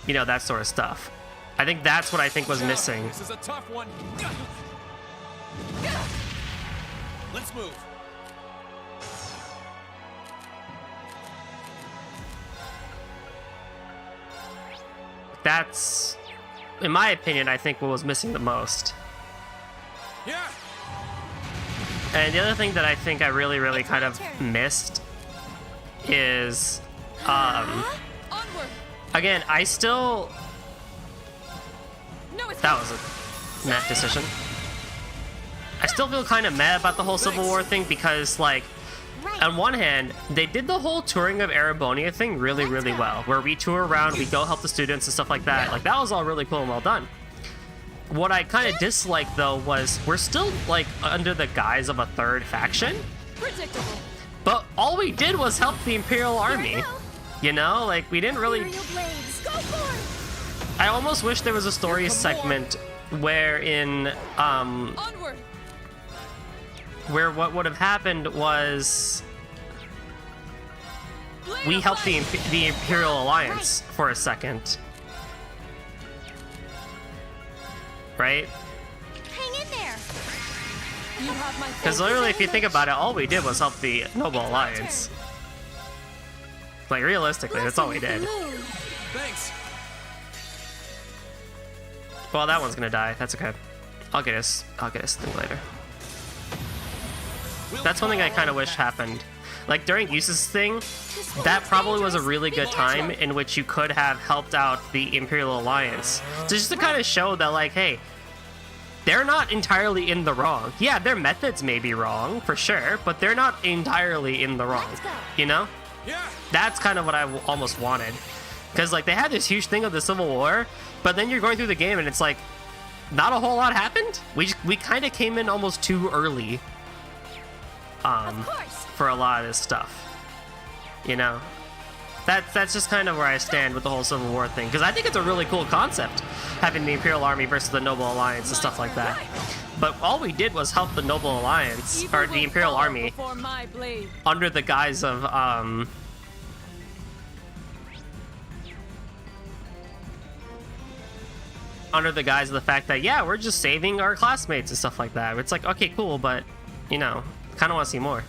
You know, that sort of stuff. I think that's what I think was missing. This is a tough one. Let's move. that's, in my opinion, I think what was missing the most. Yeah. And the other thing that I think I really kind of missed is, again, I still, that was a meh decision. I still feel kind of mad about the whole Civil War thing because, like, on one hand, they did the whole touring of Erebonia thing really well, where we tour around, we go help the students and stuff like that. Like, that was all really cool and well done. What I kind of disliked, though, was we're still, like, under the guise of a third faction. Predictable. But all we did was help the Imperial Army. You know? Like, we didn't really... I almost wish there was a story segment wherein, Onward. where what would have happened was we helped the Imperial Alliance for a second. Right? Hang in there. Because literally, if you think about it, all we did was help the Noble Alliance. Like, realistically, that's all we did. Thanks. Well, that one's gonna die. That's okay. I'll get his thing later. That's one thing I kind of wish happened. Like, during Eustace's thing, that probably was a really good time in which you could have helped out the Imperial Alliance. So just to kind of show that, like, hey, they're not entirely in the wrong. Yeah, their methods may be wrong, for sure, but they're not entirely in the wrong. You know? Yeah. That's kind of what I almost wanted. Because, like, they had this huge thing of the Civil War, but then you're going through the game and it's like, not a whole lot happened. We kind of came in almost too early. For a lot of this stuff, you know, that's just kind of where I stand with the whole Civil War thing, because I think it's a really cool concept, having the Imperial Army versus the Noble Alliance and stuff like that. But all we did was help the Noble Alliance, or the Imperial Army, under the guise of the fact that, yeah, we're just saving our classmates and stuff like that. It's like, okay, cool, but, you know, kind of want to see more.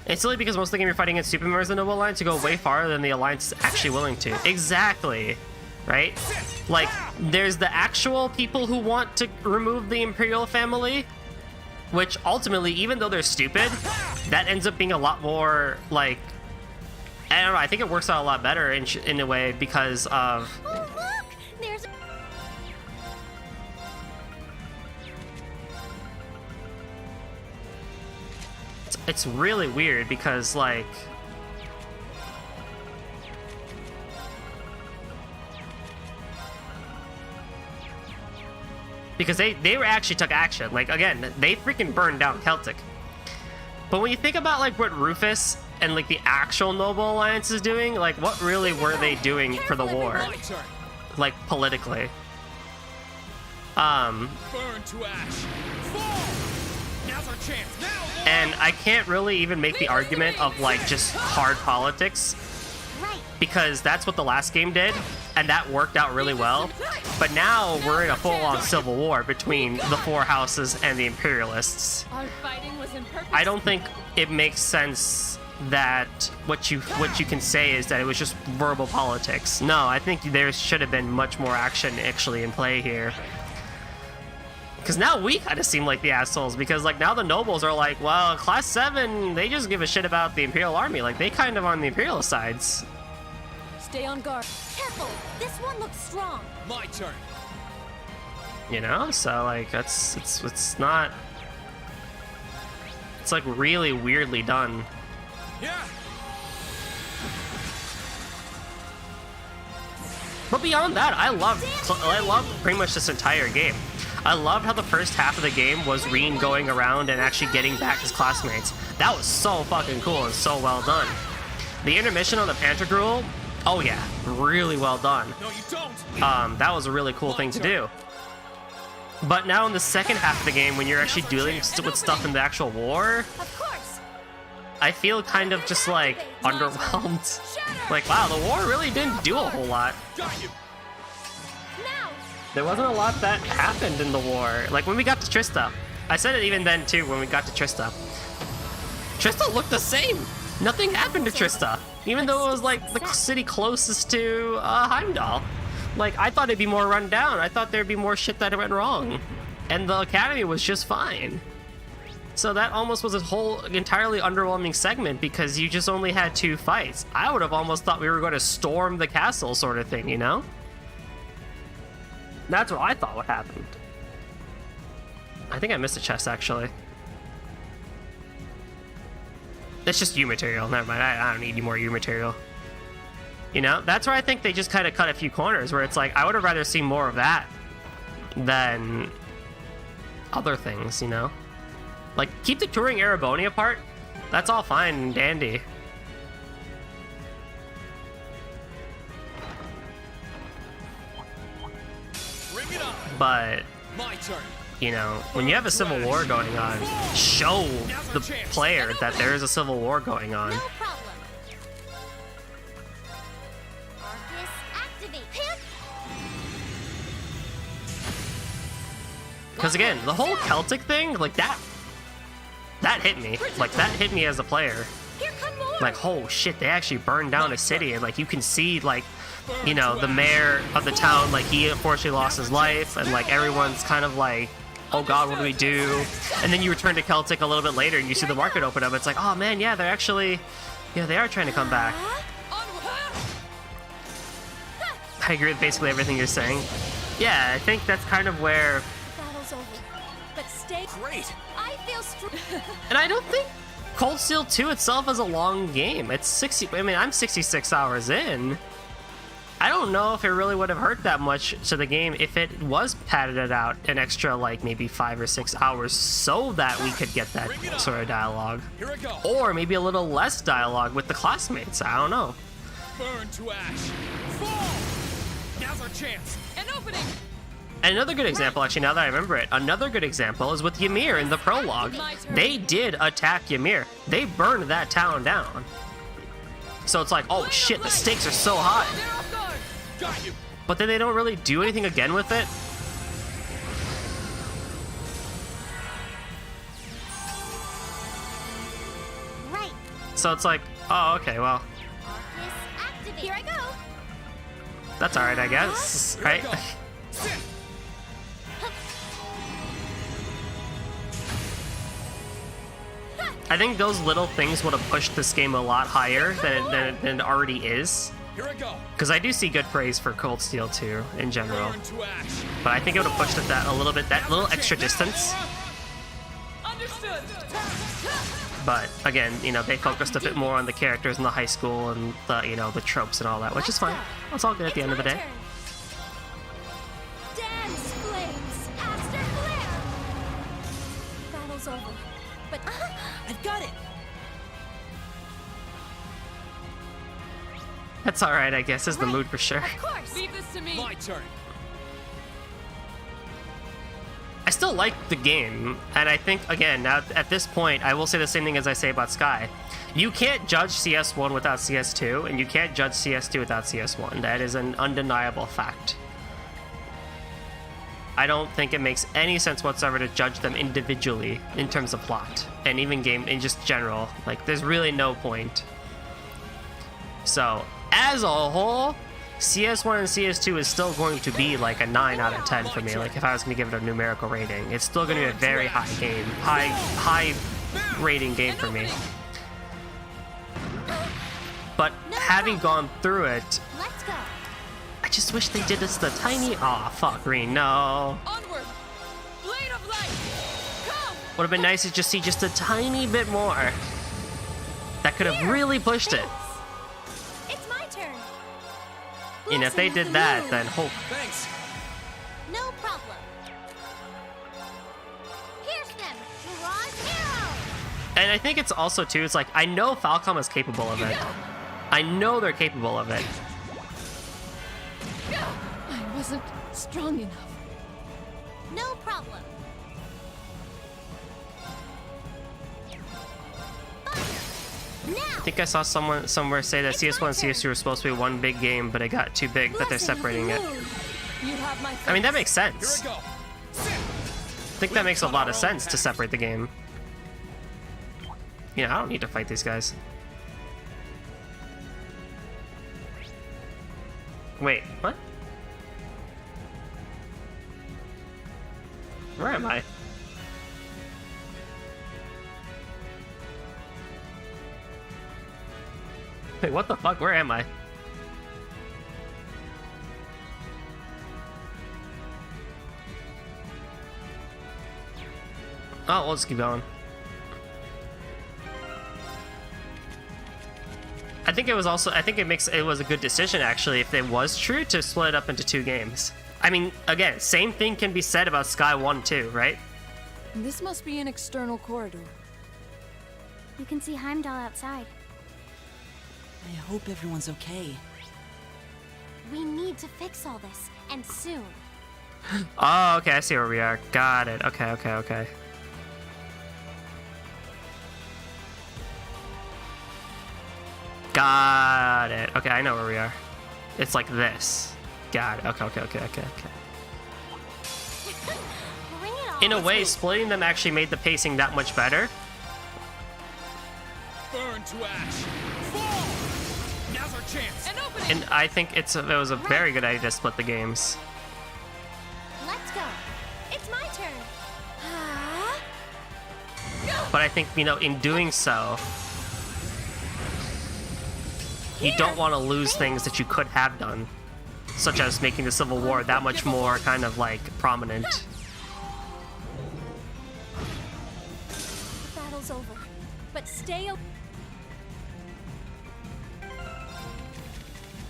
It's silly because most of the game you're fighting against stupid members of the Noble Alliance to go way farther than the Alliance is actually willing to. Exactly. Right? Like, there's the actual people who want to remove the Imperial family, which ultimately, even though they're stupid, that ends up being a lot more, like, I don't know, I think it works out a lot better in a way because of... Oh, look! There's... It's really weird because, like, they actually took action. Like, again, they freaking burned down Celtic. But when you think about, like, what Rufus and, like, the actual Noble Alliance is doing, like, what really were they doing for the war? Like, politically. Burn to ash. Fall. Now's our chance. Now. And I can't really even make the argument of, like, just hard politics, because that's what the last game did, and that worked out really well. But now we're in a full-on civil war between the four houses and the Imperialists. I don't think it makes sense that what you can say is that it was just verbal politics. No, I think there should have been much more action actually in play here. Because now we kind of seem like the assholes, because, like, now the nobles are like, well, Class 7, they just give a shit about the Imperial Army. Like, they kind of on the Imperial sides. Stay on guard. Careful! This one looks strong. My turn. You know? So, like, it's not... It's, like, really weirdly done. Yeah. But beyond that, I love pretty much this entire game. I loved how the first half of the game was Rean going around and actually getting back his classmates. That was so fucking cool and so well done. The intermission on the Pantagruel, oh yeah, really well done. No, you don't. That was a really cool thing to do. But now in the second half of the game, when you're actually dealing with stuff in the actual war, I feel kind of just like underwhelmed. Like, wow, the war really didn't do a whole lot. There wasn't a lot that happened in the war. Like, when we got to Trista, I said it even then too, when we got to Trista. Trista looked the same. Nothing happened to Trista, even though it was like the city closest to Heimdall. Like, I thought it'd be more run down. I thought there'd be more shit that went wrong. And the Academy was just fine. So that almost was a whole entirely underwhelming segment because you just only had 2 fights. I would have almost thought we were going to storm the castle sort of thing, you know? That's what I thought would happen. I think I missed a chest, actually. It's just U material. Never mind. I don't need any more U material. You know? That's where I think they just kind of cut a few corners, where it's like, I would have rather seen more of that than other things, you know? Like, keep the touring Erebonia part. That's all fine and dandy. Bring it on. But, My turn. you know, when you have a civil war going on, show the player that there is a civil war going on. No problem. Arcus, activate. Because again, the whole Celtic thing, like that hit me. Like, that hit me as a player. Here come more. Like, oh shit, they actually burned down a city, and like you can see, like, you know, the mayor of the town, like, he unfortunately lost his life, and like everyone's kind of like, oh god, what do we do? And then you return to Celtic a little bit later and you see the market open up. It's like, oh man, yeah, they're actually, yeah, they are trying to come back. I agree with basically everything you're saying. Yeah, I think that's kind of where, Battle's over. But stay Great. I feel strong. and I don't think Cold Steel 2 itself is a long game. It's 60, I mean, I'm 66 hours in. I don't know if it really would have hurt that much to the game if it was padded out an extra, like, maybe 5 or 6 hours so that we could get that sort of dialogue. Here I go. Or maybe a little less dialogue with the classmates. I don't know. Burn to ash. Fall. Now's our chance. An opening. And another good example, actually, now that I remember it, another good example is with Ymir in the prologue. They did attack Ymir. They burned that town down. So it's like, oh shit, the stakes are so high. Got you. But then they don't really do anything again with it. Right. So it's like, oh, okay, well, Arcus, activate. Here I go. that's alright, I guess, right? I think those little things would have pushed this game a lot higher than it already is. Here I go. Because I do see good praise for Cold Steel 2 in general. Burn to ash. But I think it would have pushed it that a little bit, that little extra distance. Understood. But again, you know, they focused a bit more on the characters in the high school and the, you know, the tropes and all that, which is fine. It's all good at the end of the day. Dance flames. Aster flare. Battle's over. But I've got it. That's alright, I guess, is the mood for sure. of course. Leave this to me. My turn. I still like the game, and I think, again, now at this point, I will say the same thing as I say about Sky. You can't judge CS1 without CS2, and you can't judge CS2 without CS1. That is an undeniable fact. I don't think it makes any sense whatsoever to judge them individually in terms of plot, and even game in just general. Like, there's really no point. So, as a whole, CS1 and CS2 is still going to be like a 9 out of 10 for me. Like, if I was going to give it a numerical rating, it's still going to be a very high game, high rating game for me. But having gone through it, Let's go. I just wish they did this the tiny. Aw, fuck, Green, no. Onward. Blade of light. Come. Would have been nice to just see just a tiny bit more. That could have really pushed it. it's my turn. And if they did that, then hope. Thanks. No problem. Here's them. Mirage Arrow. And I think it's also, too, it's like, I know Falcom is capable of it. I know they're capable of it. I wasn't strong enough. No problem. I think I saw someone somewhere say that CS1 and CS2 were supposed to be one big game, but it got too big that they're separating it. You have my I mean, that makes Here sense. I go. I think that makes a lot of sense to separate the game. You know, I don't need to fight these guys. Wait, what? Where am I? Wait, what the fuck? Where am I? Oh, we'll just keep going. I think it was also, I think it was a good decision actually if it was true to split it up into 2 games. I mean, again, same thing can be said about Sky 1 too, right? This must be an external corridor. You can see Heimdall outside. I hope everyone's okay. We need to fix all this, and soon. Oh, okay, I see where we are. Got it. Okay. Got it. Okay, I know where we are. It's like this. Got it. Okay. Bring it on. In a way, splitting them actually made the pacing that much better. Burn to ash. Fall. Now's our chance. An opening. And I think it was a very good idea to split the games. Let's go. It's my turn. But I think, you know, in doing so, you don't want to lose things that you could have done, such as making the Civil War that much more kind of like prominent. The battle's over, but stay.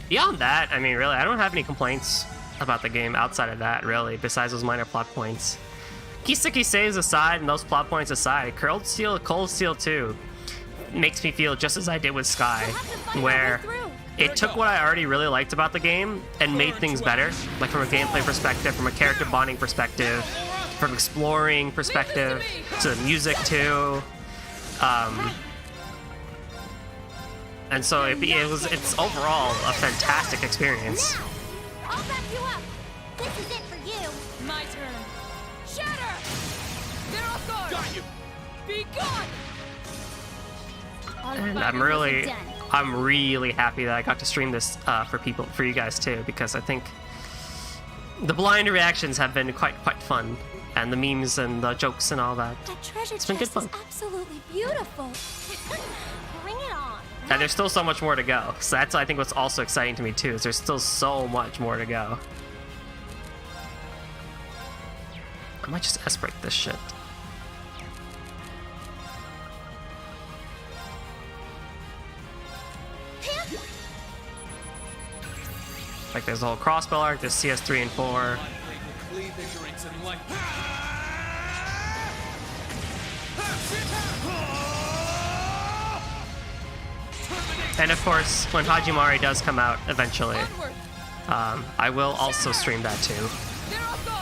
Beyond that, I mean, really, I don't have any complaints about the game outside of that, really, besides those minor plot points. Kiseki saves aside, and those plot points aside, Cold Steel 2 makes me feel just as I did with Sky, where it took what I already really liked about the game and made things better, like from a gameplay perspective, from a character bonding perspective, from exploring perspective, to the music too. And so it's overall a fantastic experience. I'll back you up. This is it for you. My turn. Shatter! They're off guard! Got you! Be gone! And I'm really happy that I got to stream this for you guys too, because I think the blind reactions have been quite fun, and the memes and the jokes and all that. That treasure It's been good chest fun. is absolutely beautiful. Bring it on. And there's still so much more to go. So that's, I think, what's also exciting to me too, is there's still so much more to go. I might just S-break this shit. Like there's the whole crossbow arc, there's CS3 and 4. And of course, when Hajimari does come out eventually, I will also stream that too.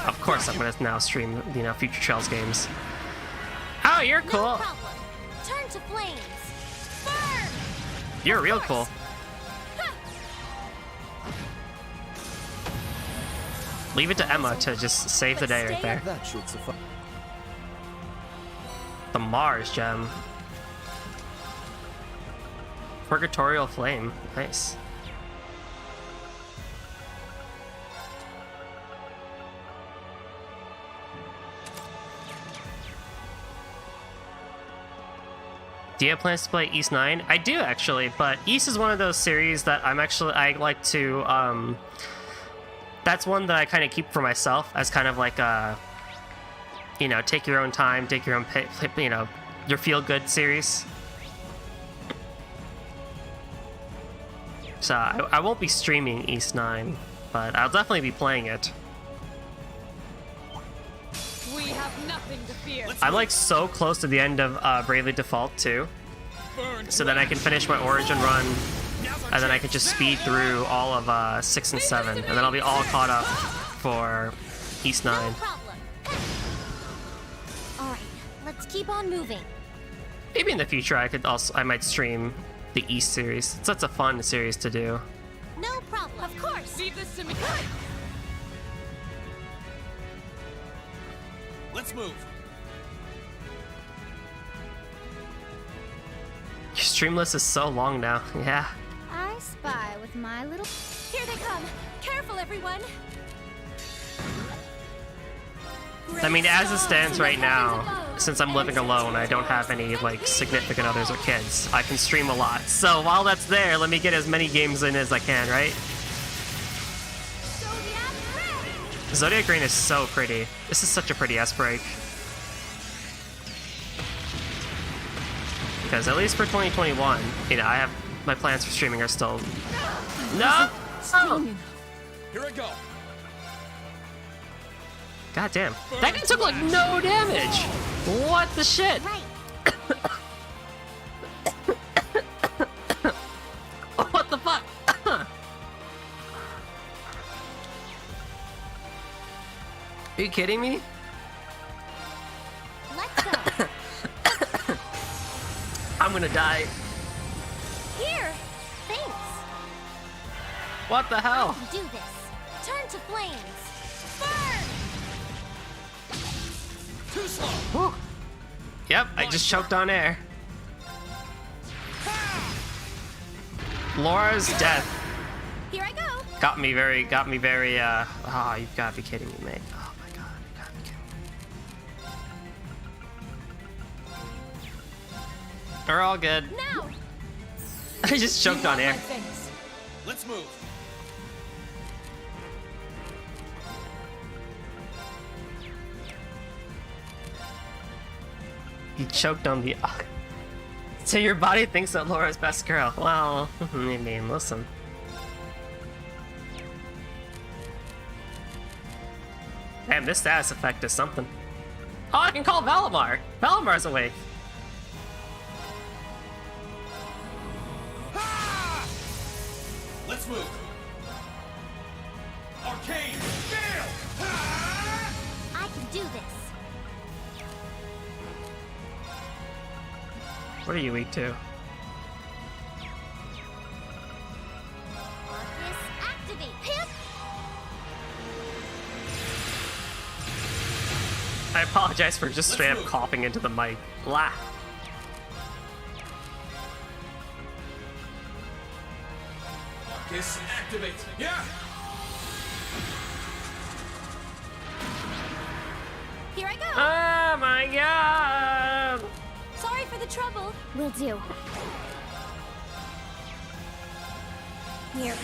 Of course, I'm gonna now stream, you know, Future Trails games. Oh, you're cool. No problem. Turn to flames. Burn. You're real cool. Leave it to Emma to just save the day right there. That should suffice. The Mars gem. Purgatorial Flame. Nice. Do you have plans to play East 9? I do actually, but East is one of those series that I like to, that's one that I kind of keep for myself as kind of like a, you know, take your own time, take your own, you know, your feel-good series. So I won't be streaming East 9, but I'll definitely be playing it. We have nothing to fear. I'm like so close to the end of Bravely Default 2, so then I can finish my Origin run, and then I can just speed through all of 6 and 7, and then I'll be all caught up for East 9. Alright, let's keep on moving. Maybe in the future I might stream the East series. It's such a fun series to do. No problem. Of course. Leave this to me. Let's move. Your stream list is so long now. Yeah. I spy with my little... Here they come. Careful, everyone. I mean, as it stands right now, since I'm living alone, I don't have any, like, significant others or kids. I can stream a lot. So while that's there, let me get as many games in as I can, right? Zodiac Green is so pretty. This is such a pretty S-Break. Because at least for 2021, you know, I have my plans for streaming are still... No! Oh. Here I go. God damn. That guy took like no damage! What the shit? What the fuck? Are you kidding me? Let's go. I'm gonna die. Here. Thanks. What the hell? I can do this. Turn to flames. Burn. Too slow. Whew. Yep, I just choked on air. Laura's death Here I go. got me very, oh, you've gotta be kidding me, mate. Oh my god, you gotta be kidding me. We're all good. Now. I just choked on air. Let's move. You choked on the... So your body thinks that Laura's best girl. Well, I mean, listen. Damn, this status effect is something. Oh, I can call Valimar! Valamar's awake. Let's move. Arcane, fail! I can do this. What are you weak to? Arcus, activate. Pip. I apologize for just straight up coughing into the mic. Blah. Arcus, activate. Yeah! Here I go. Oh my god! Sorry for the trouble. Will do. Here.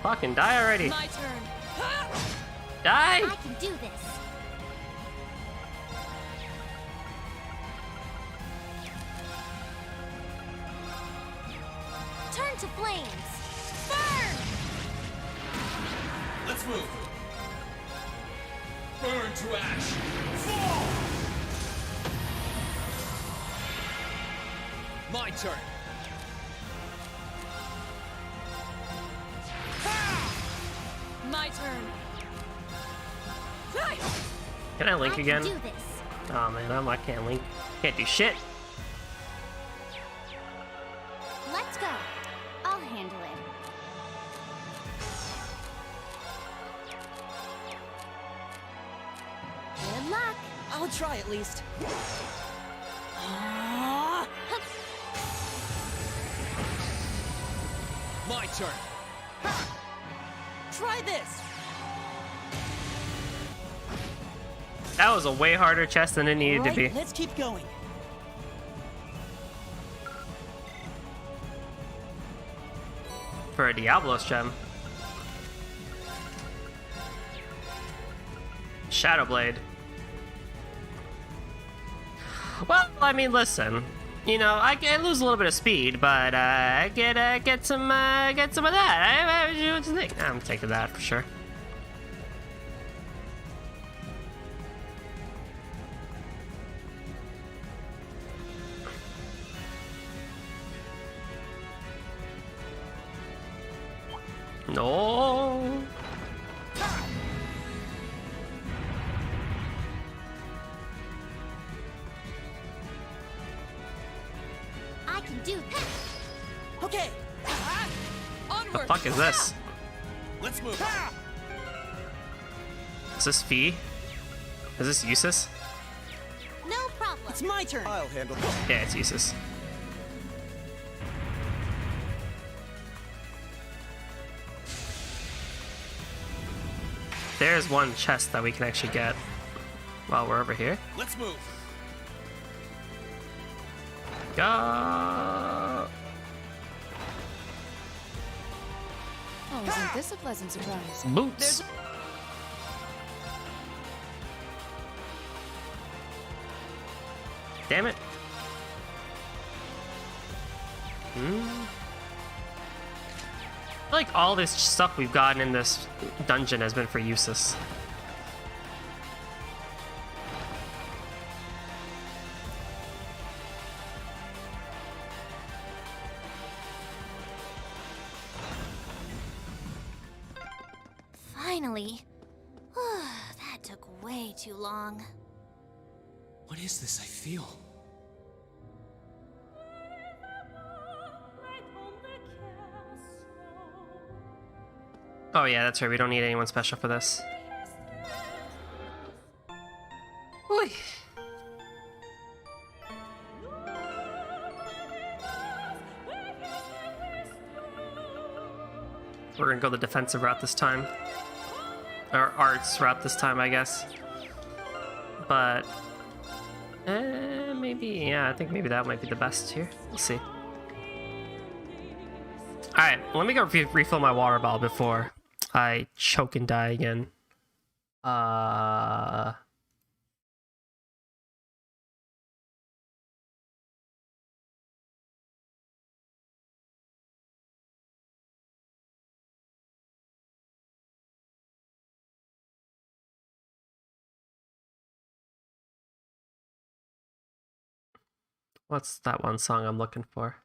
Fucking die already. My turn. Die! I can do this. Turn to flames. Burn! Let's move. Burn to ash. Fall! My turn. My turn. Can I link again? Do this. Oh man, I can't link. Can't do shit. Let's go. I'll handle it. Good luck. I'll try at least. My turn. Try this. That was a way harder chest than it needed to be. Let's keep going. For a Diablos gem. Shadowblade. Well, I mean, listen. You know, I lose a little bit of speed, but I get some of that. What do you think? I'm taking that for sure. No. I can do this. Okay. The fuck is this? Let's move. Is this Fee? Is this Usus? No problem. It's my turn. I'll handle this. Yeah, it's Usus. there's one chest that we can actually get while we're over here. Let's move. Go! Oh, isn't this a pleasant surprise? Boots! Damn it. I feel like all this stuff we've gotten in this dungeon has been for Usus. Finally. That took way too long. What is this I feel? Oh yeah, that's right, we don't need anyone special for this. Oy. We're gonna go the defensive route this time. Or arts route this time, I guess. But... maybe, yeah, I think maybe that might be the best here. We'll see. Alright, let me go refill my water bottle before I choke and die again. What's that one song I'm looking for?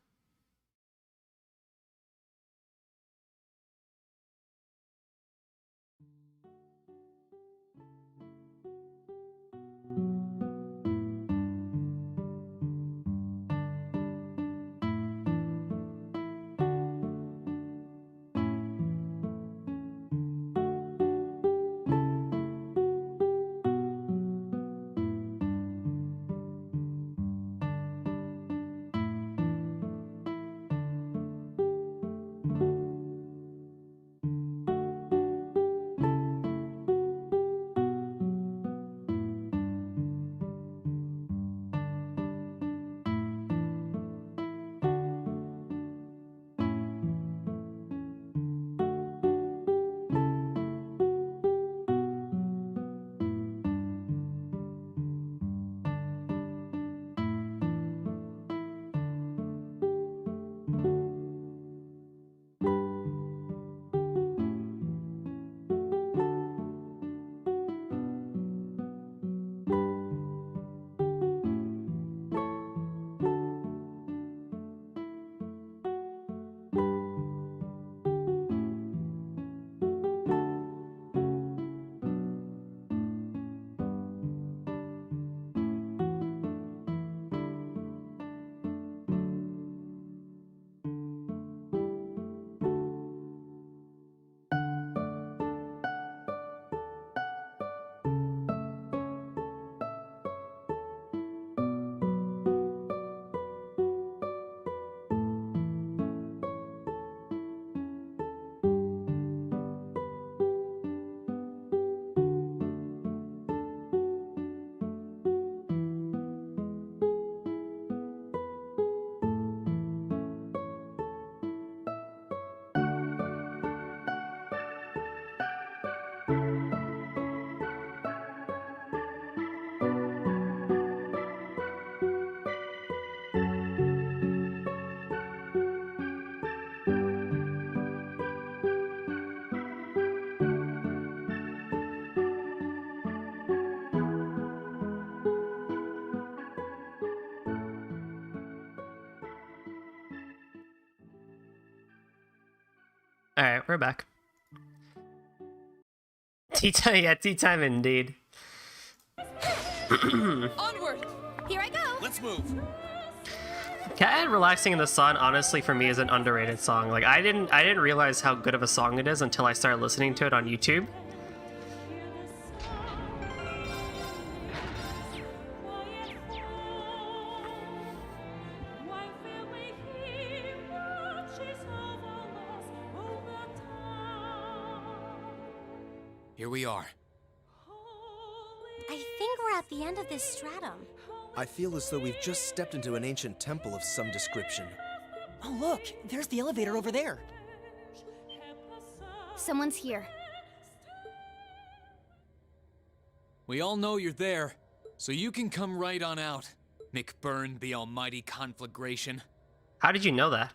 Alright, we're back. Tea time, yeah, tea time indeed. Onward! Here I go! Let's move! Cat and Relaxing in the Sun, honestly, for me, is an underrated song. Like, I didn't realize how good of a song it is until I started listening to it on YouTube. Here we are. I think we're at the end of this stratum. I feel as though we've just stepped into an ancient temple of some description. Oh, look, there's the elevator over there. Someone's here. We all know you're there, so you can come right on out. McBurn, the almighty conflagration. How did you know that?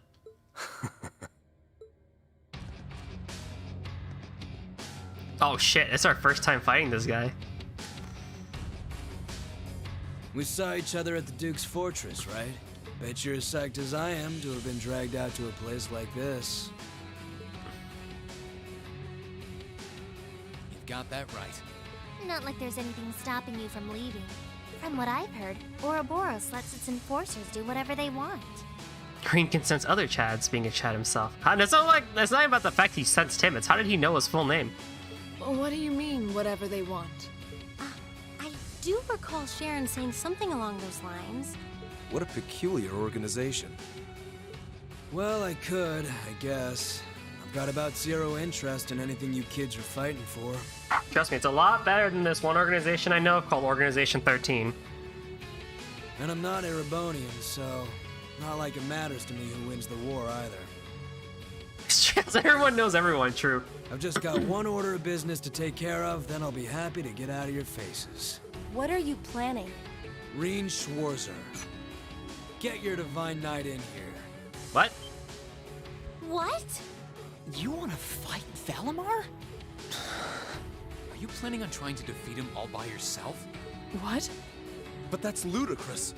Oh shit, it's our first time fighting this guy. We saw each other at the Duke's fortress, right? Bet you're as psyched as I am to have been dragged out to a place like this. You've got that right. Not like there's anything stopping you from leaving. From what I've heard, Ouroboros lets its enforcers do whatever they want. Green can sense other Chads, being a Chad himself. It's not even about the fact he sensed him, it's how did he know his full name? What do you mean, whatever they want? I do recall Sharon saying something along those lines. What a peculiar organization. Well, I could, I guess. I've got about zero interest in anything you kids are fighting for. Trust me, it's a lot better than this one organization I know of called Organization 13. And I'm not Erebonian, so not like it matters to me who wins the war either. Everyone knows everyone, true. I've just got one order of business to take care of, then I'll be happy to get out of your faces. What are you planning? Reen Schwarzer. Get your Divine Knight in here. What? What? You want to fight Valimar? Are you planning on trying to defeat him all by yourself? What? But that's ludicrous.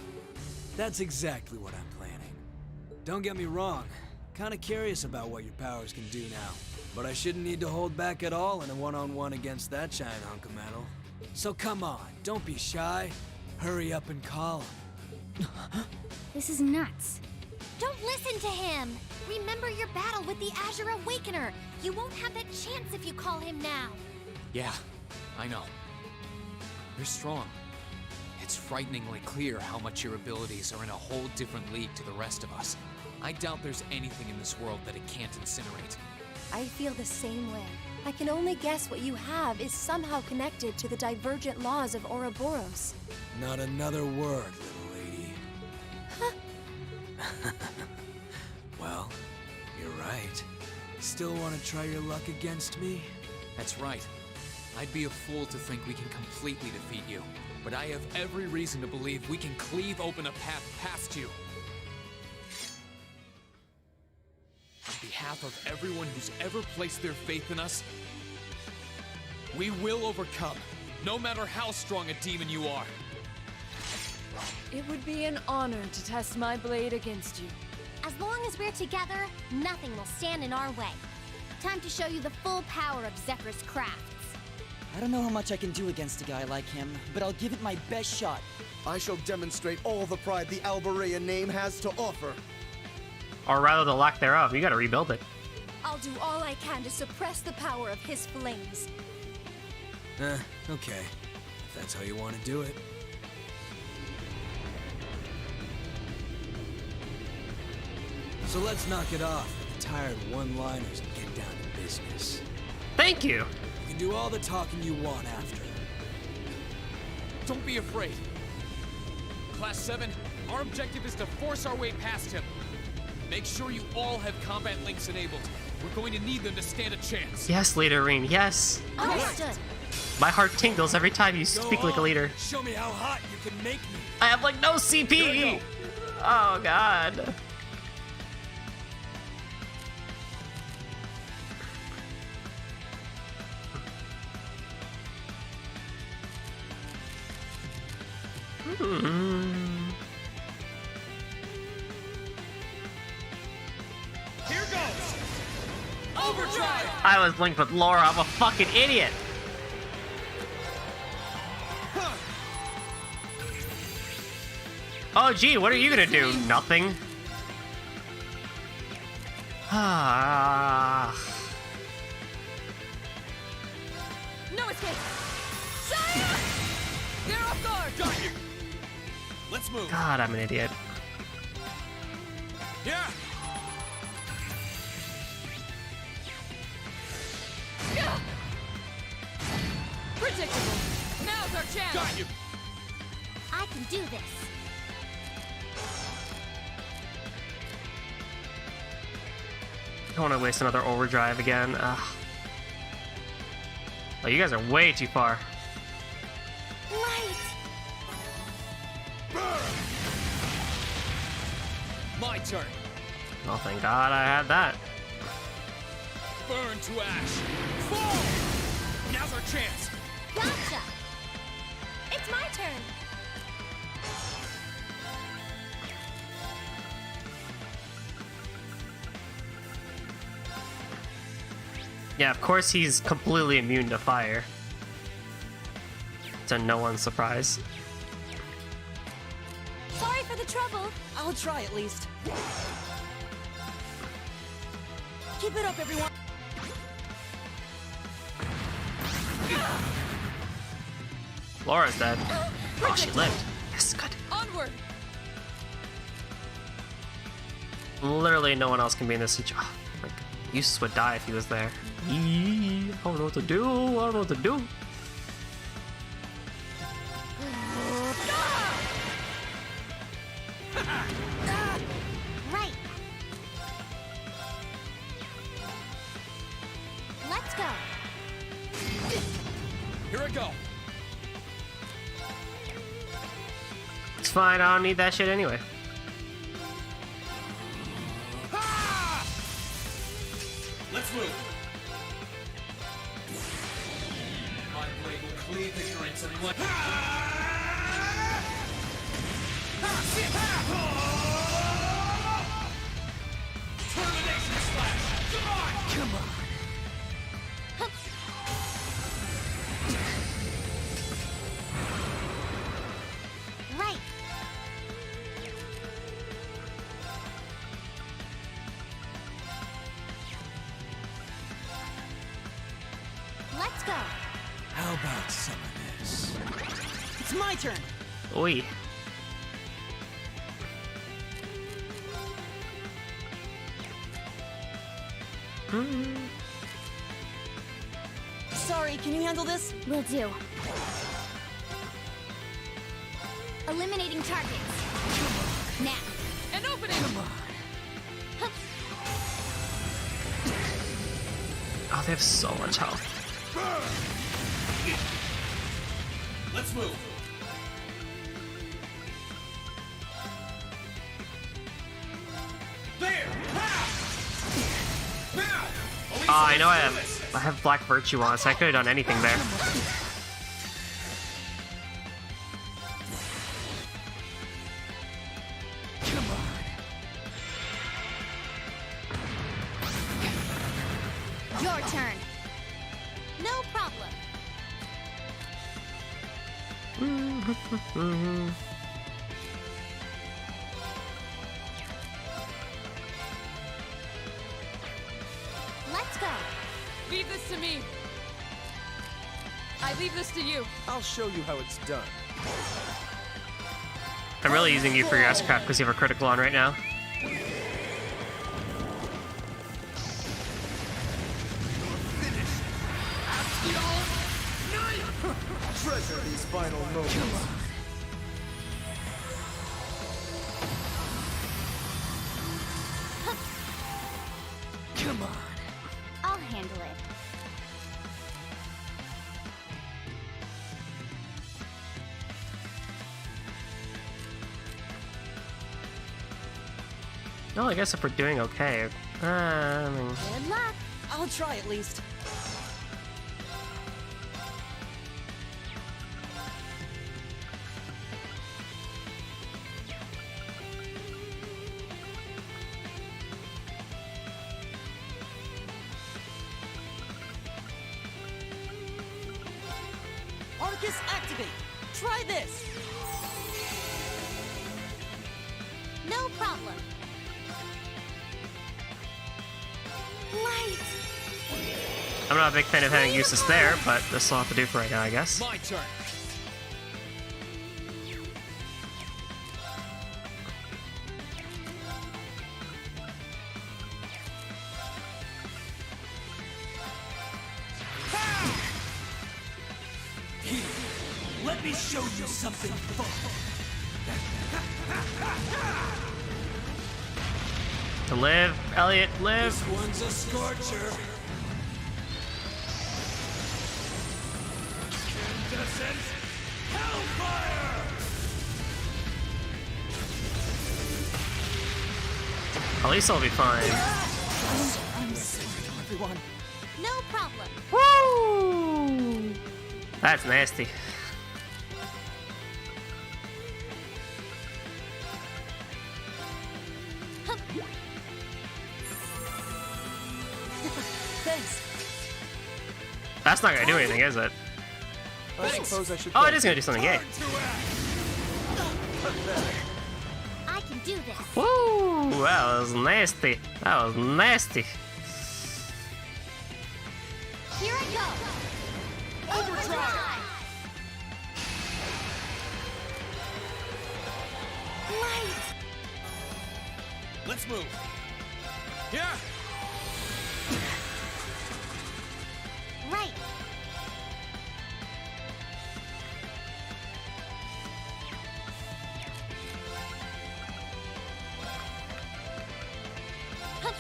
That's exactly what I'm planning. Don't get me wrong. Kinda curious about what your powers can do now. But I shouldn't need to hold back at all in a one-on-one against that giant hunk of metal. So come on, don't be shy. Hurry up and call him. This is nuts. Don't listen to him! Remember your battle with the Azure Awakener! You won't have that chance if you call him now! Yeah, I know. You're strong. It's frighteningly clear how much your abilities are in a whole different league to the rest of us. I doubt there's anything in this world that it can't incinerate. I feel the same way. I can only guess what you have is somehow connected to the divergent laws of Ouroboros. Not another word, little lady. Well, you're right. Still want to try your luck against me? That's right. I'd be a fool to think we can completely defeat you, but I have every reason to believe we can cleave open a path past you. On behalf of everyone who's ever placed their faith in us, we will overcome, no matter how strong a demon you are. It would be an honor to test my blade against you. As long as we're together, nothing will stand in our way. Time to show you the full power of Zephyr's crafts. I don't know how much I can do against a guy like him, but I'll give it my best shot. I shall demonstrate all the pride the Alborea name has to offer. Or rather the lack thereof, you gotta rebuild it. I'll do all I can to suppress the power of his flames. Okay. If that's how you want to do it. So let's knock it off with the tired one-liners and get down to business. Thank you. You can do all the talking you want after. Don't be afraid. Class 7, our objective is to force our way past him. Make sure you all have combat links enabled. We're going to need them to stand a chance. Yes, Leader Reen, yes. Understood. My heart tingles every time you Go speak like a on. leader. Show me how hot you can make me. I have like no CP! Oh god. Here goes! Overdrive! I was linked with Laura, I'm a fucking idiot! Oh gee, what are you gonna do? Nothing? Ah. No escape! Sire! They're off guard! Got you! Let's move. God, I'm an idiot. Yeah! Predictable. Now's our chance. Got you. I can do this. I don't want to waste another overdrive again. Ugh. Oh, you guys are way too far. Light! My turn. Oh, thank God I had that. Burn to ash. Fall! Now's our chance. Gotcha! It's my turn! Yeah, of course he's completely immune to fire. To no one's surprise. Sorry for the trouble. I'll try at least. Keep it up, everyone. Laura's dead. Oh, she lived. Yes, good. Onward. Literally no one else can be in this situation. Like, Eustace would die if he was there. I don't know what to do. I don't know what to do. Right. Let's go. Here I go. It's fine. I don't need that shit anyway. Let's move. My blade will cleave ignorance and light. Termination slash. Come on. Come on. Right. Let's go. How about some of this? It's my turn. Oi. Sorry, can you handle this? Will do. Eliminating targets. Now. An opening. Come on. Oh, they have so much health. Let's move. There. Now. I know I have Black Virtue on, so I could have done anything there. Come on. Your turn. No problem. Let's go. Leave this to me. I leave this to you. I'll show you how it's done. I'm really using you for your S-Craft because you have a critical on right now. Treasure these final moments. Come on. I'll handle it. No, I guess if we're doing okay. I mean, Good luck. I'll try at least. Arcus activate. Try this. No problem. Light. I'm not a big fan of having Eustace there, but this will have to do for right now, I guess. My turn. Let me show you something fun. To live, Elliot, live. This one's a scorcher. Incandescent Hellfire! At least I'll be fine. I'm sorry, everyone. No problem. Woo! That's nasty. Thanks. That's not gonna do anything, is it? I suppose I should. Oh, it is gonna do something, yay. I can do this. Woo! That was nasty. That was nasty. Here I go. Overdrive. Light. Let's move. Yeah. Right. Hup.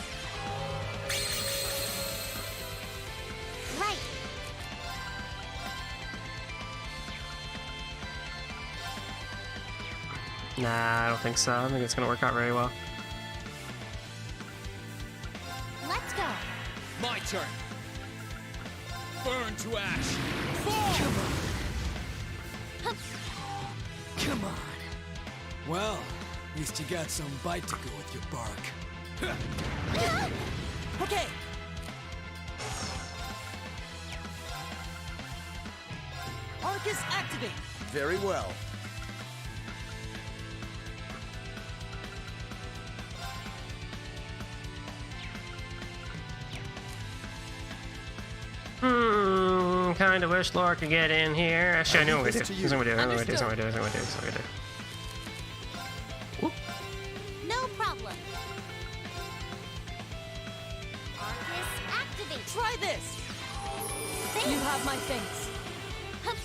Right. Nah, I don't think so. I don't think it's gonna work out very well. Let's go. My turn. Burn to ash. Come on. Hup. Come on. Well, at least you got some bite to go with your bark. Okay. Arcus activate. Very well. Kinda wish Laura could get in here. Actually, I knew what we do. Here's what we do. Here's what we do. Here's what we do. Here's what we do. Here's what we do. No problem. Arcus activate. Try this. You have my thanks. Hup.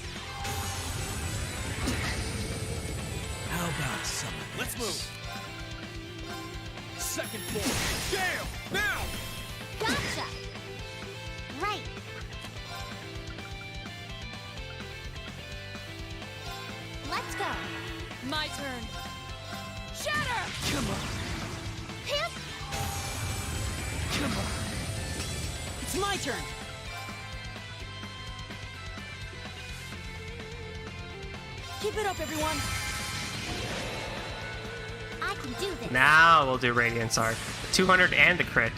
How about something? Let's move. Second form. Gale! Now! Gotcha. Right. Let's go. My turn. Shatter. Come on. Hip. Come on. It's my turn. Keep it up, everyone. I can do this. Now we'll do Radiance Arc. 200 and the crit.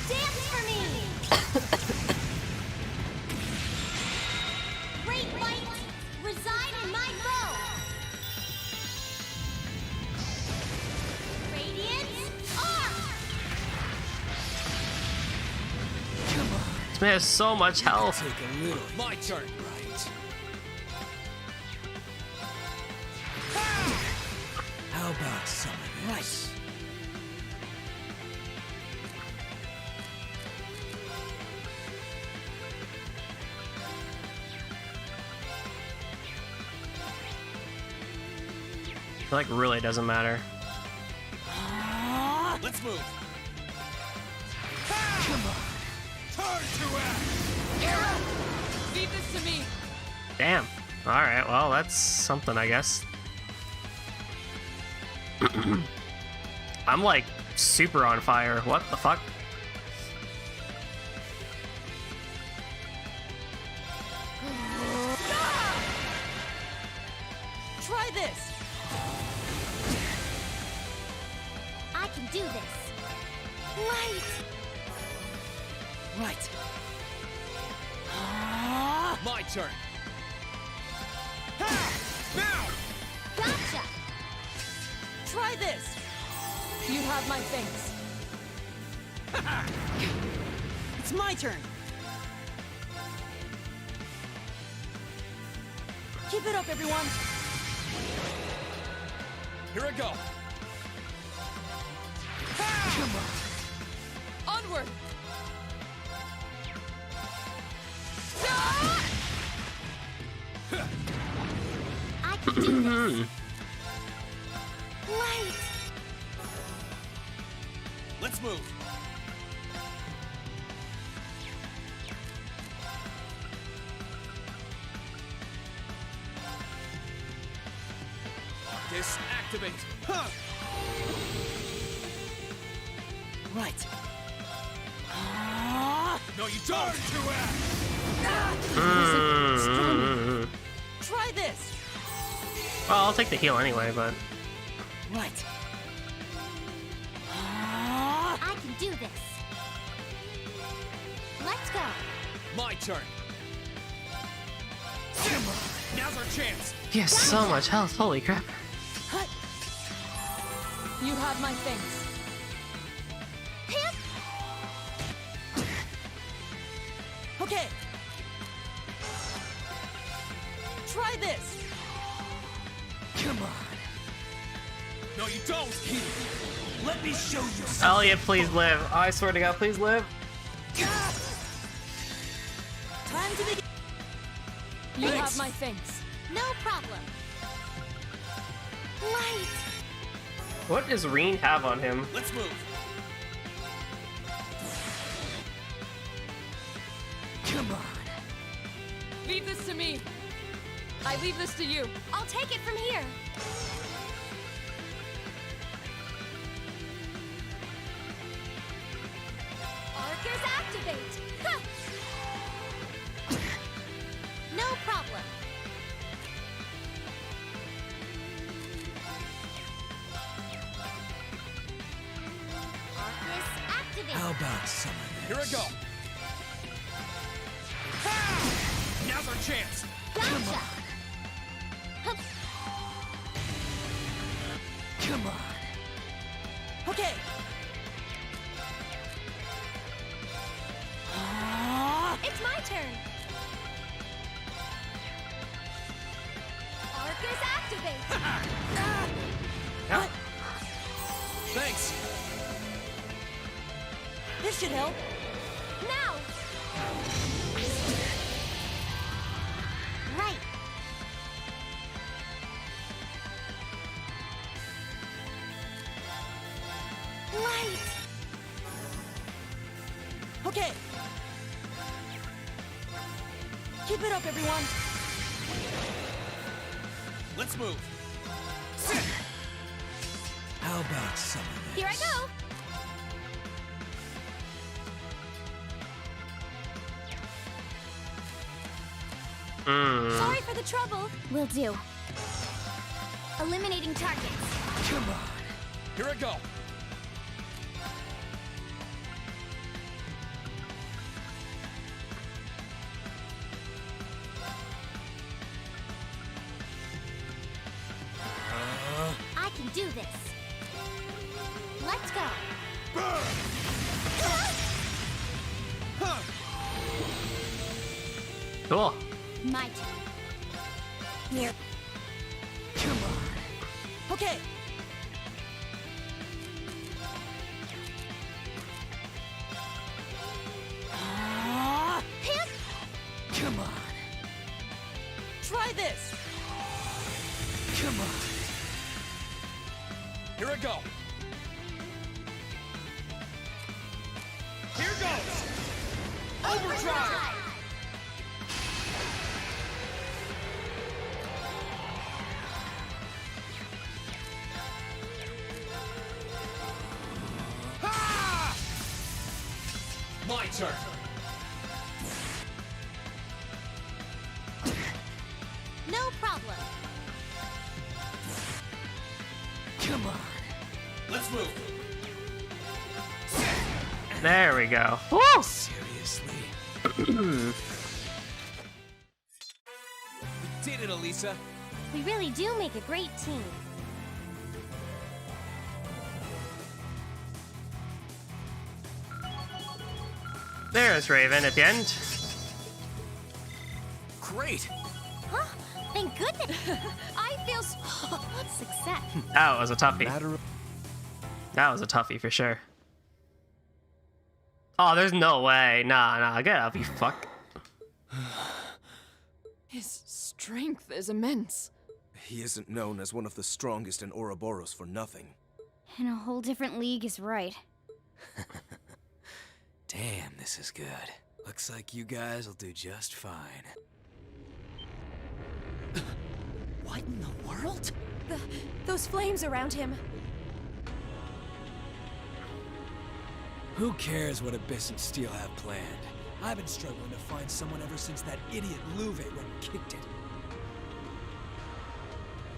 Dance for me. Great light, reside in my bow. Radiance arc. Come on. This man has so much health. Take a little. My turn. Right. How about some of this? It like really doesn't matter. Let's move. Come on. Turn to ash. Arrow! Leave this to me. Damn. Alright, well, that's something, I guess. I'm like super on fire. What the fuck? Try this. I can do this. Light. Right. My turn. Now! Gotcha. Try this. You have my thanks. It's my turn. Keep it up, everyone. Here I go. Come on. Onward. do this. Right. Let's move. Arcus, activate. Huh. Right. No, you don't. Try this. Well, I'll take the heal anyway, but... Right. I can do this. Let's go. My turn. Now's our chance. He has so much health, holy crap. You have my things. Okay. Try this. Come on. No, you don't. Let me show you. Elliot, please live. I swear to God, please live. Time to begin. You have my things. No problem. Light. What does Reen have on him? Let's move. Come on. Leave this to me. I leave this to you. I'll take it from here. Arcus activate. Huh. No problem. Arcus activate. How about some of this? Here I go. Now's our chance. Gotcha. Come on. Okay. It's my turn. Arcus activate. Yeah. Thanks. This should help. Now. Right. Light. Okay. Keep it up, everyone. Let's move. How about some of this? Here I go. Sorry for the trouble. Will do. Eliminating targets. Come on. Here I go. I can do this. Let's go. Cool. My turn. Here. Come on. Okay. Come on. Try this. Come on. Here I go. Here goes. Overdrive. Ha! My turn. No problem. Come on. Let's move. There we go. Woo! Seriously? We did it, Elisa. We really do make a great team. There's Raven at the end. Great. Huh? Thank goodness. I feel success. That was a toughie. That was a toughie for sure. Oh, there's no way. Nah, get up, you fuck. His strength is immense. He isn't known as one of the strongest in Ouroboros for nothing. In a whole different league is right. Damn, this is good. Looks like you guys will do just fine. What in the world? Those flames around him. Who cares what Abyss and Steel have planned? I've been struggling to find someone ever since that idiot Luve went and kicked it.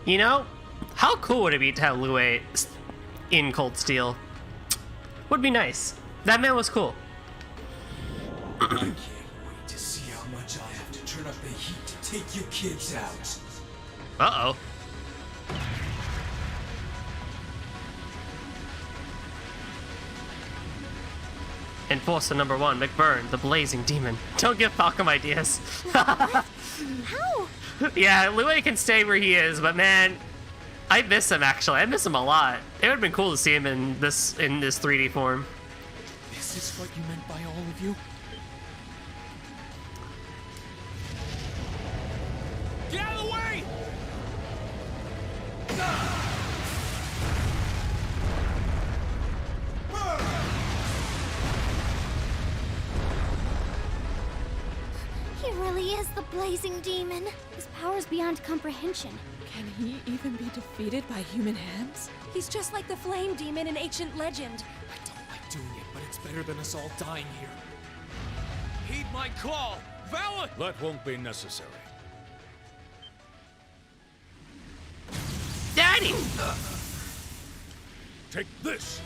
You know, how cool would it be to have Lue in Cold Steel? Would be nice. That man was cool. I can't wait to see how much I have to turn up the heat to take you kids out. Uh-oh. Enforcer number 1, McBurn, the Blazing Demon. Don't give Falcom ideas. How? Yeah, Lue can stay where he is, but man, I miss him actually. I miss him a lot. It would have been cool to see him in this 3D form. This is what you meant by all of you? Get out of the way! He really is the Blazing Demon. His power's beyond comprehension. Can he even be defeated by human hands? He's just like the Flame Demon in ancient legend. I don't like doing it, but it's better than us all dying here. Heed my call! Vala! That won't be necessary. Daddy! Take this!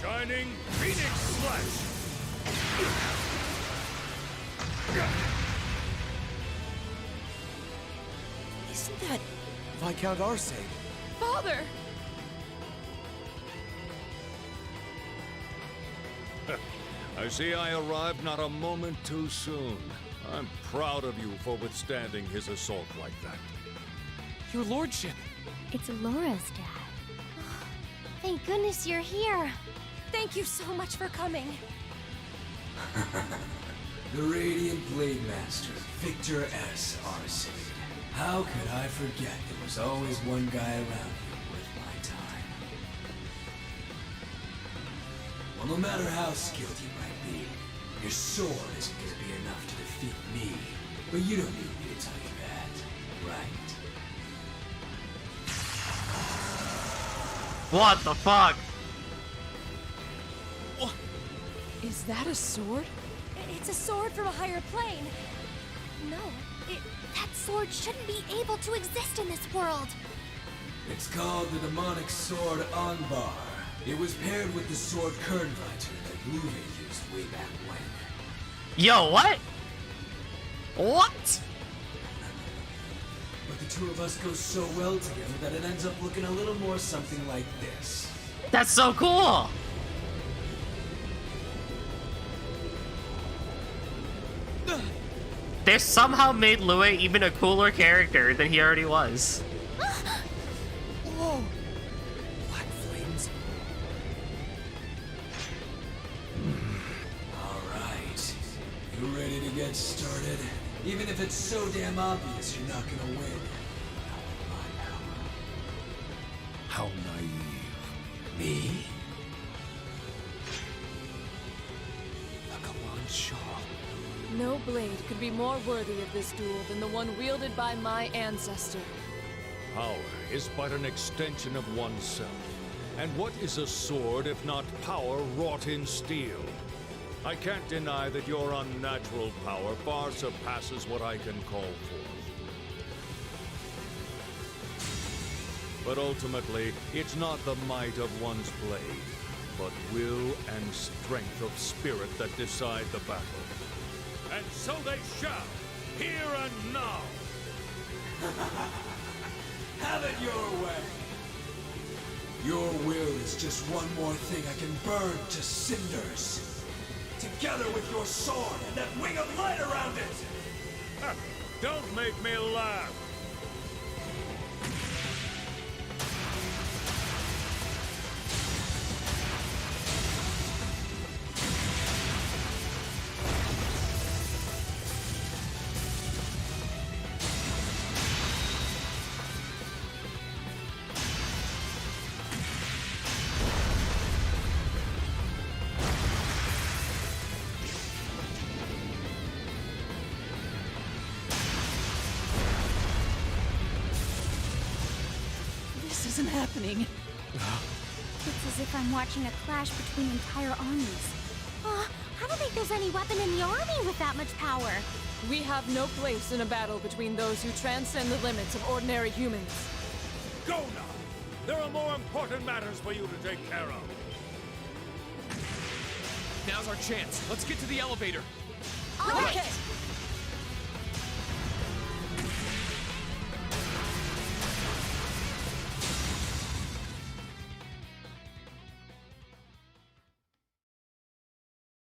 Shining Phoenix Slash! Isn't that Viscount Arcade? Father! I see I arrived not a moment too soon. I'm proud of you for withstanding his assault like that. Your lordship! It's Laura's dad. Thank goodness you're here. Thank you so much for coming. The Radiant Blade Master, Victor S. Arcade. How could I forget there was always one guy around here worth my time? Well, no matter how skilled you might be, your sword isn't going to be enough to defeat me. But you don't need me to tell you that, right? What the fuck? Is that a sword? It's a sword from a higher plane. No, That sword shouldn't be able to exist in this world. It's called the Demonic Sword Anbar. It was paired with the sword Kernfighter that Luve used way back when. Yo, what? What? But the two of us go so well together that it ends up looking a little more something like this. That's so cool! They somehow made Lue even a cooler character than he already was. Whoa! Black flames. Alright. You ready to get started? Even if it's so damn obvious you're not gonna win. How naive. Me? The Galan Jarl. No blade could be more worthy of this duel than the one wielded by my ancestor. Power is but an extension of oneself. And what is a sword if not power wrought in steel? I can't deny that your unnatural power far surpasses what I can call forth. But ultimately, it's not the might of one's blade, but will and strength of spirit that decide the battle. And so they shall, here and now! Have it your way! Your will is just one more thing I can burn to cinders. Together with your sword and that wing of light around it! Don't make me laugh! isn't happening. It's as if I'm watching a clash between entire armies. I don't think there's any weapon in the army with that much power. We have no place in a battle between those who transcend the limits of ordinary humans. Go now! There are more important matters for you to take care of. Now's our chance. Let's get to the elevator. All right.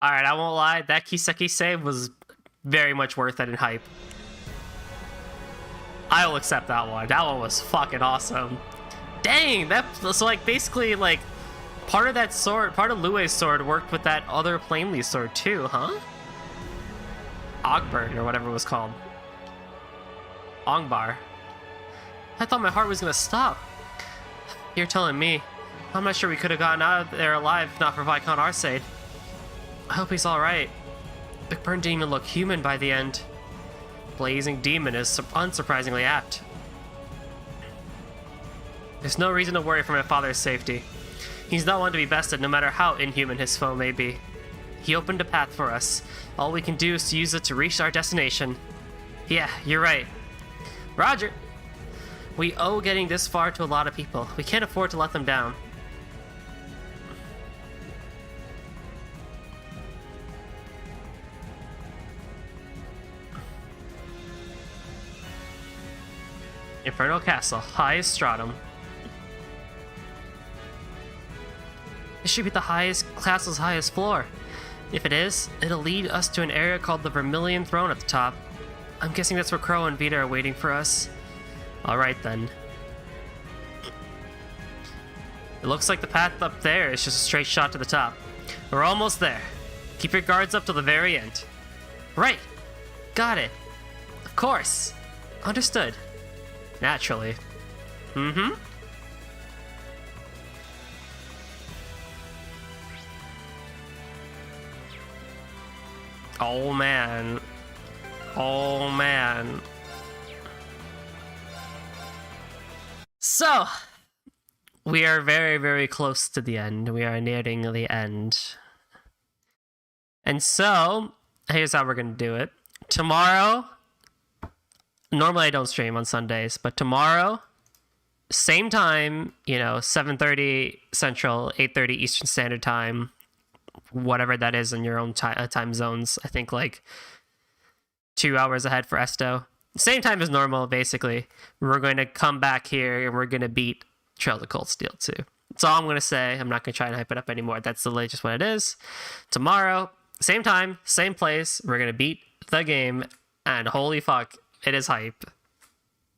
Alright, I won't lie, that Kiseki save was very much worth it in hype. I will accept that one. That one was fucking awesome. Dang, that's like basically like part of that sword, part of Lue's sword worked with that other Plainly sword too, huh? Ogbert or whatever it was called. Ongbar. I thought my heart was gonna stop. You're telling me. I'm not sure we could have gotten out of there alive if not for Viscount Arcade. I hope he's alright. Big Burn didn't even look human by the end. Blazing Demon is unsurprisingly apt. There's no reason to worry for my father's safety. He's not one to be bested no matter how inhuman his foe may be. He opened a path for us. All we can do is to use it to reach our destination. Yeah, you're right. Roger! We owe getting this far to a lot of people. We can't afford to let them down. Infernal Castle, highest stratum. This should be the castle's highest floor. If it is, it'll lead us to an area called the Vermilion Throne at the top. I'm guessing that's where Crow and Vita are waiting for us. Alright then. It looks like the path up there is just a straight shot to the top. We're almost there. Keep your guards up till the very end. Right! Got it. Of course. Understood. Naturally. Mm-hmm. Oh man. Oh man. So, we are very, very close to the end. We are nearing the end. And so, here's how we're going to do it. Tomorrow, normally I don't stream on Sundays, but tomorrow, same time, 7:30 Central, 8:30 Eastern Standard Time, whatever that is in your own time zones. I think like 2 hours ahead for Esto. Same time as normal, basically. We're going to come back here and we're going to beat Trails of Cold Steel 2. That's all I'm going to say. I'm not going to try and hype it up anymore. That's literally just what it is. Tomorrow, same time, same place, we're going to beat the game. And holy fuck, it is hype.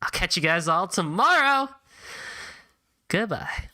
I'll catch you guys all tomorrow. Goodbye.